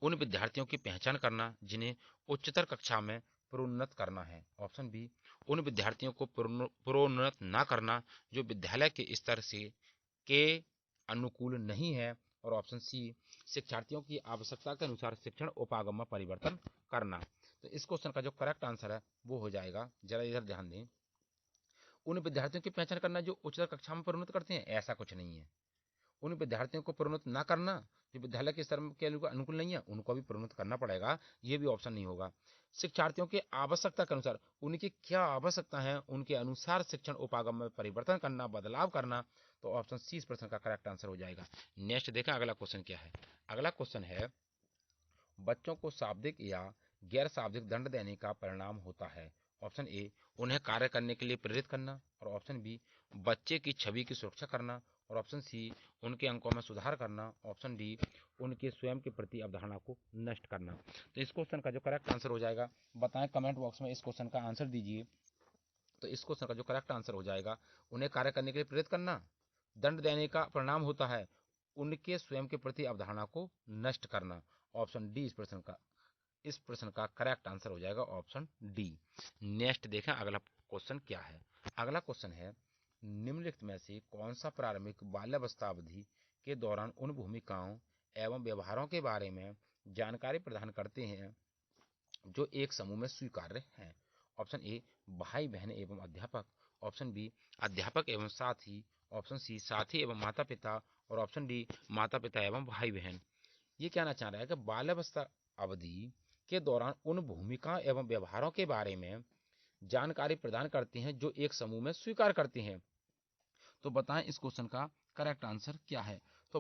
उन विद्यार्थियों की पहचान करना जिन्हें उच्चतर कक्षा में प्रोन्नत करना है। ऑप्शन बी, उन विद्यार्थियों को प्रोन्नत न करना जो विद्यालय के स्तर से के अनुकूल नहीं है। और ऑप्शन सी, शिक्षार्थियों की आवश्यकता के अनुसार शिक्षण उपागम में परिवर्तन करना। तो इस क्वेश्चन का जो करेक्ट आंसर है वो हो जाएगा, जरा इधर ध्यान दें, उन विद्यार्थियों की पहचान करना जो उच्चतर कक्षा में प्रोन्नत करते हैं, ऐसा कुछ नहीं है। उन विद्यार्थियों को प्रोन्नत ना करना जो विद्यालय के स्तर के अनुकूल नहीं है, उनको भी प्रोन्नत करना पड़ेगा, ये भी ऑप्शन नहीं होगा। शिक्षार्थियों के आवश्यकता के अनुसार, उनकी क्या आवश्यकता है उनके अनुसार शिक्षण उपागम में परिवर्तन करना, बदलाव करना। तो ऑप्शन सी इस प्रश्न का करेक्ट आंसर हो जाएगा। नेक्स्ट देखा अगला क्वेश्चन क्या है। अगला क्वेश्चन है बच्चों को शाब्दिक या गैर शाब्दिक दंड देने का परिणाम होता है। ऑप्शन ए, उन्हें कार्य करने के लिए प्रेरित करना। और ऑप्शन बी, बच्चे की छवि की सुरक्षा करना। और ऑप्शन सी, उनके अंकों में सुधार करना। ऑप्शन डी, उनके स्वयं के प्रति अवधारणा को नष्ट करना। तो इस क्वेश्चन का जो करेक्ट आंसर हो जाएगा, बताएं कमेंट बॉक्स में इस क्वेश्चन का आंसर दीजिए। तो इस क्वेश्चन का जो करेक्ट आंसर हो जाएगा, उन्हें कार्य करने के लिए प्रेरित करना, दंड देने का परिणाम होता है उनके स्वयं के प्रति अवधारणा को नष्ट करना। ऑप्शन डी इस प्रश्न का करेक्ट आंसर हो जाएगा, ऑप्शन डी। नेक्स्ट देखें अगला क्वेश्चन क्या है। अगला क्वेश्चन है निम्नलिखित में से कौन सा प्रारंभिक बाल्यावस्था अवधि के दौरान उन भूमिकाओं एवं व्यवहारों के बारे में जानकारी प्रदान करते हैं जो एक समूह में स्वीकार्य हैं। ऑप्शन ए, भाई बहन एवं अध्यापक। ऑप्शन बी, अध्यापक एवं साथी। ऑप्शन सी, साथी एवं माता पिता। और ऑप्शन डी, माता पिता एवं भाई बहन। ये कहना चाह रहा है कि बाल्यावस्था अवधि के दौरान उन भूमिका एवं व्यवहारों के बारे में जानकारी प्रदान करते हैं जो एक समूह में स्वीकार करते हैं। तो बताएं इस क्वेश्चन का करेक्ट आंसर क्या है। तो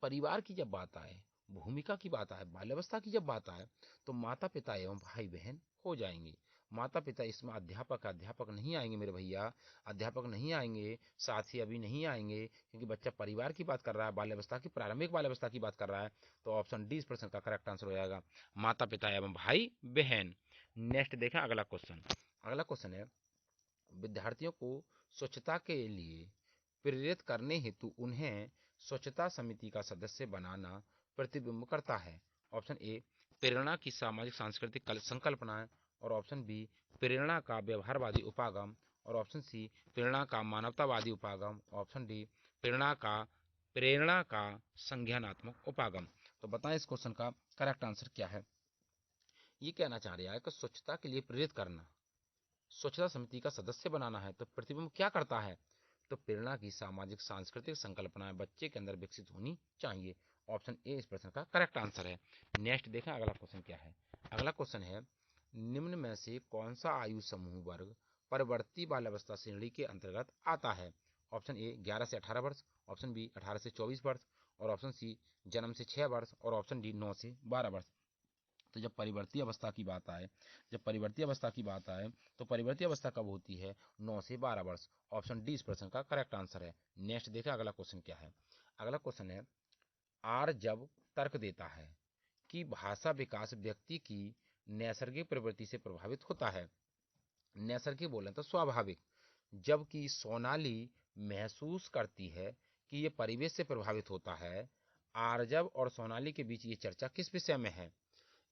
परिवार की जब बात आए, भूमिका की बात आए, बाल्यावस्था की जब बात आए, तो माता पिता एवं भाई बहन हो जाएंगे। माता पिता इसमें अध्यापक नहीं आएंगे मेरे भैया, अध्यापक नहीं आएंगे, साथी अभी नहीं आएंगे, क्योंकि बच्चा परिवार की बात कर रहा है, बाल्यावस्था की, प्रारंभिक बाल्यावस्था की बात कर रहा है। तो ऑप्शन डी इस प्रश्न का करेक्ट आंसर हो जाएगा, माता पिता एवं भाई बहन। नेक्स्ट देखें अगला क्वेश्चन। अगला क्वेश्चन है विद्यार्थियों को स्वच्छता के लिए प्रेरित करने हेतु उन्हें स्वच्छता समिति का सदस्य बनाना प्रतिबिंब करता है। ऑप्शन ए, प्रेरणा की सामाजिक सांस्कृतिक संकल्पनाएं। और ऑप्शन बी, प्रेरणा का व्यवहारवादी उपागम। और ऑप्शन सी, प्रेरणा का मानवतावादी उपागम। ऑप्शन डी, प्रेरणा का संज्ञानात्मक उपागम। तो बताएं इस क्वेश्चन का करेक्ट आंसर क्या है। ये कहना चाह रहा है कि स्वच्छता के लिए प्रेरित करना, स्वच्छता समिति का सदस्य बनाना है तो प्रतिबिंब क्या करता है? तो प्रेरणा की सामाजिक सांस्कृतिक संकल्पनाएं बच्चे के अंदर विकसित होनी चाहिए। ऑप्शन ए इस प्रश्न का करेक्ट आंसर है। नेक्स्ट देखें अगला क्वेश्चन क्या है। अगला क्वेश्चन है, निम्न में से कौन सा आयु समूह वर्ग परवर्ती बाल्यावस्था श्रेणी के अंतर्गत आता है? ऑप्शन ए 11 से 18 वर्ष, ऑप्शन बी 18 से 24 वर्ष, और ऑप्शन सी जन्म से 6 वर्ष, और ऑप्शन डी 9 से 12 वर्ष। तो जब परिवर्ती अवस्था की बात आए तो परिवर्ती अवस्था कब होती है? 9 से 12 वर्ष। ऑप्शन डी इस प्रश्न का करेक्ट आंसर है। नेक्स्ट देखें अगला क्वेश्चन क्या है। अगला क्वेश्चन है, आर जब तर्क देता है कि भाषा विकास व्यक्ति की नैसर्गिक प्रवृत्ति से प्रभावित होता है, नैसर्गिक बोले तो स्वाभाविक, जबकि सोनाली महसूस करती है कि ये परिवेश से प्रभावित होता है, आरजब और सोनाली के बीच ये चर्चा किस विषय में है?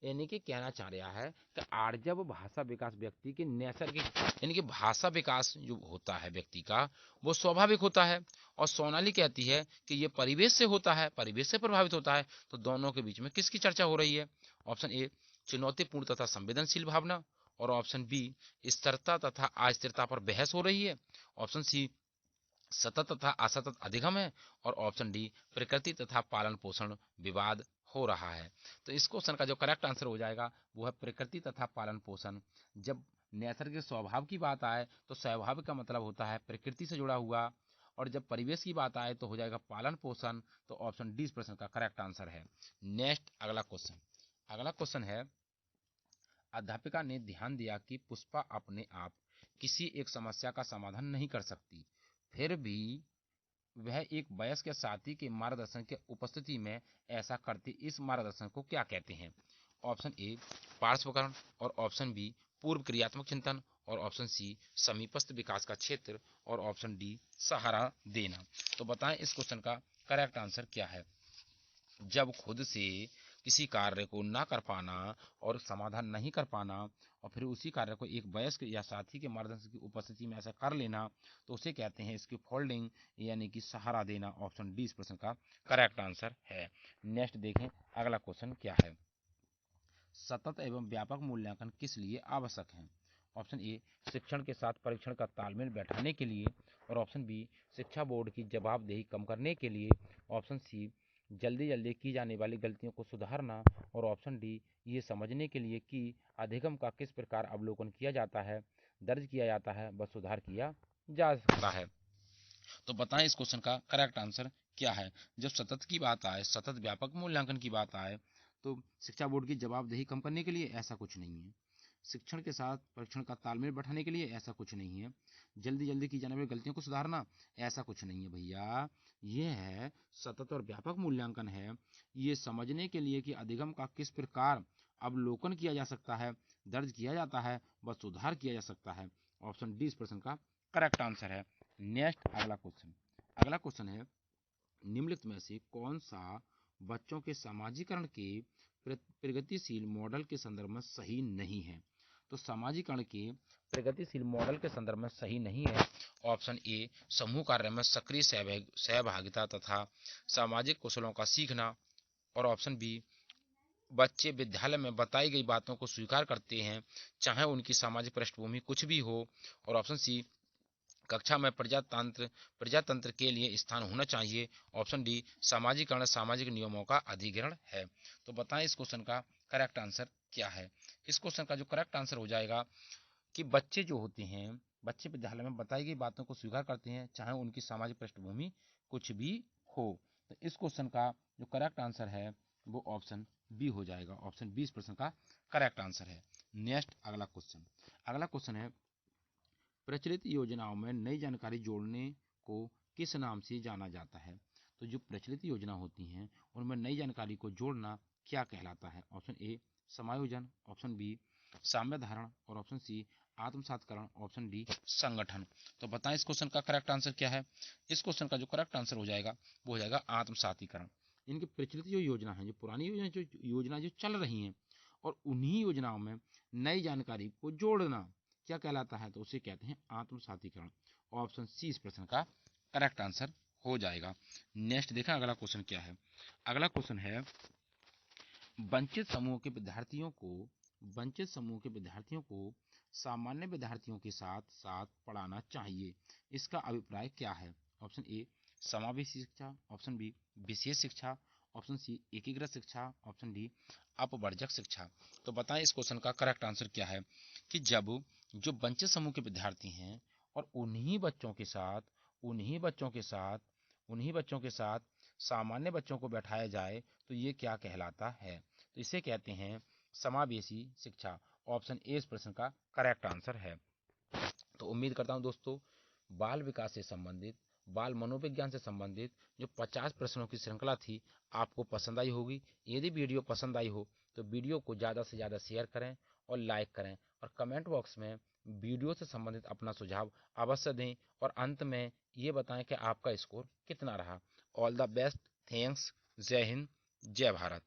यानी कि कहना चाह रहा है कि आर्जव भाषा विकास व्यक्ति की नैसर्गिक, यानी कि भाषा विकास जो होता है व्यक्ति का वो स्वाभाविक होता है, और सोनाली कहती है कि ये परिवेश से होता है, परिवेश से प्रभावित होता है। तो दोनों के बीच में किसकी चर्चा हो रही है? ऑप्शन ए चुनौतीपूर्ण तथा संवेदनशील भावना, और ऑप्शन बी स्थिरता तथा अस्थिरता पर बहस हो रही है, ऑप्शन सी सतत तथा असतत अधिगम है, और ऑप्शन डी प्रकृति तथा पालन पोषण विवाद हो रहा है। तो इस क्वेश्चन का जो करेक्ट आंसर हो जाएगा वो है प्रकृति तथा पालन पोषण। जब नैसर्गिक स्वभाव की बात आए तो स्वभाव का मतलब होता है प्रकृति से जुड़ा हुआ, और जब परिवेश की बात आए तो हो जाएगा पालन पोषण। तो ऑप्शन डी इस प्रश्न का करेक्ट आंसर है। नेक्स्ट अगला क्वेश्चन है, अध्यापिका ने ध्यान दिया कि पुष्पा अपने आप किसी एक समस्या का समाधान नहीं कर सकती, फिर भी वह एक वयस्क साथी के मार्गदर्शन के उपस्थिति में ऐसा करती, इस मार्गदर्शन को क्या कहते हैं? ऑप्शन ए पार्श्वकरण, और ऑप्शन बी पूर्व क्रियात्मक चिंतन, और ऑप्शन सी समीपस्थ विकास का क्षेत्र, और ऑप्शन डी सहारा देना। तो बताएं इस क्वेश्चन का करेक्ट आंसर क्या है? जब खुद से किसी कार्य को ना कर पाना और समाधान नहीं कर पाना, और फिर उसी कार्य को एक वयस्क या साथी के मार्गदर्शन की उपस्थिति में ऐसा कर लेना, तो उसे कहते हैं इसकी फोल्डिंग, यानी कि सहारा देना। ऑप्शन डी इस प्रश्न का करेक्ट आंसर है। नेक्स्ट देखें अगला क्वेश्चन क्या है। सतत एवं व्यापक मूल्यांकन किस लिए आवश्यक है? ऑप्शन ए शिक्षण के साथ परीक्षण का तालमेल बैठाने के लिए, और ऑप्शन बी शिक्षा बोर्ड की जवाबदेही कम करने के लिए, ऑप्शन सी जल्दी जल्दी की जाने वाली गलतियों को सुधारना, और ऑप्शन डी ये समझने के लिए कि अधिगम का किस प्रकार अवलोकन किया जाता है, दर्ज किया जाता है, व सुधार किया जा सकता है। तो बताएं इस क्वेश्चन का करेक्ट आंसर क्या है? जब सतत की बात आए, सतत व्यापक मूल्यांकन की बात आए, तो शिक्षा बोर्ड की जवाबदेही कम करने के लिए ऐसा कुछ नहीं है, शिक्षण के साथ परीक्षण का तालमेल बैठाने के लिए ऐसा कुछ नहीं है, जल्दी जल्दी की जाने वाली गलतियों को सुधारना ऐसा कुछ नहीं है भैया। ये है सतत और व्यापक मूल्यांकन है, ये समझने के लिए कि अधिगम का किस प्रकार अवलोकन किया जा सकता है, दर्ज किया जाता है, व सुधार किया जा सकता है। ऑप्शन डी इस प्रश्न का करेक्ट आंसर है। नेक्स्ट अगला क्वेश्चन है, निम्नलिखित में से कौन सा बच्चों के समाजीकरण के प्रगतिशील मॉडल के संदर्भ में सही नहीं है? तो समाजीकरण के प्रगतिशील मॉडल के संदर्भ में सही नहीं है। ऑप्शन ए समूह कार्य में सक्रिय सहभागिता तथा सामाजिक कौशलों का सीखना, और ऑप्शन बी बच्चे विद्यालय में बताई गई बातों को स्वीकार करते हैं चाहे उनकी सामाजिक पृष्ठभूमि कुछ भी हो, और ऑप्शन सी कक्षा में प्रजातंत्र के लिए स्थान होना चाहिए, ऑप्शन डी सामाजिकरण सामाजिक नियमों का अधिग्रहण है। तो बताएं इस क्वेश्चन का करेक्ट आंसर क्या है? इस क्वेश्चन का जो करेक्ट आंसर हो जाएगा कि बच्चे जो होते हैं, बच्चे विद्यालय में बताई गई बातों को स्वीकार करते हैं चाहे उनकी सामाजिक पृष्ठभूमि कुछ भी हो। तो इस क्वेश्चन का जो करेक्ट आंसर है वो ऑप्शन बी हो जाएगा। ऑप्शन बी इस प्रश्न का करेक्ट आंसर है। नेक्स्ट अगला क्वेश्चन है, प्रचलित योजनाओं में नई जानकारी जोड़ने को किस नाम से जाना जाता है? तो जो प्रचलित योजना होती हैं उनमें नई जानकारी को जोड़ना क्या कहलाता है? ऑप्शन ए समायोजन, ऑप्शन बी साम्य धारण, और ऑप्शन सी आत्मसातकरण, ऑप्शन डी संगठन। तो बताएं इस क्वेश्चन का करेक्ट आंसर क्या है? इस क्वेश्चन का जो करेक्ट आंसर हो जाएगा वो हो जाएगा आत्मसातीकरण। इनकी प्रचलित जो योजना है, जो पुरानी योजना जो चल रही हैं, और उन्हीं योजनाओं में नई जानकारी को जोड़ना क्या कहलाता है? तो उसे कहते हैं आत्मसातीकरण। ऑप्शन सी इस प्रश्न का करेक्ट आंसर हो जाएगा। नेक्स्ट देखा अगला क्वेश्चन क्या है। अगला क्वेश्चन है, वंचित समूह के विद्यार्थियों को सामान्य विद्यार्थियों के साथ साथ पढ़ाना चाहिए। इसका अभिप्राय क्या है? ऑप्शन ए समावेशी शिक्षा, ऑप्शन बी विशेष शिक्षा, ऑप्शन सी एकीकृत शिक्षा, ऑप्शन डी अपवर्जक शिक्षा। तो बताएं इस क्वेश्चन का करेक्ट आंसर क्या है कि जब जो वंचित समूह के विद्यार्थी हैं और उन्हीं बच्चों के साथ सामान्य बच्चों को बैठाया जाए तो ये क्या कहलाता है? तो इसे कहते हैं समावेशी शिक्षा। ऑप्शन ए इस प्रश्न का करेक्ट आंसर है। तो उम्मीद करता हूं दोस्तों बाल विकास से संबंधित, बाल मनोविज्ञान से संबंधित जो 50 प्रश्नों की श्रृंखला थी आपको पसंद आई होगी। यदि वीडियो पसंद आई हो तो वीडियो को ज़्यादा से ज़्यादा शेयर करें और लाइक करें और कमेंट बॉक्स में वीडियो से संबंधित अपना सुझाव अवश्य दें और अंत में ये बताएं कि आपका स्कोर कितना रहा। ऑल द बेस्ट, थैंक्स, जय हिंद, जय भारत।